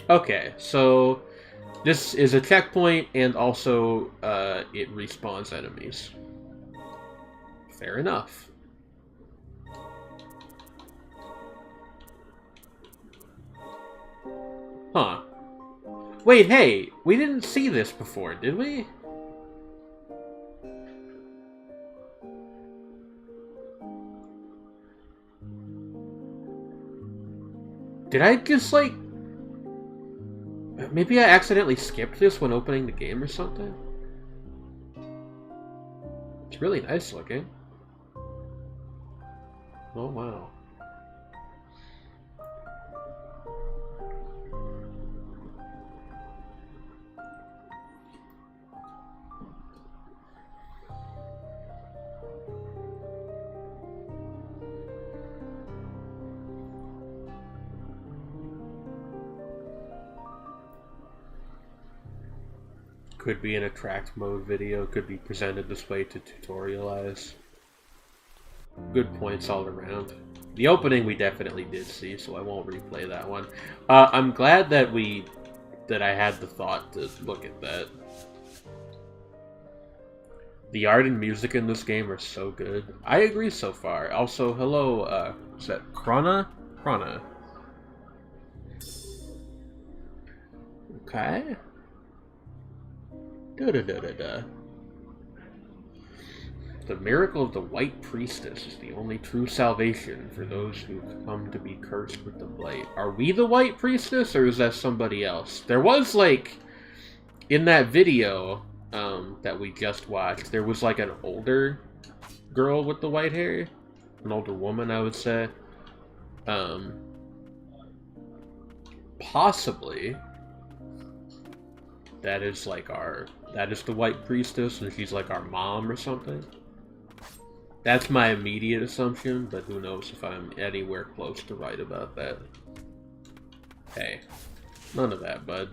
Okay, so this is a checkpoint, and also it respawns enemies. Fair enough. Huh. Wait, hey, we didn't see this before, did we? Did I just, like... Maybe I accidentally skipped this when opening the game or something? It's really nice looking. Oh, wow. Could be an attract mode video, could be presented this way to tutorialize. Good points all around. The opening we definitely did see, so I won't replay that one. I'm glad that I had the thought to look at that. The art and music in this game are so good. I agree so far. Also, hello, is that Krana? Krana. Okay. Da-da-da-da-da. The miracle of the White Priestess is the only true salvation for those who come to be cursed with the blight. Are we the White Priestess, or is that somebody else? There was, like, in that video that we just watched, there was, like, an older girl with the white hair. An older woman, I would say. Possibly. That is, like, that is the White Priestess, and she's, like, our mom or something. That's my immediate assumption, but who knows if I'm anywhere close to right about that. Hey, none of that, bud.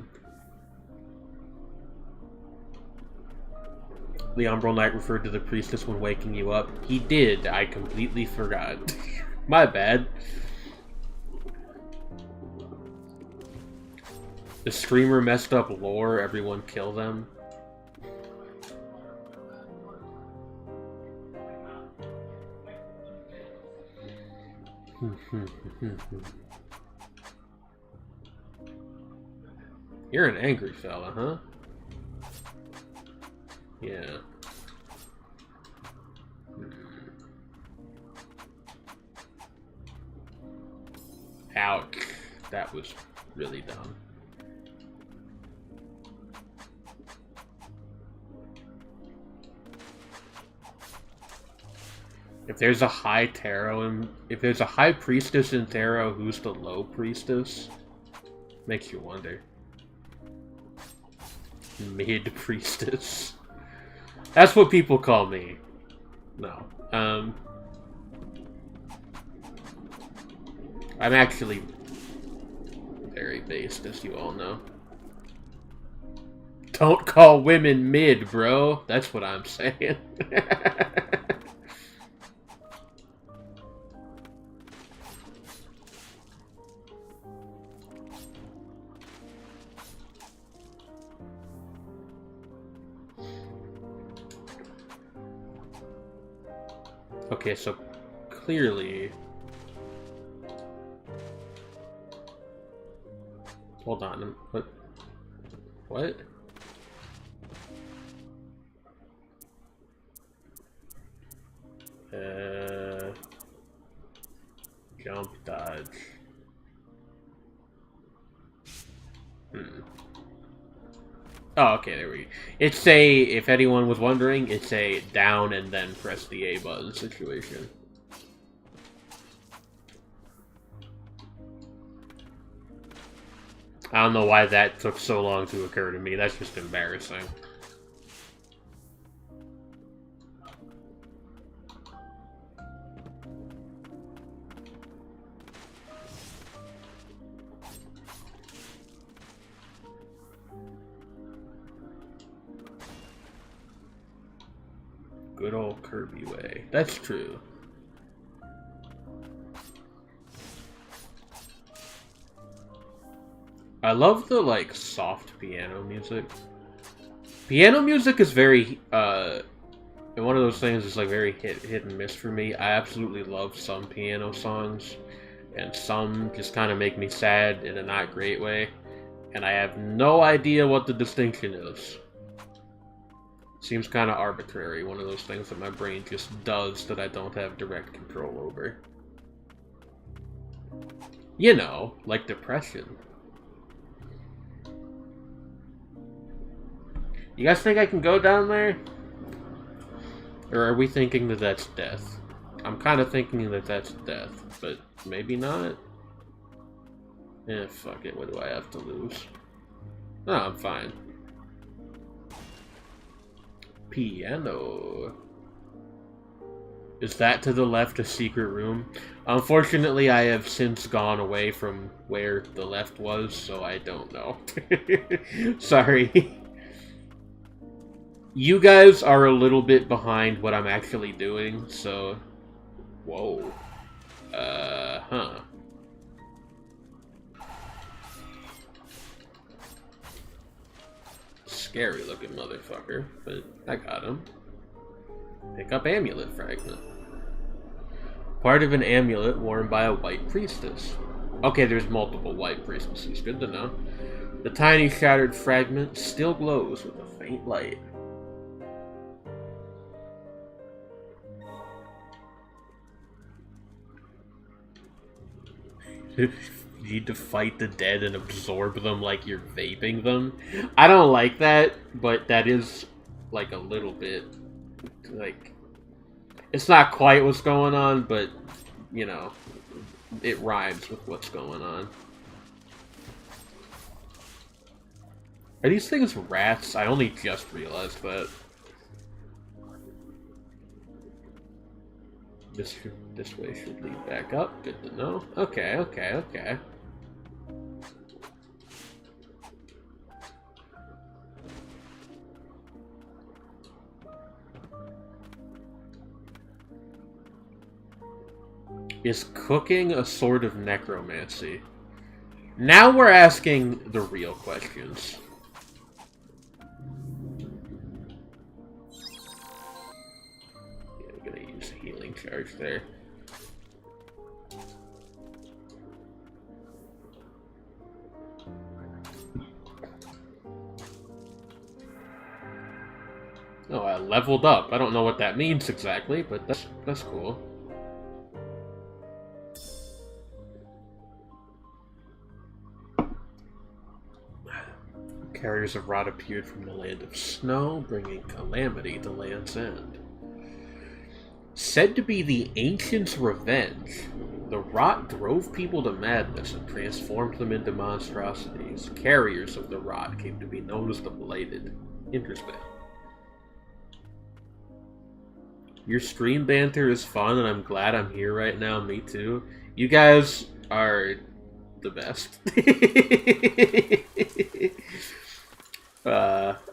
The Umbral Knight referred to the priestess when waking you up. He did, I completely forgot. My bad. The streamer messed up lore, everyone kill them. You're an angry fella, huh? Yeah. Ouch. That was really dumb. If there's a high tarot if there's a high priestess in tarot, who's the low priestess? Makes you wonder. Mid priestess. That's what people call me. No. I'm actually very based, as you all know. Don't call women mid, bro. That's what I'm saying. Okay, so clearly... Hold on, what? What? Jump dodge. Oh, okay, there we go. It's a, if anyone was wondering, it's a down and then press the A button situation. I don't know why that took so long to occur to me. That's just embarrassing. Good old Kirby way. That's true. I love the, like, soft piano music. Piano music is very, one of those things that's, like, very hit and miss for me. I absolutely love some piano songs, and some just kind of make me sad in a not great way. And I have no idea what the distinction is. Seems kind of arbitrary, one of those things that my brain just does that I don't have direct control over. You know, like depression. You guys think I can go down there? Or are we thinking that that's death? I'm kind of thinking that that's death, but maybe not. Eh, fuck it. What do I have to lose? No, I'm fine. Piano. Is that to the left a secret room? Unfortunately, I have since gone away from where the left was, so I don't know. Sorry. You guys are a little bit behind what I'm actually doing, so... Whoa. Huh. Scary looking motherfucker, but I got him. Pick up amulet fragment. Part of an amulet worn by a white priestess. Okay, there's multiple white priestesses. Good to know. The tiny shattered fragment still glows with a faint light. You need to fight the dead and absorb them like you're vaping them. I don't like that, but that is like a little bit like it's not quite what's going on, but you know, it rhymes with what's going on. Are these things rats? I only just realized that. This way should lead back up. Good to know. Okay, okay, okay. Is cooking a sort of necromancy? Now we're asking the real questions. Yeah, I'm gonna use a healing charge there. Oh, I leveled up. I don't know what that means exactly, but that's cool. Carriers of rot appeared from the land of snow, bringing calamity to Land's End. Said to be the ancients' revenge, the rot drove people to madness and transformed them into monstrosities. Carriers of the rot came to be known as the Blighted. Interesting. Your stream banter is fun, and I'm glad I'm here right now. Me too. You guys are the best.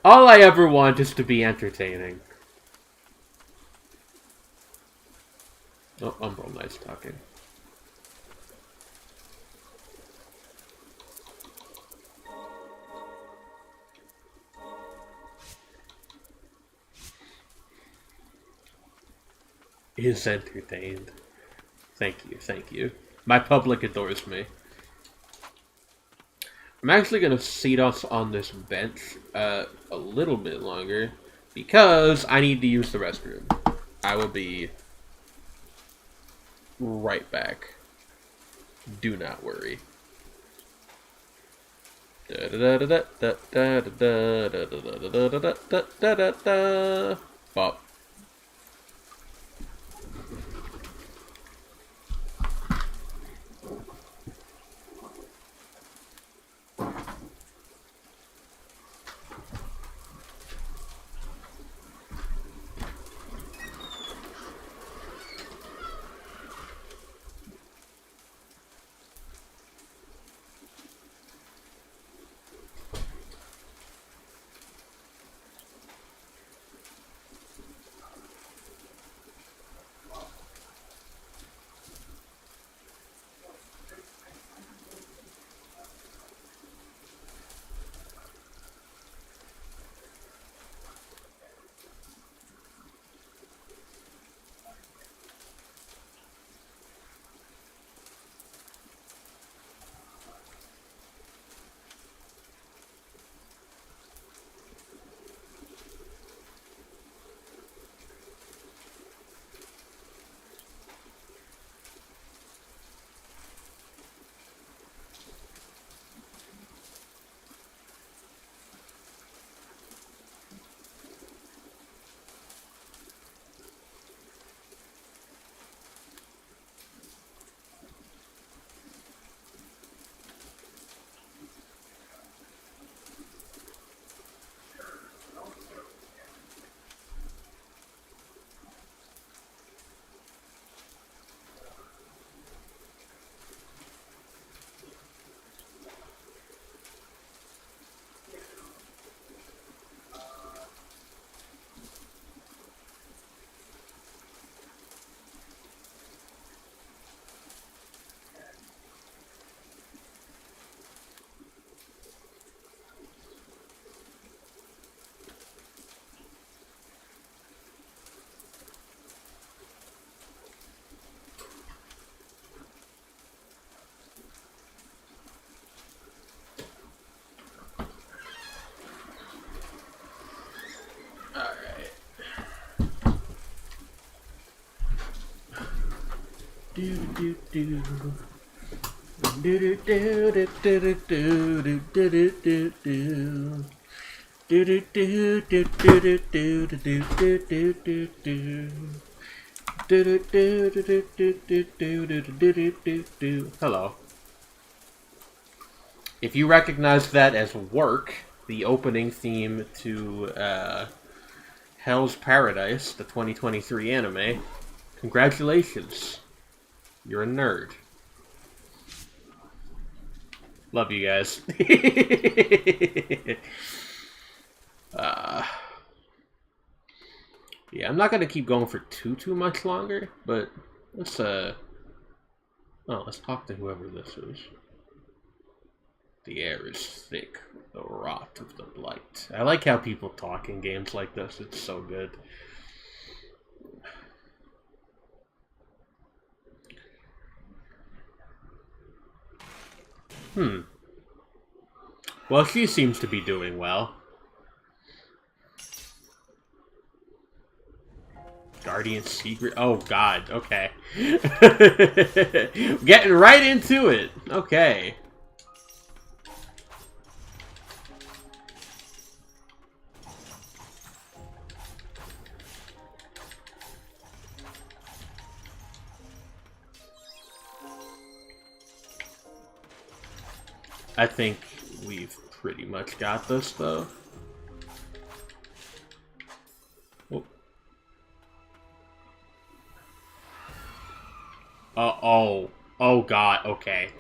All I ever want is to be entertaining. Oh, Umbral Knight's talking. Is entertained. Thank you, thank you. My public adores me. I'm actually going to seat us on this bench a little bit longer because I need to use the restroom. I will be right back. Do not worry. Bop. Hello. If you recognize that as Work, the opening theme to Hell's Paradise, the 2023 anime, congratulations. You're a nerd. Love you guys. Yeah, I'm not gonna keep going for too much longer, but let's let's talk to whoever this is. The air is thick, the rot of the blight. I like how people talk in games like this. It's so good. Well, she seems to be doing well. Guardian Secret? Oh, God. Okay. Getting right into it. Okay. I think we've pretty much got this, though. Oh. Oh God, okay.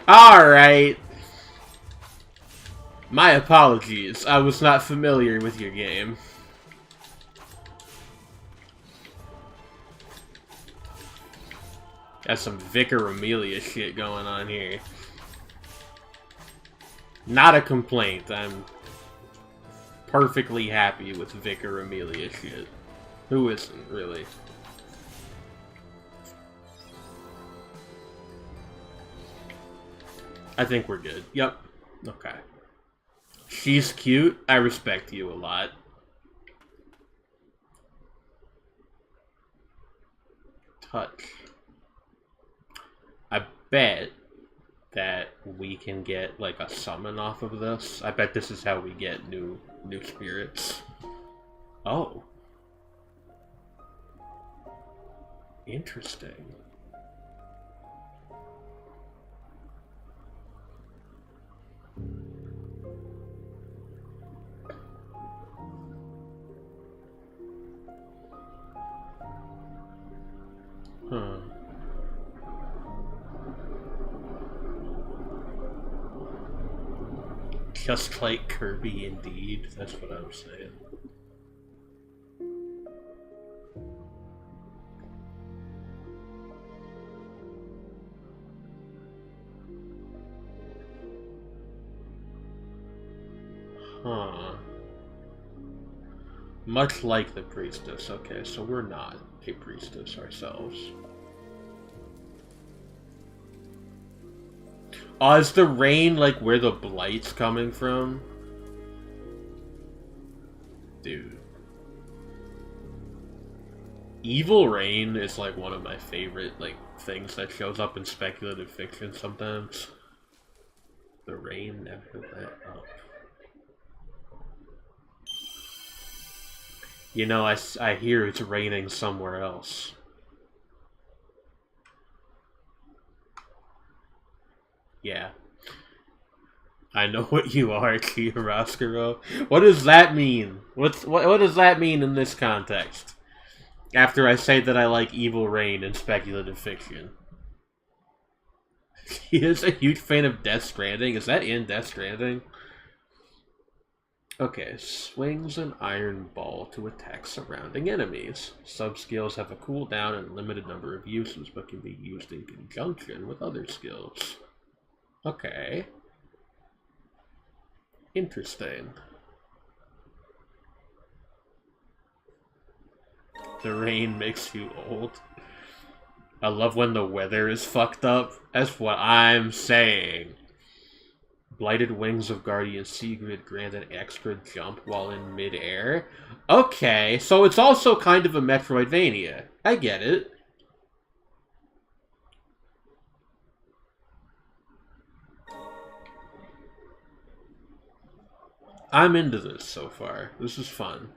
Alright. My apologies, I was not familiar with your game. Got some Vicar Amelia shit going on here. Not a complaint, I'm perfectly happy with Vicar Amelia shit. Who isn't, really? I think we're good. Yep. Okay. She's cute. I respect you a lot. Touch. I bet that we can get like a summon off of this. I bet this is how we get new spirits. Oh. Interesting. Huh. Just like Kirby, indeed. That's what I was saying. Huh. Much like the priestess. Okay, so we're not a priestess ourselves. Is the rain like where the blight's coming from? Dude. Evil rain is like one of my favorite like things that shows up in speculative fiction sometimes. The rain never let up. You know, I hear it's raining somewhere else. Yeah. I know what you are, Chia Roscurro. What does that mean? What does that mean in this context? After I say that I like Evil Rain and speculative fiction. He is a huge fan of Death Stranding. Is that in Death Stranding? Okay, swings an iron ball to attack surrounding enemies. Sub-skills have a cooldown and a limited number of uses, but can be used in conjunction with other skills. Okay. Interesting. The rain makes you old. I love when the weather is fucked up. That's what I'm saying. Blighted Wings of Guardian Sigrid grant an extra jump while in mid-air. Okay, so it's also kind of a Metroidvania. I get it. I'm into this so far. This is fun.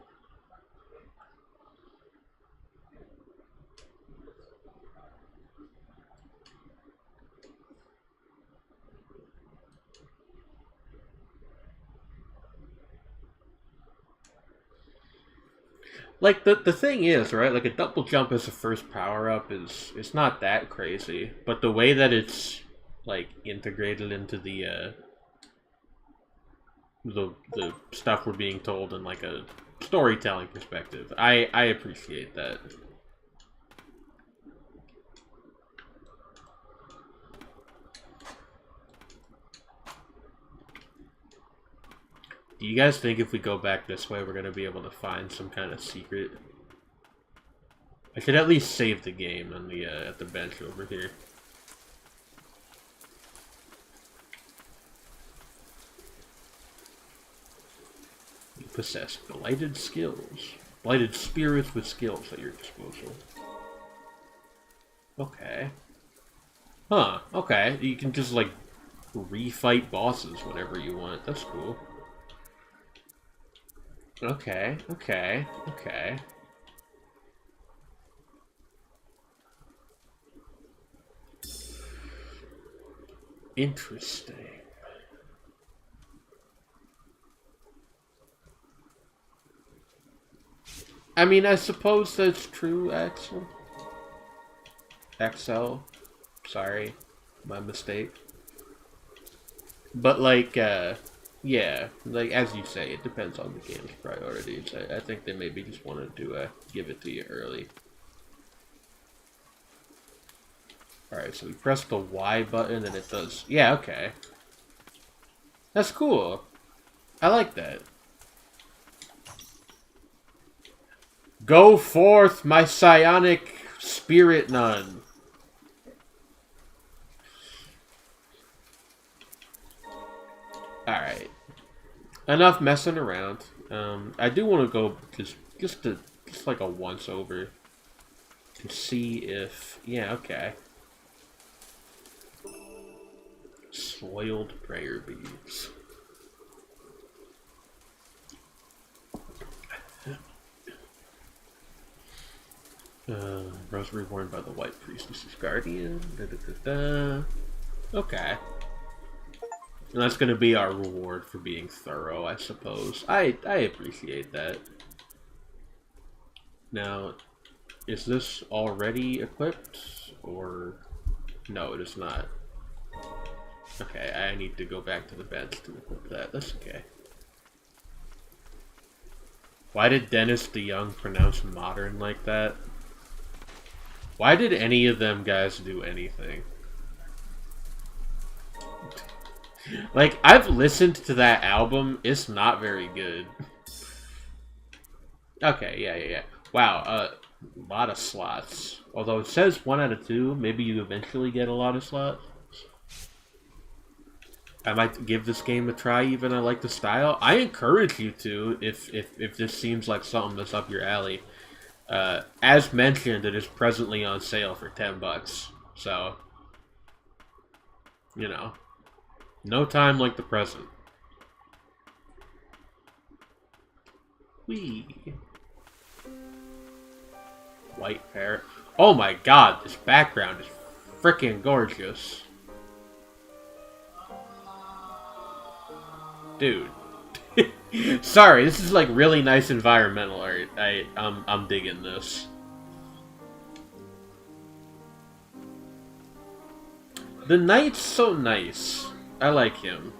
Like, the thing is, right, like, a double jump as a first power-up is, it's not that crazy. But the way that it's, like, integrated into the stuff we're being told in, like, a storytelling perspective, I appreciate that. Do you guys think if we go back this way, we're going to be able to find some kind of secret? I should at least save the game on the at the bench over here. You possess blighted skills. Blighted spirits with skills at your disposal. Okay. Huh, okay. You can just, like, refight bosses whenever you want. That's cool. Okay, okay, okay. Interesting. I mean, I suppose that's true, Axel. XL. Sorry. My mistake. But, like, yeah, like, as you say, it depends on the game's priorities. I think they maybe just wanted to give it to you early. Alright, so we press the Y button and it does... Yeah, okay. That's cool. I like that. Go forth, my psionic spirit nun. Alright. Enough messing around. I do want to go just like a once over to see if... Yeah, okay. Soiled prayer beads. Rosary worn by the White Priestess's Guardian. Da, da, da, da. Okay. And that's going to be our reward for being thorough, I suppose. I appreciate that. Now, is this already equipped? Or... No, it is not. Okay, I need to go back to the bench to equip that. That's okay. Why did Dennis DeYoung pronounce modern like that? Why did any of them guys do anything? Like, I've listened to that album. It's not very good. Okay, yeah. Wow, a lot of slots. Although it says 1 out of 2, maybe you eventually get a lot of slots. I might give this game a try, even I like the style. I encourage you to, if this seems like something that's up your alley. As mentioned, it is presently on sale for $10. So, you know, no time like the present. Whee. White parrot. Oh my god, this background is freaking gorgeous. Dude. Sorry, this is like really nice environmental art. I'm digging this. The knight's so nice. I like him.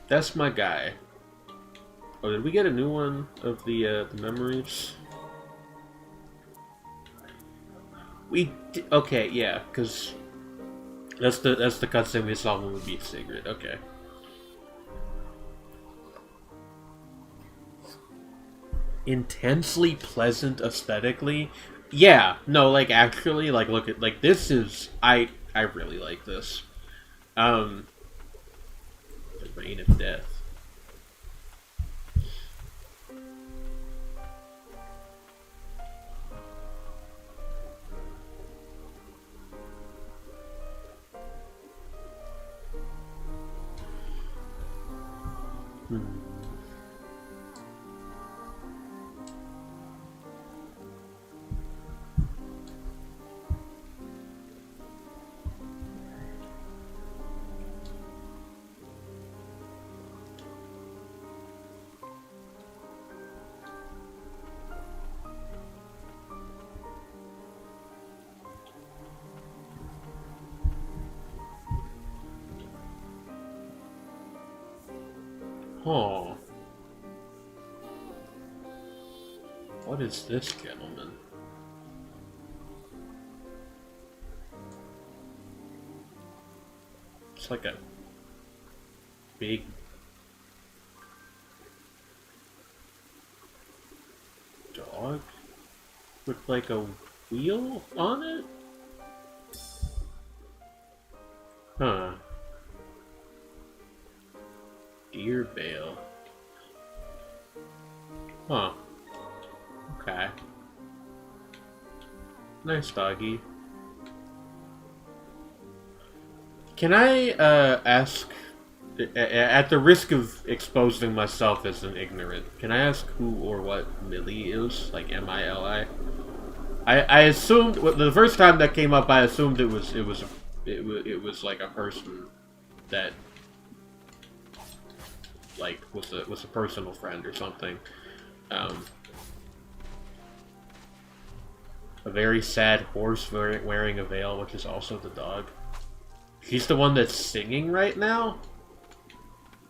That's my guy. Oh, did we get a new one of the memories? Okay, yeah, because that's the cutscene we saw when we beat Sigrid. Okay. Intensely pleasant aesthetically. Yeah, no, like actually, like look at like this is I really like this. Um, the Reign of Death. Hmm. Oh, what is this, gentleman? It's like a big dog with like a wheel on it? Huh. Deer bale. Huh. Okay. Nice doggy. Can I ask, at the risk of exposing myself as an ignorant, can I ask who or what Millie is? Like Mili? I assumed the first time that came up, I assumed it was like a person that like was a personal friend or something. Um, a very sad horse wearing a veil, which is also the dog. She's the one that's singing right now.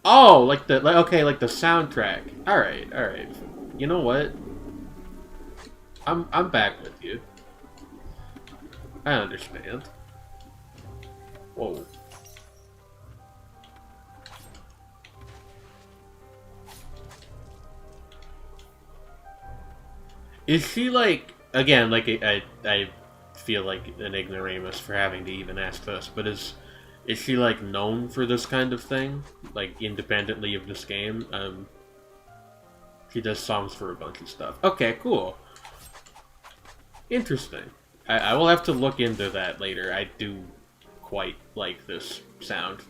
Oh, okay, like the soundtrack. All right, all right. You know what? I'm back with you. I understand. Whoa. Is she like again? Like I feel like an ignoramus for having to even ask this, but is she like known for this kind of thing? Like independently of this game? She does songs for a bunch of stuff. Okay, cool. Interesting. I will have to look into that later. I do quite like this sound.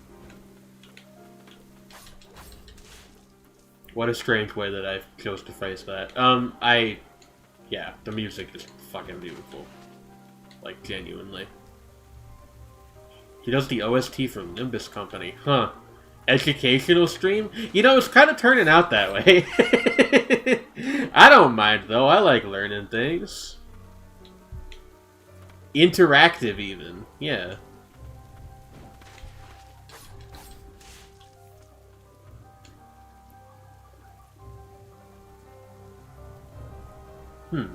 What a strange way that I chose to phrase that. Yeah, the music is fucking beautiful. Like, genuinely. He does the OST for Nimbus Company. Huh. Educational stream? You know, it's kind of turning out that way. I don't mind, though. I like learning things. Interactive, even. Yeah. Hmm.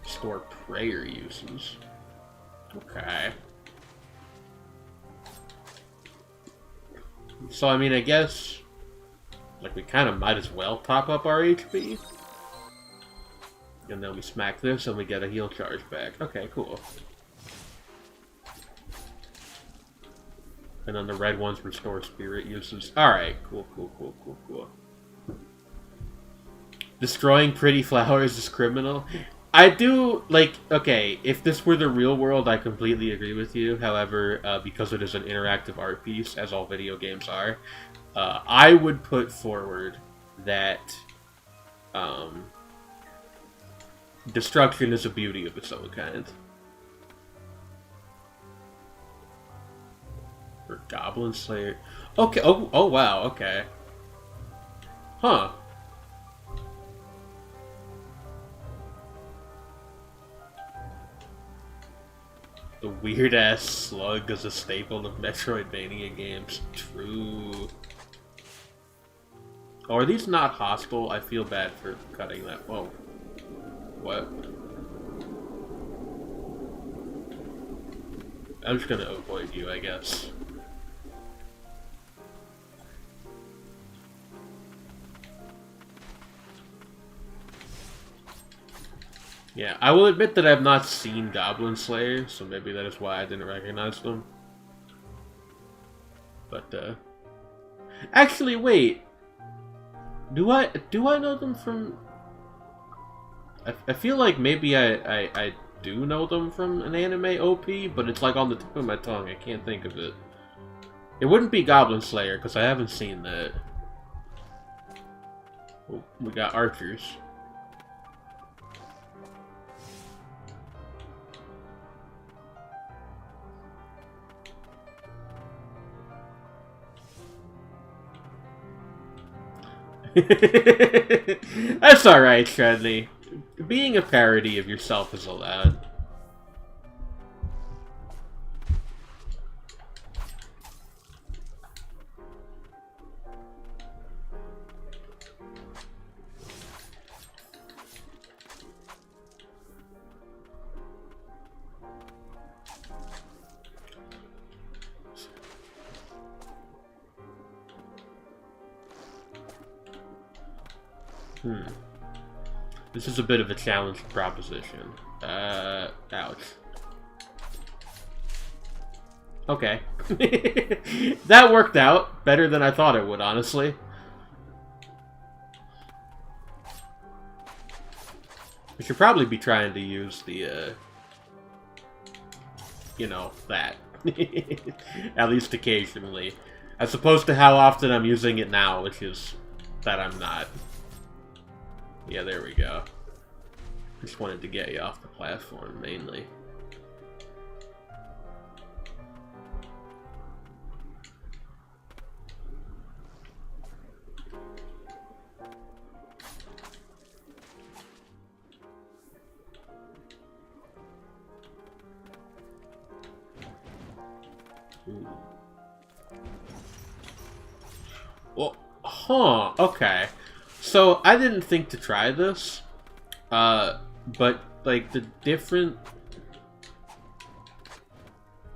Store prayer uses. Okay. So, I mean, I guess... Like, we kind of might as well top up our HP. And then we smack this and we get a heal charge back. Okay, cool. And then the red ones restore spirit uses. Alright, cool, cool, cool, cool, cool. Destroying pretty flowers is criminal. I do, like, okay, if this were the real world, I completely agree with you. However, because it is an interactive art piece, as all video games are, I would put forward that destruction is a beauty of its own kind. For Goblin Slayer. Okay, oh wow, okay. Huh. The weird-ass slug is a staple of Metroidvania games. True. Oh, are these not hostile? I feel bad for cutting that. Whoa. What? I'm just gonna avoid you, I guess. Yeah, I will admit that I've not seen Goblin Slayer, so maybe that is why I didn't recognize them. But, actually, wait. Do I know them from... I feel like maybe I do know them from an anime OP, but it's like on the tip of my tongue. I can't think of it. It wouldn't be Goblin Slayer, because I haven't seen that. Oh, we got archers. That's alright, Shredney. Being a parody of yourself is allowed. This is a bit of a challenging proposition. Ouch. Okay. That worked out better than I thought it would, honestly. We should probably be trying to use the, you know, that. At least occasionally. As opposed to how often I'm using it now, which is that I'm not. Yeah, there we go. Just wanted to get you off the platform, mainly. Ooh. Well, huh, okay. So, I didn't think to try this, but, like, the different...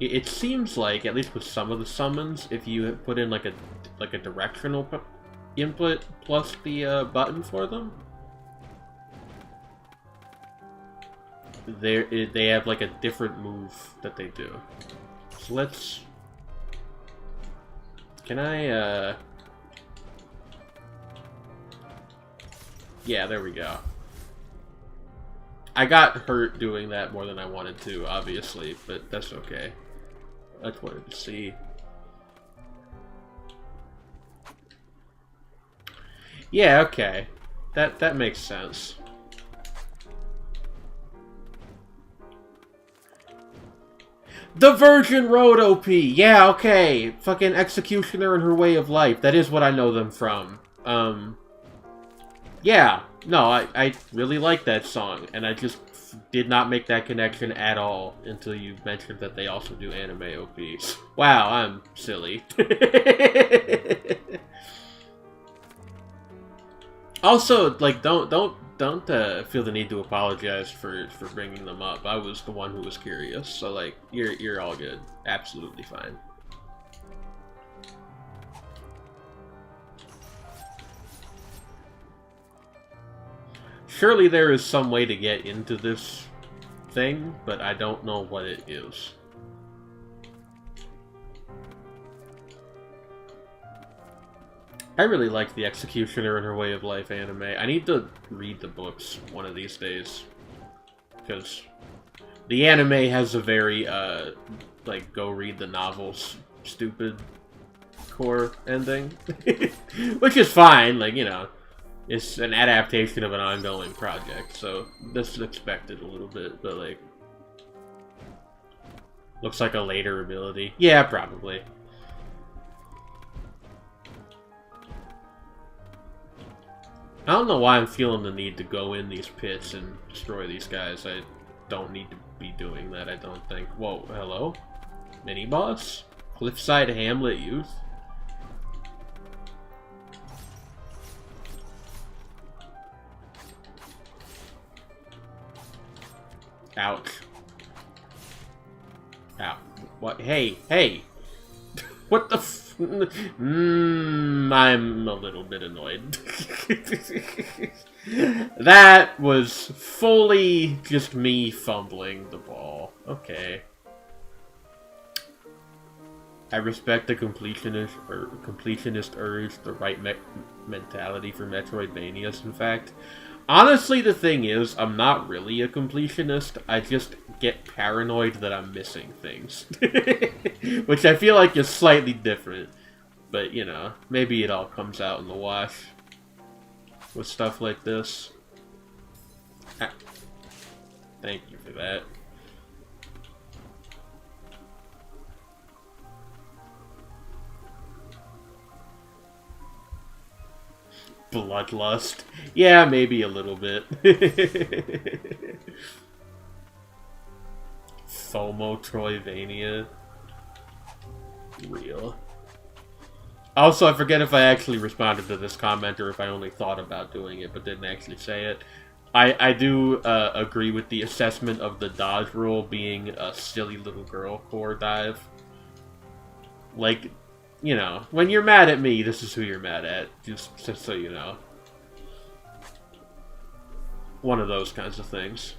It seems like, at least with some of the summons, if you put in, like a directional input plus the, button for them, they have, like, a different move that they do. So let's... Can I, Yeah, there we go. I got hurt doing that more than I wanted to, obviously, but that's okay. I just wanted to see. Yeah, okay. That makes sense. The Virgin Road OP! Yeah, okay. Fucking Executioner and Her Way of Life. That is what I know them from. Yeah, no, I really like that song, and I just did not make that connection at all until you mentioned that they also do anime OPs. Wow, I'm silly. Also, like, don't feel the need to apologize for bringing them up. I was the one who was curious, so like, you're all good, absolutely fine. Surely there is some way to get into this thing, but I don't know what it is. I really like the Executioner and Her Way of Life anime. I need to read the books one of these days. Because the anime has a very, like, go read the novels, stupid core ending. Which is fine, like, you know. It's an adaptation of an ongoing project, so this is expected a little bit, but like... Looks like a later ability. Yeah, probably. I don't know why I'm feeling the need to go in these pits and destroy these guys. I don't need to be doing that, I don't think. Whoa, hello? Mini-boss? Cliffside Hamlet Youth? Ouch. Ow. What? Hey, hey! What the f- I'm a little bit annoyed. That was fully just me fumbling the ball. Okay. I respect the completionist urge, the right mentality for Metroidvanias, in fact. Honestly, the thing is, I'm not really a completionist. I just get paranoid that I'm missing things. Which I feel like is slightly different. But, you know, maybe it all comes out in the wash with stuff like this. Ah, thank you for that. Bloodlust. Yeah, maybe a little bit. FOMO Troyvania. Real. Also, I forget if I actually responded to this comment or if I only thought about doing it but didn't actually say it. I do agree with the assessment of the dodge roll being a silly little girl core dive. Like, you know, when you're mad at me, this is who you're mad at. Just so you know. One of those kinds of things.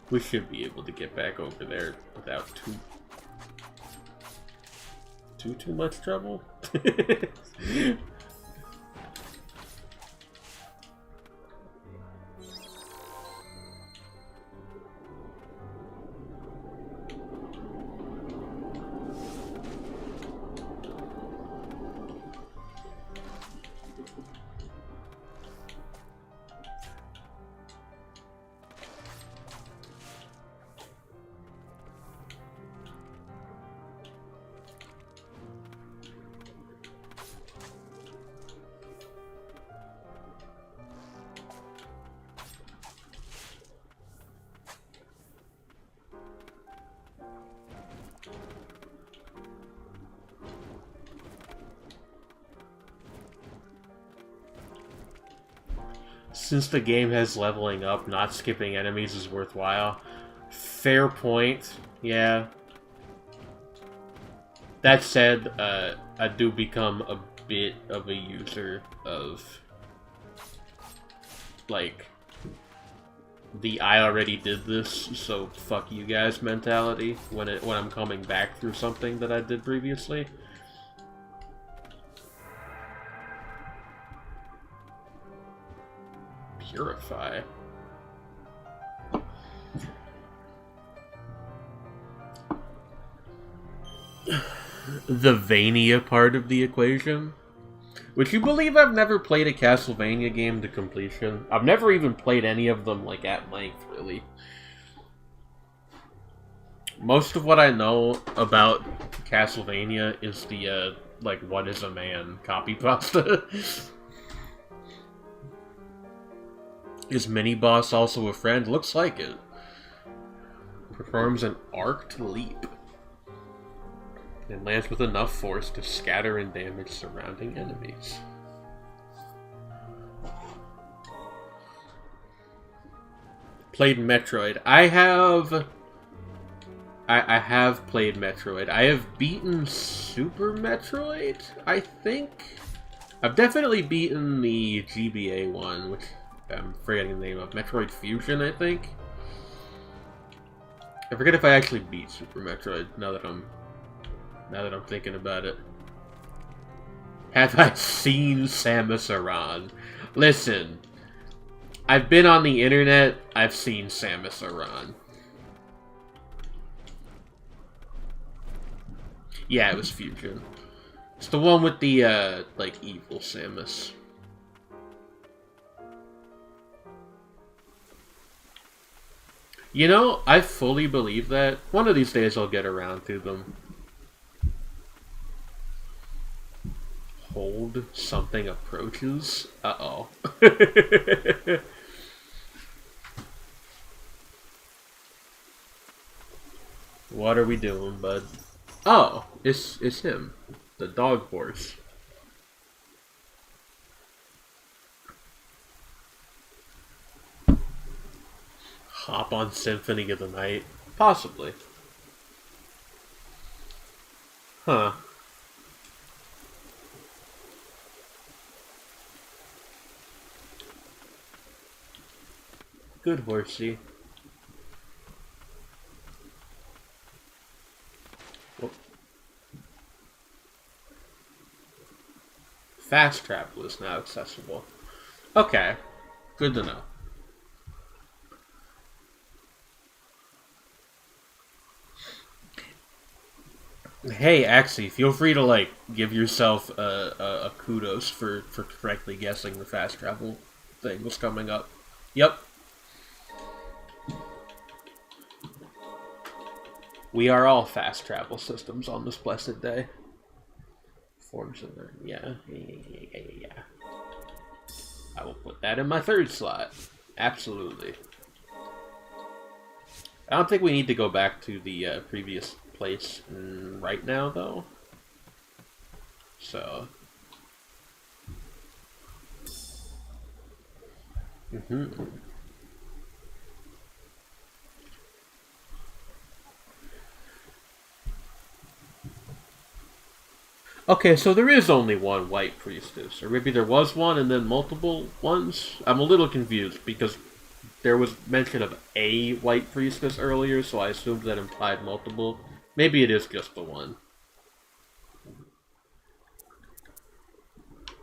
We should be able to get back over there without too much trouble. Since the game has leveling up, not skipping enemies is worthwhile. Fair point, yeah. That said, I do become a bit of a user of, like, the I already did this, so fuck you guys mentality when I'm coming back through something that I did previously. Purify. The Vania part of the equation? Would you believe I've never played a Castlevania game to completion? I've never even played any of them, like, at length, really. Most of what I know about Castlevania is the, like, what is a man copy pasta. Is Mini-Boss also a friend? Looks like it. Performs an arced leap. And lands with enough force to scatter and damage surrounding enemies. Played Metroid. I have played Metroid. I have beaten Super Metroid, I think. I've definitely beaten the GBA one, which I'm forgetting the name of. Metroid Fusion, I think. I forget if I actually beat Super Metroid, now that I'm thinking about it. Have I seen Samus Aran? Listen, I've been on the internet, I've seen Samus Aran. Yeah, it was Fusion. It's the one with the, like, evil Samus. You know, I fully believe that. One of these days I'll get around to them. Hold something approaches? Uh-oh. What are we doing, bud? Oh, it's him. The dog horse. Hop on Symphony of the Night? Possibly. Huh. Good horsey. Whoop. Fast travel is now accessible. Okay. Good to know. Hey, Axie, feel free to, like, give yourself a kudos for correctly guessing the fast travel thing was coming up. Yep. We are all fast travel systems on this blessed day. Forms of the... Yeah. I will put that in my third slot. Absolutely. I don't think we need to go back to the previous place right now, though. So... Okay, so there is only one white priestess, or maybe there was one and then multiple ones? I'm a little confused, because there was mention of a white priestess earlier, so I assumed that implied multiple. Maybe it is just the one.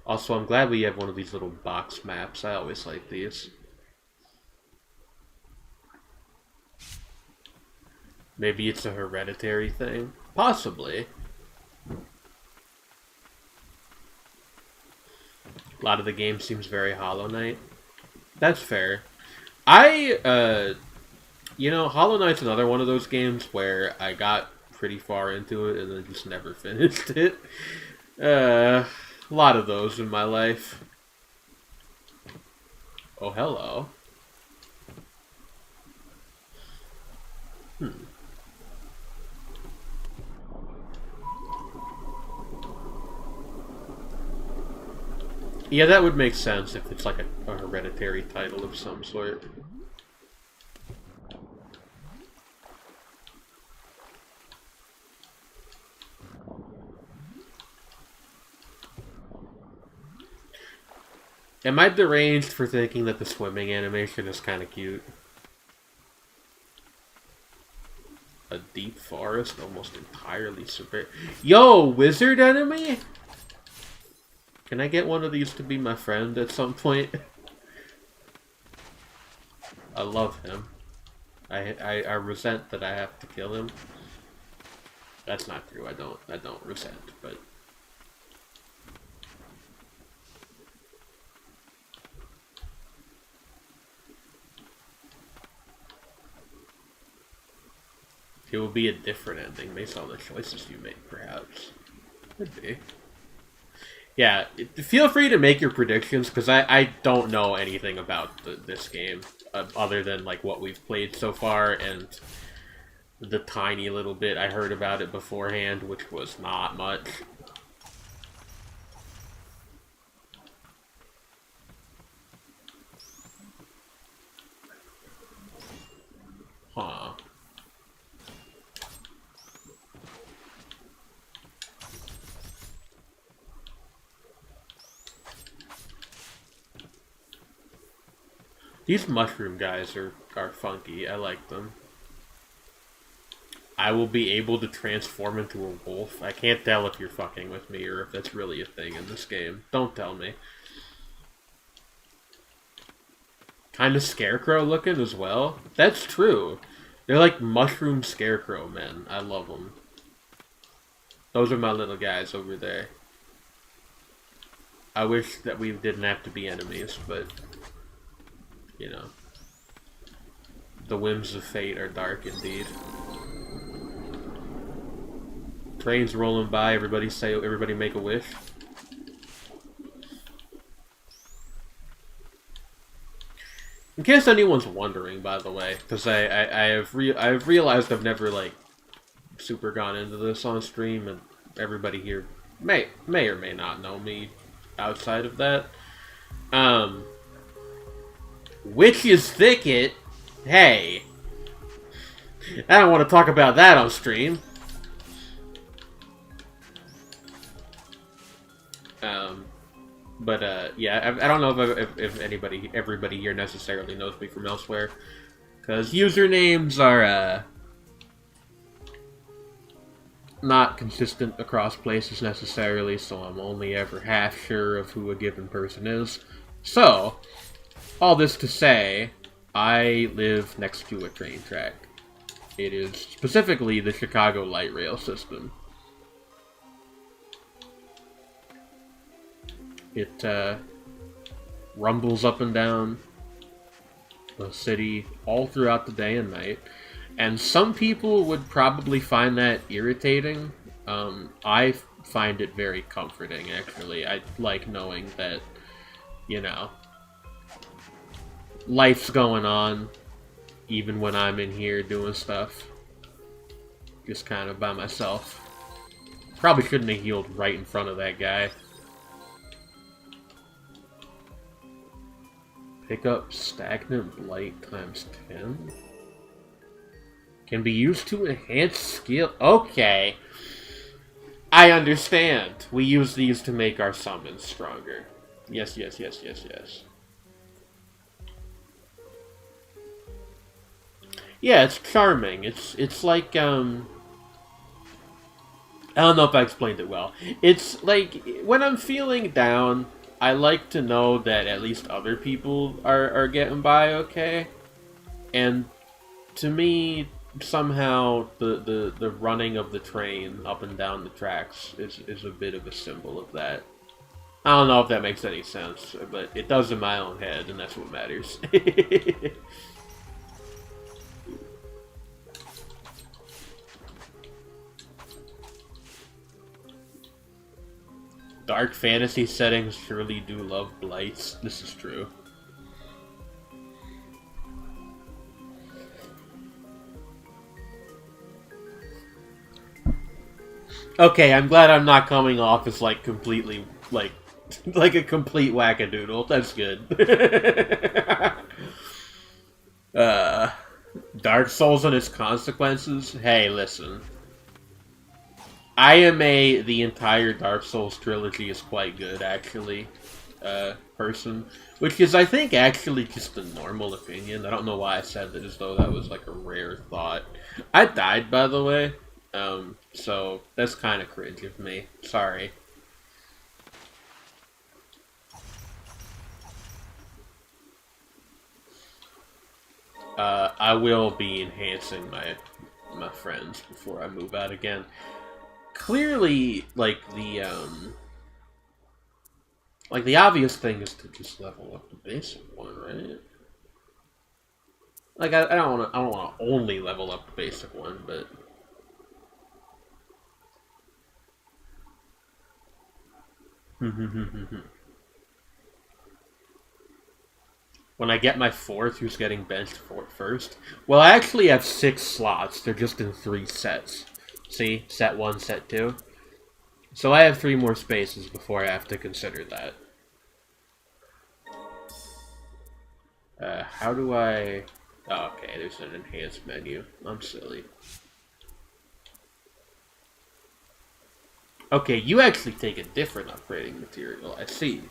Also, I'm glad we have one of these little box maps. I always like these. Maybe it's a hereditary thing? Possibly. A lot of the game seems very Hollow Knight. That's fair. You know, Hollow Knight's another one of those games where I got pretty far into it and then just never finished it. A lot of those in my life. Oh, hello. Yeah, that would make sense if it's like a hereditary title of some sort. Am I deranged for thinking that the swimming animation is kind of cute? A deep forest, almost entirely super... Yo, wizard enemy? Can I get one of these to be my friend at some point? I love him. I resent that I have to kill him. That's not true. I don't resent, but... It will be a different ending based on the choices you make, perhaps. Could be. Yeah, feel free to make your predictions, because I don't know anything about this game, other than like what we've played so far, and the tiny little bit I heard about it beforehand, which was not much. Huh. These mushroom guys are funky. I like them. I will be able to transform into a wolf. I can't tell if you're fucking with me or if that's really a thing in this game. Don't tell me. Kind of scarecrow looking as well. That's true. They're like mushroom scarecrow men. I love them. Those are my little guys over there. I wish that we didn't have to be enemies, but... You know. The whims of fate are dark indeed. Trains rolling by, everybody make a wish. In case anyone's wondering, by the way, because I have realized I've never, like, super gone into this on stream, and everybody here may or may not know me outside of that. Witch's Thicket? Hey. I don't want to talk about that on stream. Yeah, I don't know if everybody here necessarily knows me from elsewhere. Because usernames are, not consistent across places necessarily, so I'm only ever half sure of who a given person is. So, all this to say, I live next to a train track. It is specifically the Chicago light rail system. It rumbles up and down the city all throughout the day and night. And some people would probably find that irritating. I find it very comforting, actually. I like knowing that, you know, life's going on, even when I'm in here doing stuff. Just kind of by myself. Probably shouldn't have healed right in front of that guy. Pick up Stagnant Blight times 10. Can be used to enhance skill. Okay. I understand. We use these to make our summons stronger. Yes. Yeah, it's charming. It's like, I don't know if I explained it well. It's like, when I'm feeling down, I like to know that at least other people are getting by okay. And to me, somehow the running of the train up and down the tracks is a bit of a symbol of that. I don't know if that makes any sense, but it does in my own head, and that's what matters. Dark fantasy settings surely do love blights. This is true. Okay, I'm glad I'm not coming off as, like, completely, like a complete wackadoodle. That's good. Dark Souls and its consequences? Hey, listen. The entire Dark Souls trilogy is quite good, actually, person. Which is, I think, actually just a normal opinion. I don't know why I said that as though that was, like, a rare thought. I died, by the way. So that's kind of cringe of me. Sorry. I will be enhancing my friends before I move out again. Clearly, like the obvious thing is to just level up the basic one, right? Like I don't want to only level up the basic one, but when I get my fourth, who's getting benched for first? Well, I actually have 6 slots. They're just in 3 sets. See? Set 1, set 2. So I have 3 more spaces before I have to consider that. How do I... Oh, okay, there's an enhanced menu. I'm silly. Okay, you actually take a different upgrading material. I see.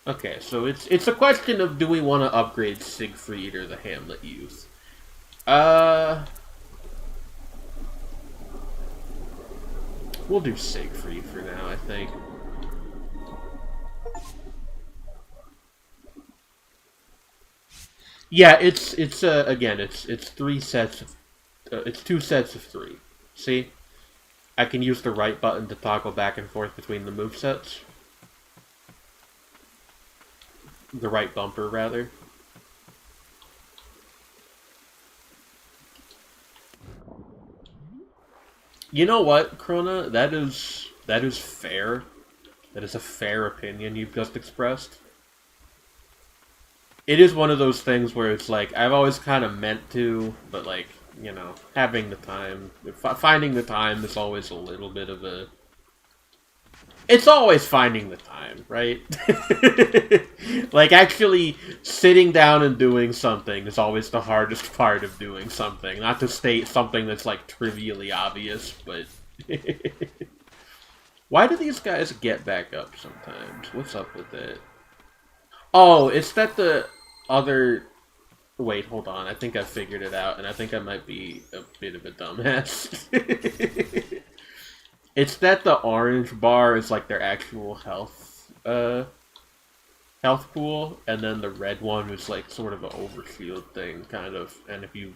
Okay, so it's a question of do we want to upgrade Siegfried or the Hamlet Youth? We'll do Siegfried for now, I think. Yeah, it's 3 sets of it's 2 sets of 3. See? I can use the right button to toggle back and forth between the movesets. The right bumper, rather. You know what, Krona? That is fair. That is a fair opinion you've just expressed. It is one of those things where it's like, I've always kind of meant to, but like, you know, having the time, finding the time is always a little bit of a... It's always finding the time, right? Like, actually sitting down and doing something is always the hardest part of doing something. Not to state something that's, like, trivially obvious, but... Why do these guys get back up sometimes? What's up with it? Oh, it's that the other... Wait, hold on. I think I figured it out, and I think I might be a bit of a dumbass. It's that the orange bar is like their actual health pool, and then the red one is like sort of an overshield thing, kind of. And if you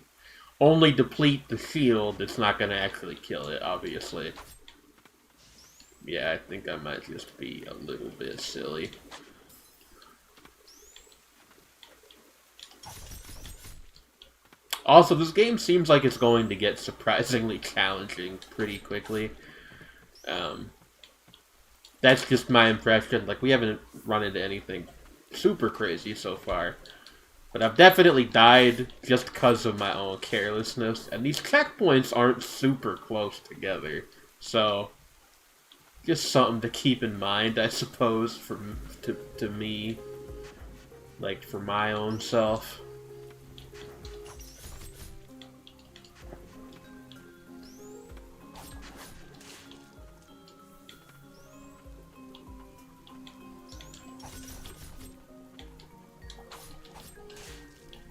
only deplete the shield, it's not going to actually kill it, obviously. Yeah, I think I might just be a little bit silly. Also, this game seems like it's going to get surprisingly challenging pretty quickly. That's just my impression. Like, we haven't run into anything super crazy so far. But I've definitely died just because of my own carelessness. And these checkpoints aren't super close together. So, just something to keep in mind, I suppose, to me. Like, for my own self.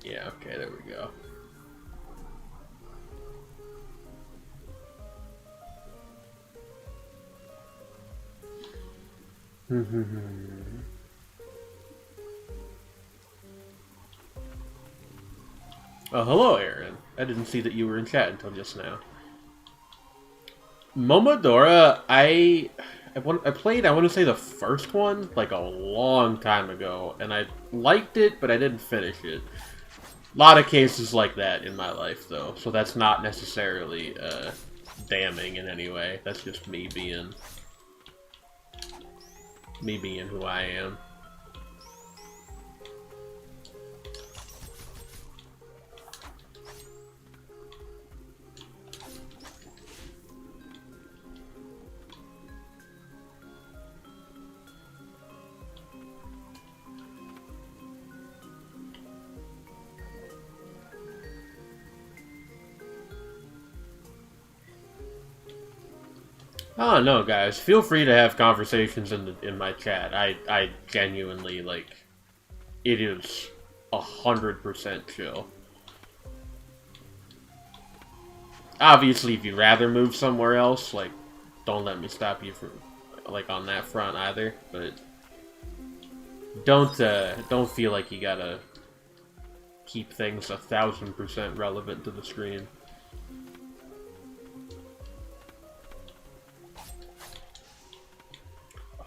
Yeah, okay, there we go. Oh, hello, Aaron. I didn't see that you were in chat until just now. Momodora, I played, I want to say the first one, like a long time ago, and I liked it, but I didn't finish it. A lot of cases like that in my life, though, so that's not necessarily damning in any way. That's just me being who I am. Oh no, guys! Feel free to have conversations in my chat. I genuinely like. It is 100% chill. Obviously, if you'd rather move somewhere else, like, don't let me stop you from, like, on that front either. But don't feel like you gotta keep things 1000% relevant to the screen.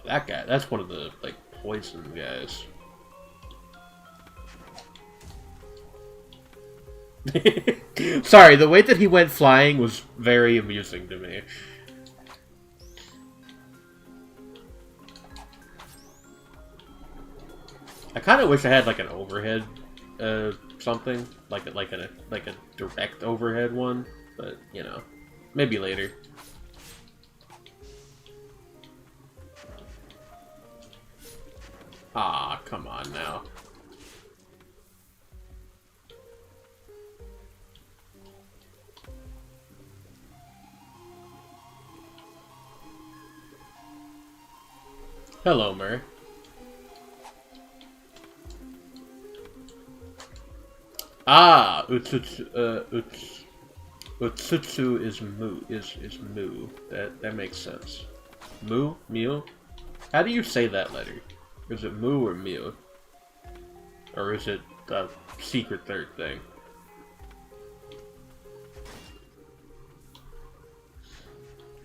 That guy, that's one of the, like, poison guys. Sorry, the way that he went flying was very amusing to me. I kind of wish I had, like, an overhead, something. Like a direct overhead one. But, you know, maybe later. Ah, come on now. Hello, Mer. Ah, Utsutsu is mu. That makes sense. Mu? Mew? How do you say that letter? Is it mu or mew? Or is it a secret third thing?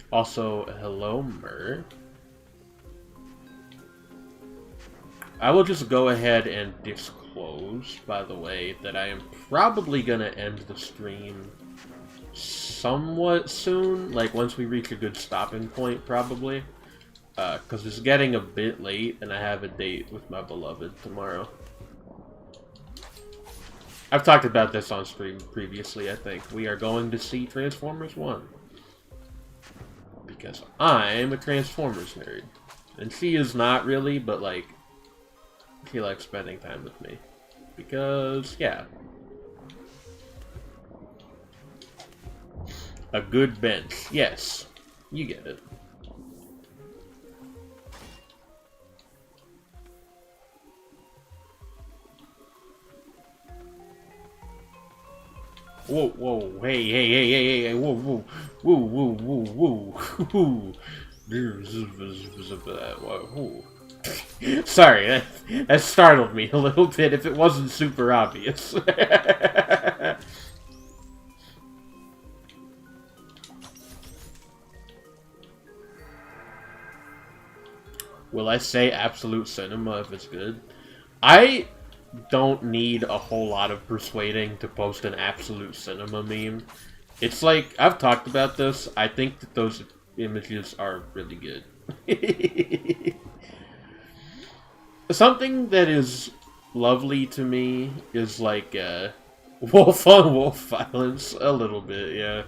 Also, hello, Mer. I will just go ahead and disclose, by the way, that I am probably gonna end the stream somewhat soon. Like, once we reach a good stopping point, probably. Because it's getting a bit late, and I have a date with my beloved tomorrow. I've talked about this on stream previously, I think. We are going to see Transformers 1. Because I'm a Transformers nerd. And she is not really, but, like, she likes spending time with me. Because, yeah. A good bench. Yes. You get it. Whoa, whoa, hey, whoa, whoa, whoa, whoa, whoa, whoa. Sorry, that startled me a little bit if it wasn't super obvious. Will I say absolute cinema if it's good? I don't need a whole lot of persuading to post an absolute cinema meme. It's like, I've talked about this, I think that those images are really good. Something that is lovely to me is like, wolf on wolf violence, a little bit, yeah.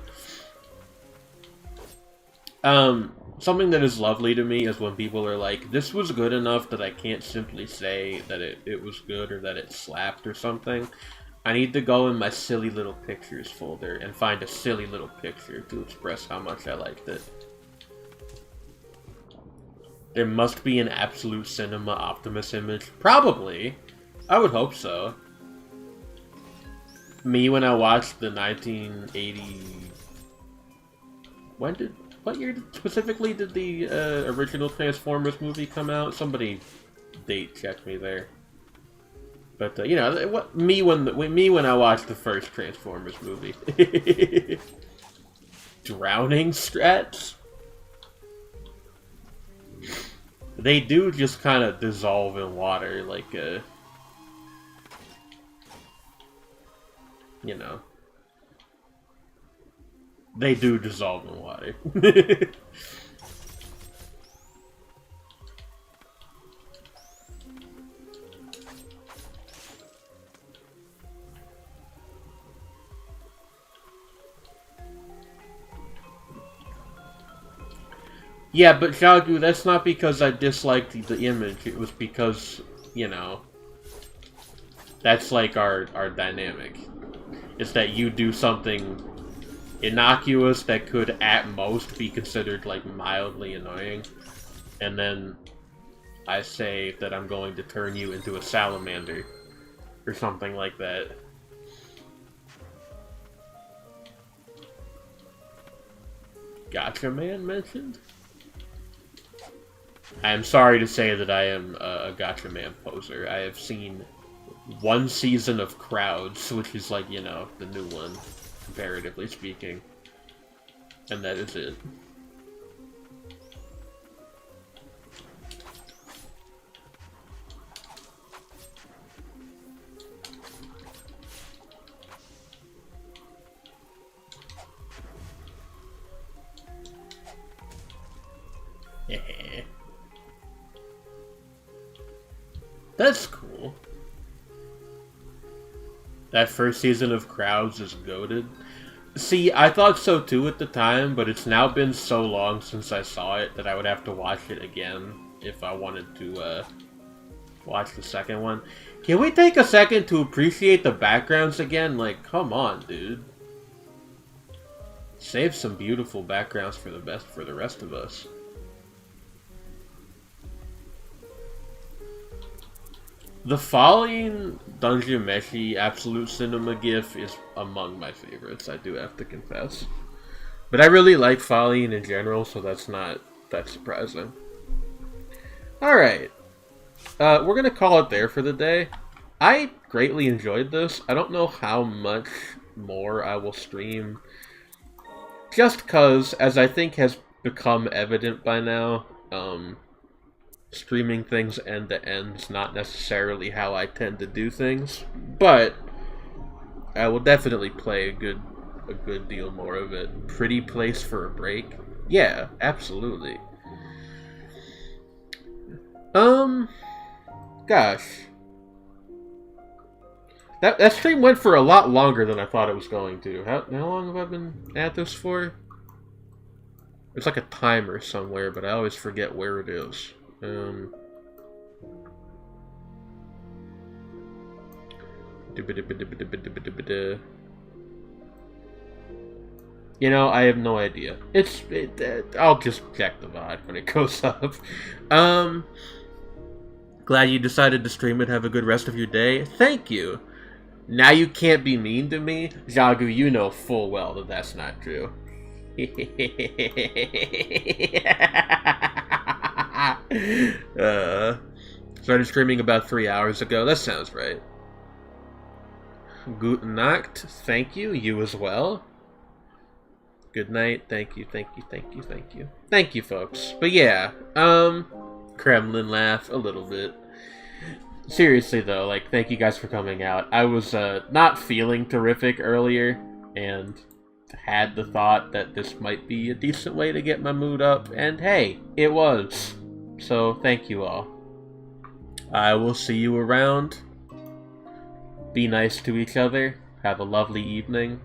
Something that is lovely to me is when people are like, this was good enough that I can't simply say that it was good or that it slapped or something. I need to go in my silly little pictures folder and find a silly little picture to express how much I liked it. There must be an absolute cinema Optimus image. Probably. I would hope so. Me when I watched the 1980... What year specifically did the original Transformers movie come out? Somebody date check me there. But you know, me when I watched the first Transformers movie. Drowning strats. They do just kind of dissolve in water, like you know. They do dissolve in water. Yeah, but Xiaogu, that's not because I disliked the image. It was because, you know, that's like our dynamic. It's that you do something innocuous that could at most be considered like mildly annoying, and then I say that I'm going to turn you into a salamander or something like that. Gotcha Man mentioned? I am sorry to say that I am a Gotcha Man poser. I have seen one season of Crowds, which is like, you know, the new one, comparatively speaking. And that is it. That's cool. That first season of Crowds is goated. See, I thought so too at the time, but it's now been so long since I saw it that I would have to watch it again if I wanted to watch the second one. Can we take a second to appreciate the backgrounds again? Like, come on, dude. Save some beautiful backgrounds for the rest of us. The following Dungeon Meshi Absolute Cinema GIF is among my favorites, I do have to confess. But I really like Falling in general, so that's not that surprising. Alright. We're gonna call it there for the day. I greatly enjoyed this. I don't know how much more I will stream. Just cause, as I think has become evident by now, streaming things end to end is not necessarily how I tend to do things, but I will definitely play a good deal more of it. Pretty place for a break? Yeah, absolutely. Gosh. That stream went for a lot longer than I thought it was going to. How long have I been at this for? There's like a timer somewhere, but I always forget where it is. You know, I have no idea. I'll just check the VOD when it goes up. Glad you decided to stream it. Have a good rest of your day. Thank you. Now you can't be mean to me? Jagu, you know full well that that's not true. Started streaming about 3 hours ago. That sounds right. Guten Nacht. Thank you. You as well. Good night. Thank you. Thank you. Thank you. Thank you. Thank you, folks. But yeah, Kremlin laugh a little bit. Seriously though, like, thank you guys for coming out. I was not feeling terrific earlier, and had the thought that this might be a decent way to get my mood up, and hey, it was. So thank you all. I will see you around. Be nice to each other. Have a lovely evening.